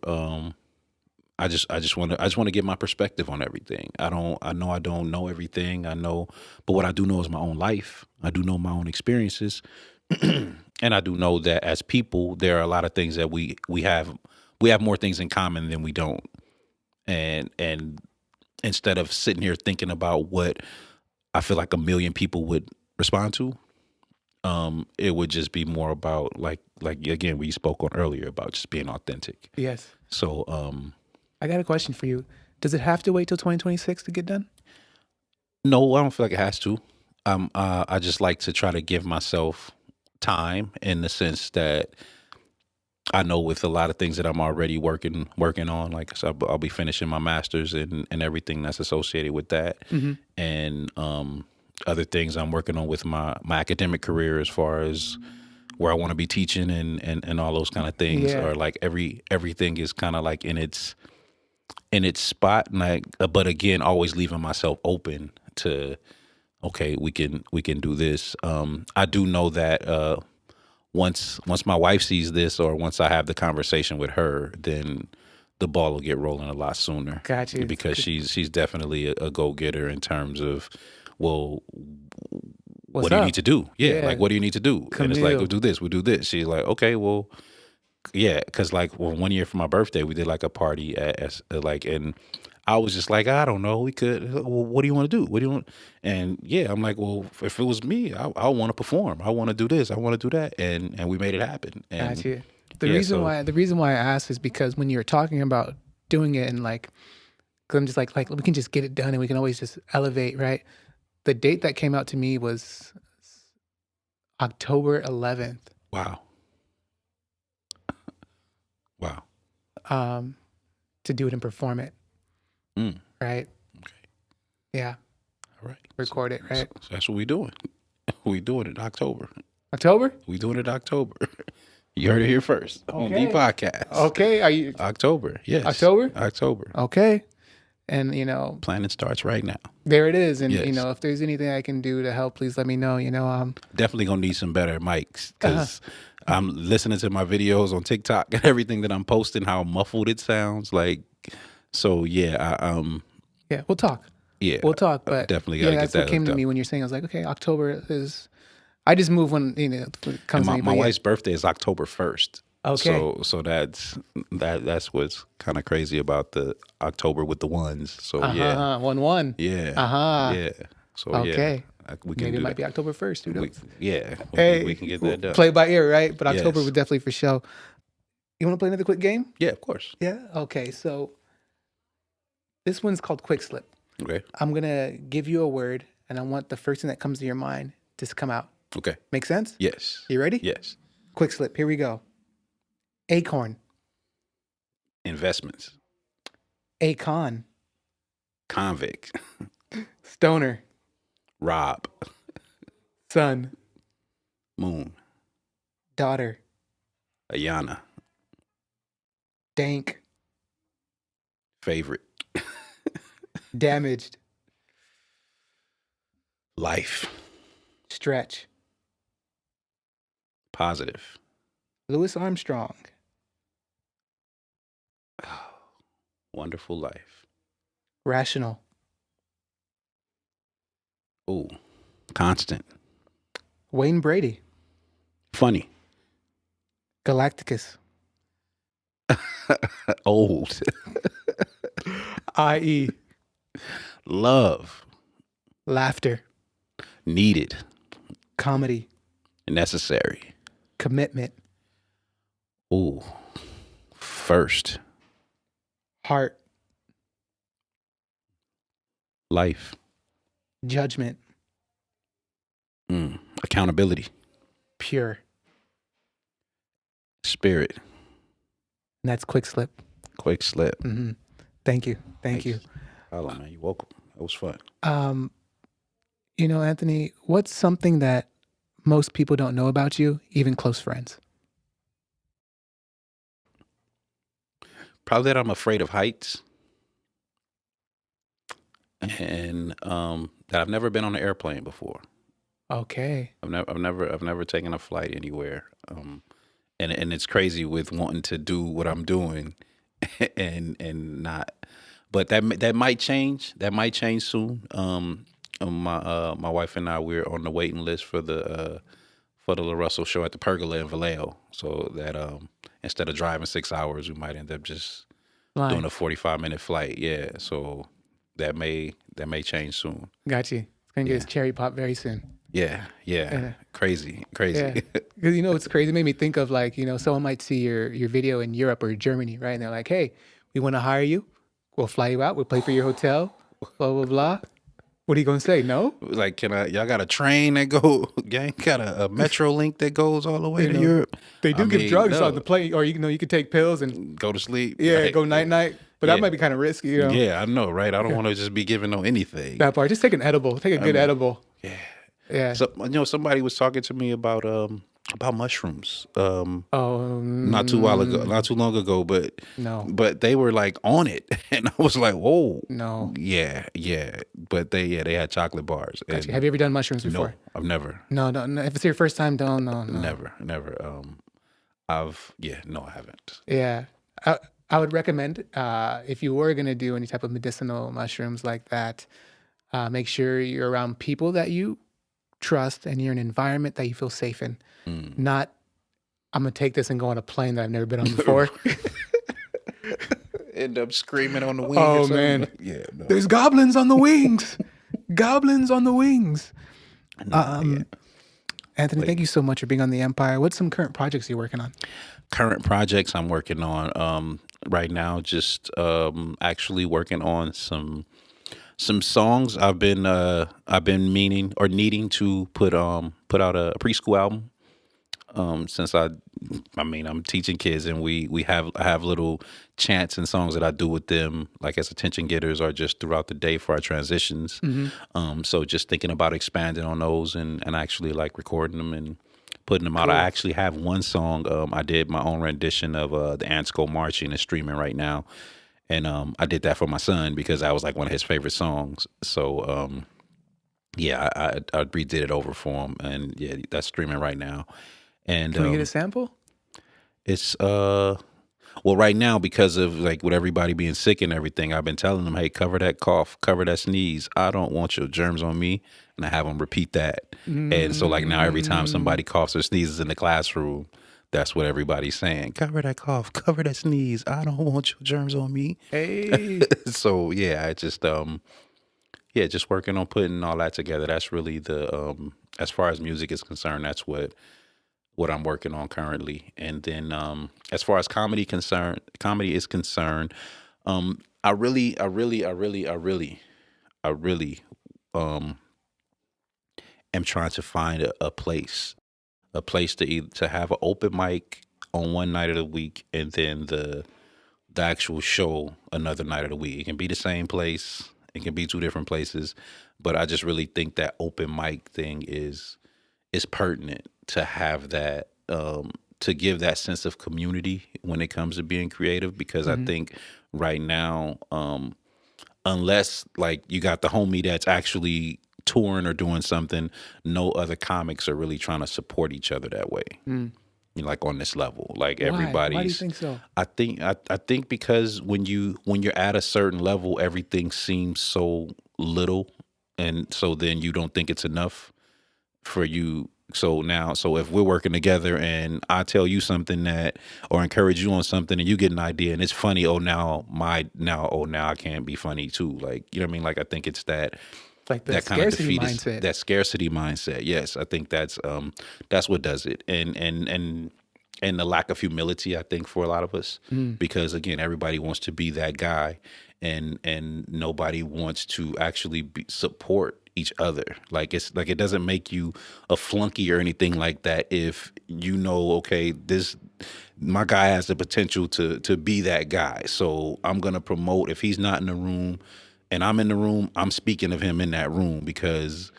I just want to get my perspective on everything. I know I don't know everything. But what I do know is my own life. I do know my own experiences, and I do know that as people, there are a lot of things that we have more things in common than we don't. And instead of sitting here thinking about what I feel like a million people would respond to, it would just be more about like again we spoke on earlier about just being authentic. Yes. So I got a question for you. Does it have to wait till 2026 to get done? no, I don't feel like it has to. I just like to try to give myself time in the sense that I know with a lot of things that I'm already working on, like so I'll be finishing my master's and everything that's associated with that, Mm-hmm. and other things I'm working on with my academic career as far as where I want to be teaching and all those kind of things, Yeah. or like everything is kind of like in its in its spot, and but again, always leaving myself open to, okay, we can do this. I do know that once my wife sees this, or once I have the conversation with her, then the ball will get rolling a lot sooner. Got you. Because she's definitely a go getter in terms of, well, what do you need to do? Yeah, like, what do you need to do? And it's like, we'll do this, we'll do this. She's like, okay, well, yeah, because like, well, 1 year for my birthday, we did like a party at like, and I was just like, I don't know, we could. Well, what do you want to do? What do you want? And yeah, I'm like, well, if it was me, I want to perform. I want to do this. I want to do that, and we made it happen. And Gotcha. The reason why I asked is because when you were talking about doing it, and like, cause I'm just like we can just get it done and we can always just elevate, right? The date that came out to me was October 11th. Wow. Wow. To do it and perform it. Right. Okay. Yeah. All right. Record it. Right. So that's what we doing. We doing it October. October. We doing it October. You heard it here first on the podcast. Okay. Are you October? Yes. October. Okay. And planning starts right now. There it is. And if there's anything I can do to help, please let me know. Definitely gonna need some better mics, because I'm listening to my videos on TikTok and everything that I'm posting, how muffled it sounds like. So yeah, yeah, we'll talk. Yeah, we'll talk. But definitely gotta that's get that what came to me when you're saying. I was like, okay, October is. I just move when it comes. And my wife's birthday is October 1st. Okay. So that's what's kind of crazy about the October with the ones. So yeah. 1-1. Yeah. Yeah. So okay. Yeah. We can Maybe it do might that. be October 1st. Who knows? We can get that done. Play by ear, right? But October Yes. would definitely for show. You want to play another quick game? Yeah, of course. Yeah. Okay. So this one's called Quick Slip. Okay. I'm gonna give you a word, and I want the first thing that comes to your mind to come out. Okay. Make sense? Yes. You ready? Yes. Quick Slip. Here we go. Acorn. Investments. Acon. Convict. Stoner. Rob. Son. Moon. Daughter. Ayana. Dank. Favorite. Damaged. Life. Stretch. Positive. Louis Armstrong. Wonderful life. Rational. Ooh. Constant. Wayne Brady. Funny. Galacticus. Old. I.E. Love. Laughter. Needed. Comedy. Necessary. Commitment. Ooh. First. Heart. Life. Judgment. Accountability. Pure. Spirit. And that's Quick Slip. Quick Slip. Mm-hmm. Thank you. Thank you. Hello, man. You're welcome. That was fun. Anthony, what's something that most people don't know about you, even close friends? Probably that I'm afraid of heights, and that I've never been on an airplane before. Okay. I've never taken a flight anywhere. And it's crazy with wanting to do what I'm doing, and not. But that might change. That might change soon. My wife and I, we're on the waiting list for the La Russell show at the Pergola in Vallejo. So that instead of driving 6 hours, we might end up just doing a 45-minute flight. Yeah. So that may change soon. Got you. It's gonna get its cherry pop very soon. Yeah. Crazy. Yeah. Because it's crazy. It made me think of someone might see your video in Europe or Germany, right? And they're like, hey, we want to hire you. We'll fly you out. We'll pay for your hotel. Blah, blah, blah. What are you going to say? No? Like, y'all got a train that got a metro link that goes all the way to Europe? They do give drugs on the plane, or you could take pills and go to sleep. Yeah, right? go night. But that might be kind of risky, Yeah, I know, right? I don't want to just be giving no anything. That part. Just take an edible. Take a good edible. Yeah. Yeah. So, somebody was talking to me about about mushrooms. Oh, Not too long ago, no, but they were like on it, and I was like, whoa, no. yeah. But they had chocolate bars, Gotcha. and Have you ever done mushrooms no, before? I've never, No, no, no. If it's your first time, don't, no, no. never. No, I haven't. Yeah. I, I would recommend if you were going to do any type of medicinal mushrooms like that, make sure you're around people that you trust and you're in an environment that you feel safe in. Mm. Not, I'm going to take this and go on a plane that I've never been on before. End up screaming on the wing or Oh, something. man. Yeah, no. There's goblins on the wings. Goblins on the wings. Yeah. Anthony, Like, thank you so much for being on the Empire. What's some current projects you're working on? current projects I'm working on right now, just actually working on some songs. I've been meaning or needing to put out a preschool album. Since I'm teaching kids, and I have little chants and songs that I do with them, like as attention getters or just throughout the day for our transitions. So just thinking about expanding on those and actually like recording them and putting them out. I Cool. actually have one song. I did my own rendition of the Ants Go Marching. It's streaming right now, and I did that for my son because that was like one of his favorite songs. So yeah, I redid it over for him, and yeah, that's streaming right now. And Can we get a sample? it's well, right now, because of like with everybody being sick and everything, I've been telling them, hey, cover that cough, cover that sneeze. I don't want your germs on me, and I have them repeat that. And so like now, every time somebody coughs or sneezes in the classroom, that's what everybody's saying. Cover that cough, cover that sneeze. I don't want your germs on me. Hey. So yeah, I just just working on putting all that together. That's really the as far as music is concerned, that's what I'm working on currently. And then as far as comedy is concerned, I really um am trying to find a place to have an open mic on one night of the week, and then the actual show another night of the week. It can be the same place, it can be two different places, but I just really think that open mic thing is pertinent to have that, to give that sense of community when it comes to being creative, because I think right now, unless like you got the homie that's actually touring or doing something, no other comics are really trying to support each other that way. You know, like on this level, like Why? Why do you everybody's. think so? I think because when you're at a certain level, everything seems so little, and so then you don't think it's enough for you. So if we're working together and I tell you something that, or encourage you on something, and you get an idea and it's funny, now I can't be funny too. Like, you know what I mean? Like, I think it's Like the that kind of scarcity defeatist, mindset. that scarcity mindset. Yes, I think that's what does it. And the lack of humility, I think, for a lot of us, because again, everybody wants to be that guy, and nobody wants to actually support each other. Like, it's like, it doesn't make you a flunky or anything like that if you know, okay, this my guy has the potential to be that guy. So I'm gonna promote, if he's not in the room and I'm in the room, I'm speaking of him in that room, because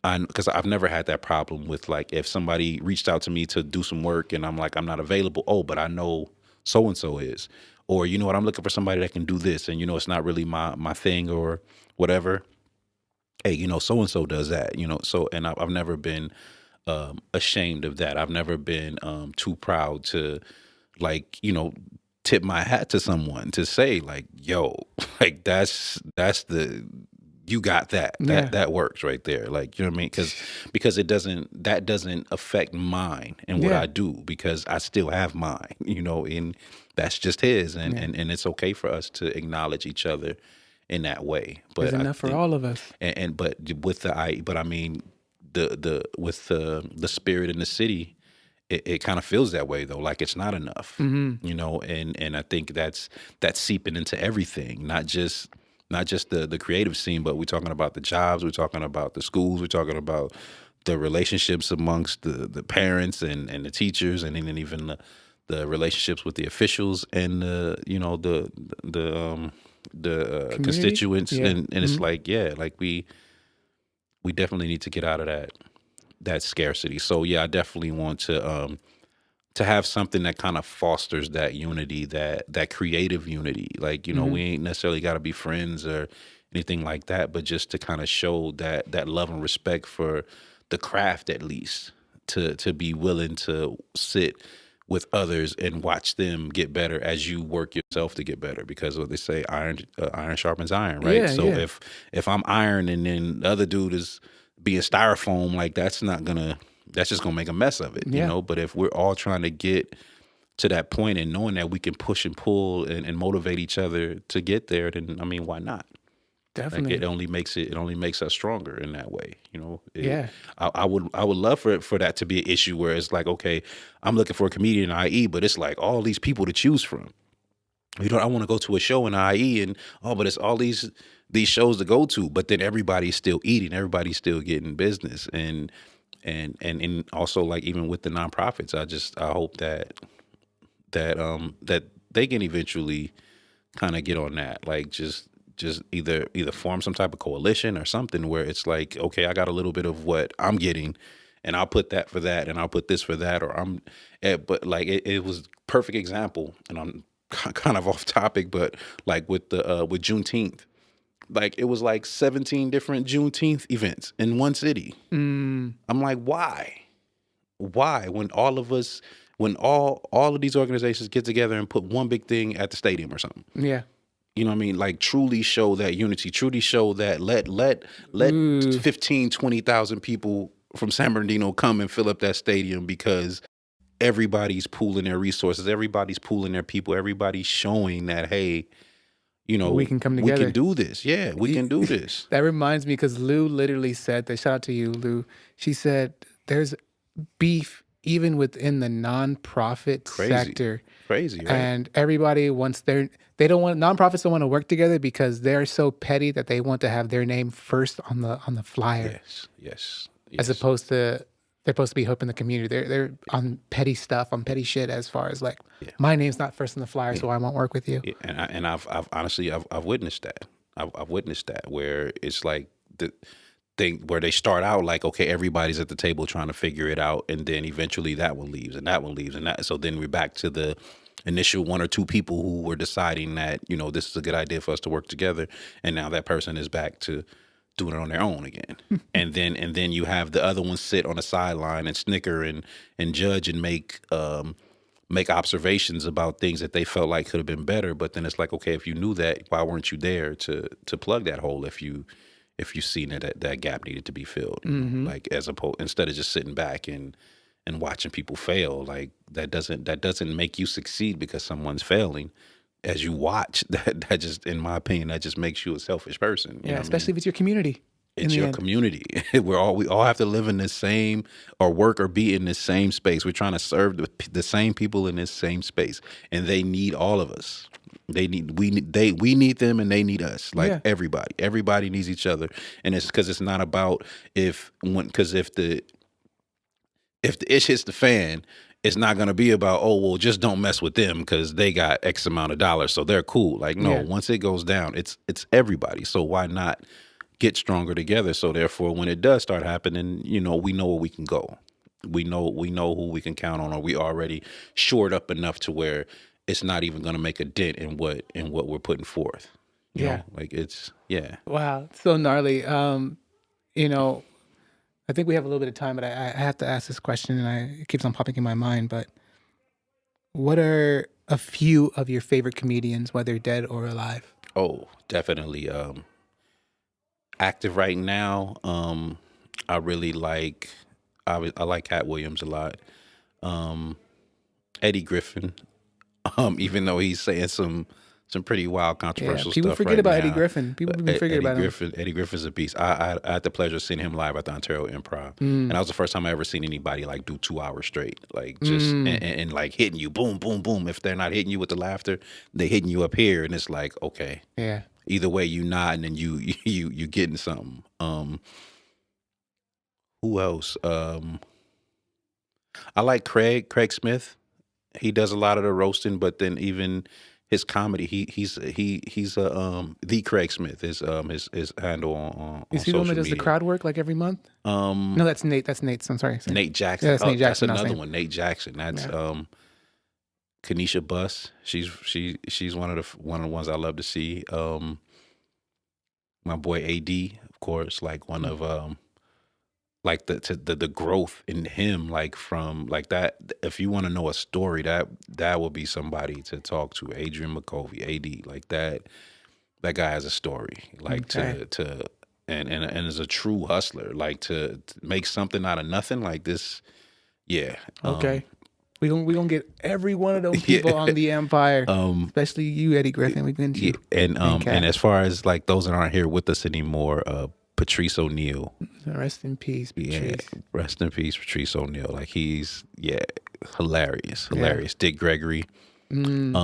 I've never had that problem with, like, if somebody reached out to me to do some work and I'm like, I'm not available. Oh, but I know so and so is, or you know what, I'm looking for somebody that can do this, and you know it's not really my thing or whatever. Hey, you know, so and so does that. You know, so, and I've never been ashamed of that. I've never been too proud to, like, you know, tip my hat to someone to say, like, yo, like, that's the, you got that. Yeah. That works right there. Like, you know what I mean? Because that doesn't affect mine and what Yeah. I do, because I still have mine, you know, and that's just his, and Yeah. and it's okay for us to acknowledge each other in that way. There's But I enough for think, all of us. and but with but I mean, the with the spirit in the city, it kind of feels that way though, like it's not enough, you know. And I think that's seeping into everything, not just the creative scene, but we're talking about the jobs, we're talking about the schools, we're talking about the relationships amongst the parents and the teachers, and then even the relationships with the officials and the, you know, the Community? constituents. Yeah. And it's like, yeah, like we definitely need to get out of that that scarcity. So yeah, I definitely want to have something that kind of fosters that unity, that creative unity. Like, we ain't necessarily got to be friends or anything like that, but just to kind of show that love and respect for the craft, at least to be willing to sit with others and watch them get better as you work yourself to get better. Because what they say, iron sharpens iron, right? Yeah, So yeah. if I'm iron and then the other dude is being styrofoam, like that's just gonna make a mess of it, Yeah. But if we're all trying to get to that point and knowing that we can push and pull and motivate each other to get there, then I mean, why not? Like Definitely. it only makes us stronger in that way, Yeah. I would love for that to be an issue where it's like, okay, I'm looking for a comedian in IE, but it's like all these people to choose from. I want to go to a show in IE and but it's all these shows to go to, but then everybody's still eating, everybody's still getting business, and also, like, even with the nonprofits, I hope that they can eventually kind of get on that, like just either form some type of coalition or something where it's like, okay, I got a little bit of what I'm getting, and I'll put that for that, and I'll put this for that, or but like it was perfect example, and I'm kind of off topic, but like with Juneteenth, like it was like 17 different Juneteenth events in one city. Mm, I'm like, why when all of us when all of these organizations get together and put one big thing at the stadium or something, yeah. you know what I mean? Like, truly show that unity, truly show that let Ooh. 15, 20,000 people from San Bernardino come and fill up that stadium, because everybody's pooling their resources, everybody's pooling their people, everybody's showing that, hey, We can come we can together. do this. Yeah, we can do this. That reminds me, because Lou literally said that. Shout out to you, Lou. She said there's beef even within the nonprofit Crazy. sector, Crazy, right? and everybody wants they don't want nonprofits don't want to work together because they're so petty that they want to have their name first on the flyer, Yes, yes, as yes. opposed to they're supposed to be helping the community. They're on petty stuff, on petty shit, as far as like, Yeah. my name's not first on the flyer, Yeah. so I won't work with you. Yeah, and I've honestly I've witnessed that. I've witnessed that, where it's like the thing where they start out like, okay, everybody's at the table trying to figure it out, and then eventually that one leaves and that one leaves, and that so then we're back to the initial one or two people who were deciding that, this is a good idea for us to work together, and now that person is back to doing it on their own again. And then you have the other ones sit on the sideline and snicker and judge and make observations about things that they felt like could have been better. But then it's like, okay, if you knew that, why weren't you there to plug that hole if you seen that gap needed to be filled? Like, as opposed, instead of just sitting back and watching people fail, like that doesn't make you succeed because someone's failing. As you watch, that just, in my opinion, that just makes you a selfish person. You Yeah, know what I especially mean? if it's your community in It's the your end. community. We all have to live in this same, or work or be in this same space. We're trying to serve the same people in this same space, and they need all of us. We need them, and they need us. Like, Yeah. everybody needs each other, and it's because it's not about because if the ish hits the fan, it's not going to be about, oh, well, just don't mess with them because they got X amount of dollars, so they're cool. Like, no, Yeah. once it goes down, it's everybody. So why not get stronger together? So therefore, when it does start happening, we know where we can go. We know who we can count on, or we already shored up enough to where it's not even going to make a dent in what we're putting forth. Yeah. Like, it's, yeah. Wow. So gnarly. You know, I think we have a little bit of time, but I have to ask this question, and it keeps on popping in my mind. But what are a few of your favorite comedians, whether dead or alive? Oh, definitely. Active right now. I really like. I like Cat Williams a lot. Eddie Griffin. Even though he's saying some pretty wild, Yeah, controversial people stuff forget right about Eddie now. Griffin. People But even forget about him. Eddie Griffin's a beast. I had the pleasure of seeing him live at the Ontario Improv, Mm. and that was the first time I ever seen anybody like do 2 hours straight, like just and like hitting you, boom, boom, boom. If they're not hitting you with the laughter, they hitting you up here, and it's like, okay, Yeah. either way, you nodding and you getting something. Who else? I like Craig Smith. He does a lot of the roasting, but then even his comedy. He's the Craig Smith is his handle Is on he the one that social does the media. crowd work like every month? No, that's Nate. That's Nate's. I'm sorry. Nate Jackson. Yeah, that's Nate That's Jackson. I was another saying. one. Nate Jackson. That's Yeah. Kanisha Buss. She's one of the ones I love to see. My boy AD, of course, like one of like the growth in him, like from like that. If you want to know a story, that would be somebody to talk to. Adrian McCovey, AD, like that. That guy has a story, like Okay. to and is a true hustler, like to make something out of nothing, like this. Yeah. Okay. We gonna get every one of them Yeah. people on the Empire, Um, especially you, Eddie Griffin. We get yeah, you. and Cat. as far as like those that aren't here with us anymore, Patrice O'Neal. Rest in peace, Yeah, Patrice. rest in peace, Patrice O'Neal. Like he's hilarious. Dick Gregory. And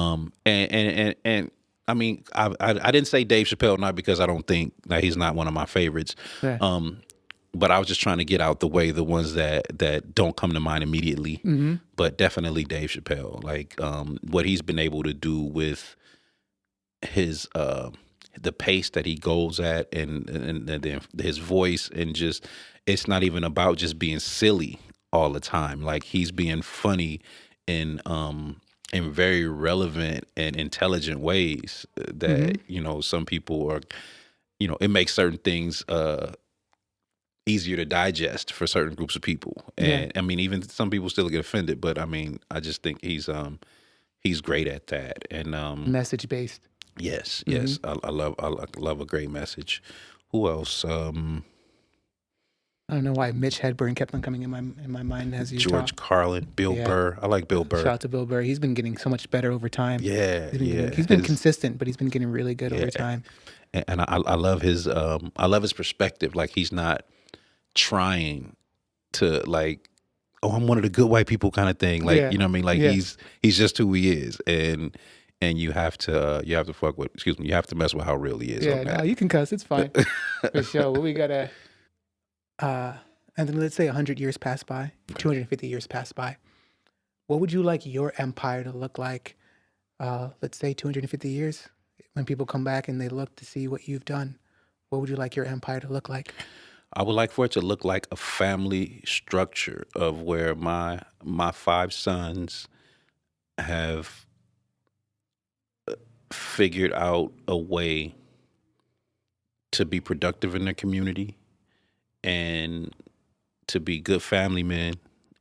I mean, I didn't say Dave Chappelle not because I don't think that he's not one of my favorites. Yeah. But I was just trying to get out the way the ones that don't come to mind immediately. But definitely Dave Chappelle. Like what he's been able to do with his the pace that he goes at and his voice, and just it's not even about just being silly all the time. Like he's being funny in very relevant and intelligent ways that some people are, it makes certain things easier to digest for certain groups of people. And I mean, even some people still get offended, but I mean, I just think he's great at that. And Message based. yes, I love a great message. Who else? I don't know why Mitch Hedberg kept on coming in my mind as you George talk. Carlin, Bill Burr. I like Bill Burr. Shout out to Bill Burr. He's been getting so much better over time. Yeah, He's been consistent, but he's been getting really good over time. And I love his perspective. Like he's not trying to like, oh, I'm one of the good white people kind of thing. Like, you know what I mean? Like he's just who he is. And you have to fuck with, you have to mess with how real he is. Yeah, no, you can cuss. It's fine. For sure. What we gotta, and then let's say 100 years pass by, 250 years pass by. What would you like your empire to look like? Let's say 250 years, when people come back and they look to see what you've done. What would you like your empire to look like? I would like for it to look like a family structure of where my 5 sons have figured out a way to be productive in their community and to be good family men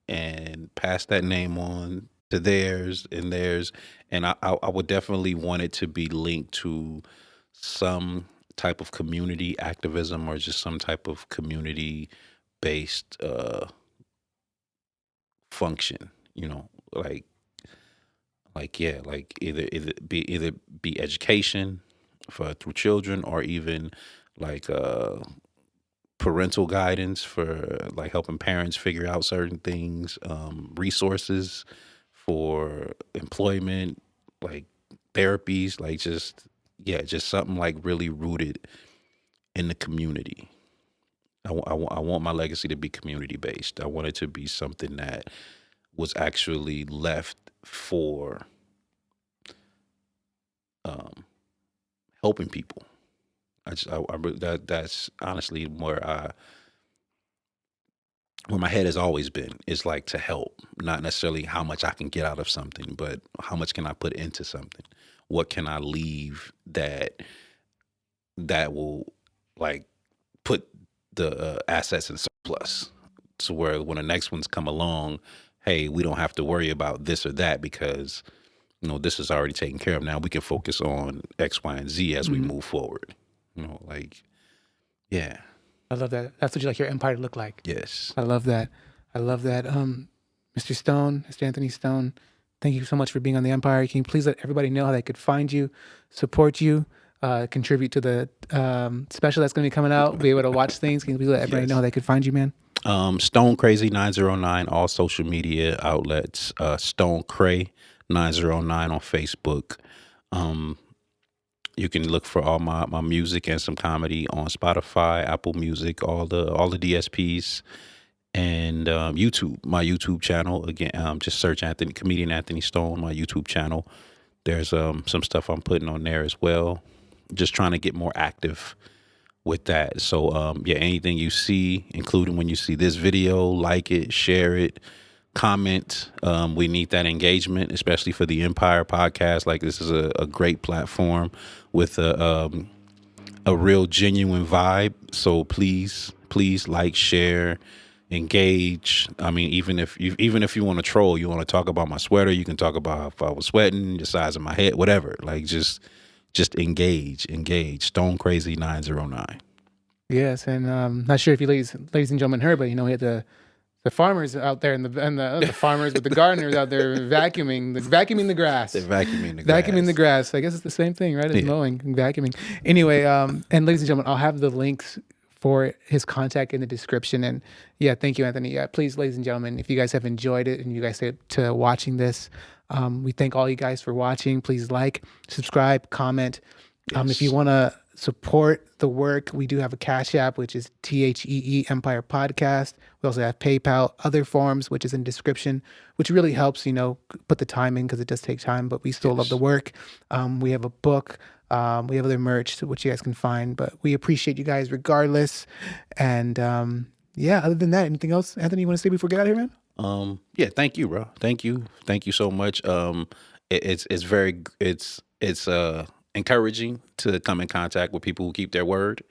and pass that name on to theirs and theirs. And I would definitely want it to be linked to some type of community activism or just some type of community based function, like either be education through children, or even like parental guidance for like helping parents figure out certain things, resources for employment, like therapies, like just something like really rooted in the community. I want my legacy to be community based. I want it to be something that was actually left for helping people. That's honestly where my head has always been, is like to help, not necessarily how much I can get out of something, but how much can I put into something? What can I leave that will like put the assets in surplus, to where when the next ones come along, hey, we don't have to worry about this or that because this is already taken care of. Now we can focus on X, Y, and Z as we move forward. Yeah. I love that. That's what you like your empire to look like. Yes. I love that. Mr. Stone, Mr. Anthony Stone, thank you so much for being on the Empire. Can you please let everybody know how they could find you, support you, contribute to the special that's going to be coming out, be able to watch things? Can you please let everybody know how they could find you, man? Stone Crazy 909, all social media outlets. Stone Cray 909 on Facebook. You can look for all my music and some comedy on Spotify, Apple Music, all the DSPs, and YouTube. My YouTube channel, again, just search comedian Anthony Stone, my YouTube channel. There's some stuff I'm putting on there as well. Just trying to get more active with that. So yeah, anything you see, including when you see this video, like it, share it, comment. We need that engagement, especially for the Empire podcast. Like, this is a great platform with a real genuine vibe. So please like, share, engage. I mean, even if you want to troll, you want to talk about my sweater, you can talk about if I was sweating, the size of my head, whatever. Like, just engage. Stone Crazy 909. Yes, and not sure if you ladies and gentlemen heard, but we had the farmers out there and the farmers with the gardeners out there vacuuming the grass. They're vacuuming the grass. Vacuuming the grass. I guess it's the same thing, right? As mowing and vacuuming. Anyway, and ladies and gentlemen, I'll have the links for his contact in the description. And yeah, thank you, Anthony. Yeah, please, ladies and gentlemen, if you guys have enjoyed it and you guys stayed to watching this, we thank all you guys for watching. Please like, subscribe, comment. Yes. If you want to support the work, we do have a Cash App, which is THEE Empire Podcast. We also have PayPal, other forms, which is in description, which really helps, put the time in, because it does take time, but we still love the work. We have a book. We have other merch, which you guys can find, but we appreciate you guys regardless. And yeah, other than that, anything else, Anthony, you want to say before we get out of here, man? Yeah, thank you, bro. Thank you so much. It's encouraging to come in contact with people who keep their word.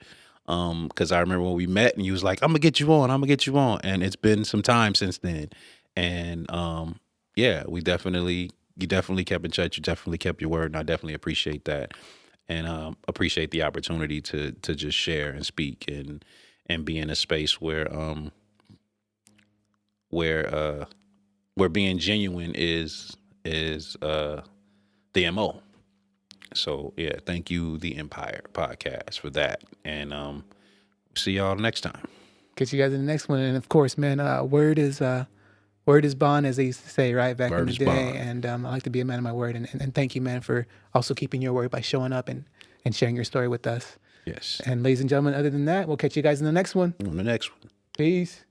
Because I remember when we met and you was like, I'm gonna get you on, and it's been some time since then. And yeah, you definitely kept in touch. You definitely kept your word, and I definitely appreciate that, and appreciate the opportunity to just share and speak and be in a space where being genuine is the MO. So yeah, thank you, the Empire Podcast, for that, and see y'all next time. Catch you guys in the next one. And of course, man, word is bond, as they used to say, right, back in the day. Bond. And I like to be a man of my word. And thank you, man, for also keeping your word by showing up and sharing your story with us. Yes. And ladies and gentlemen, other than that, we'll catch you guys in the next one. On the next one. Peace.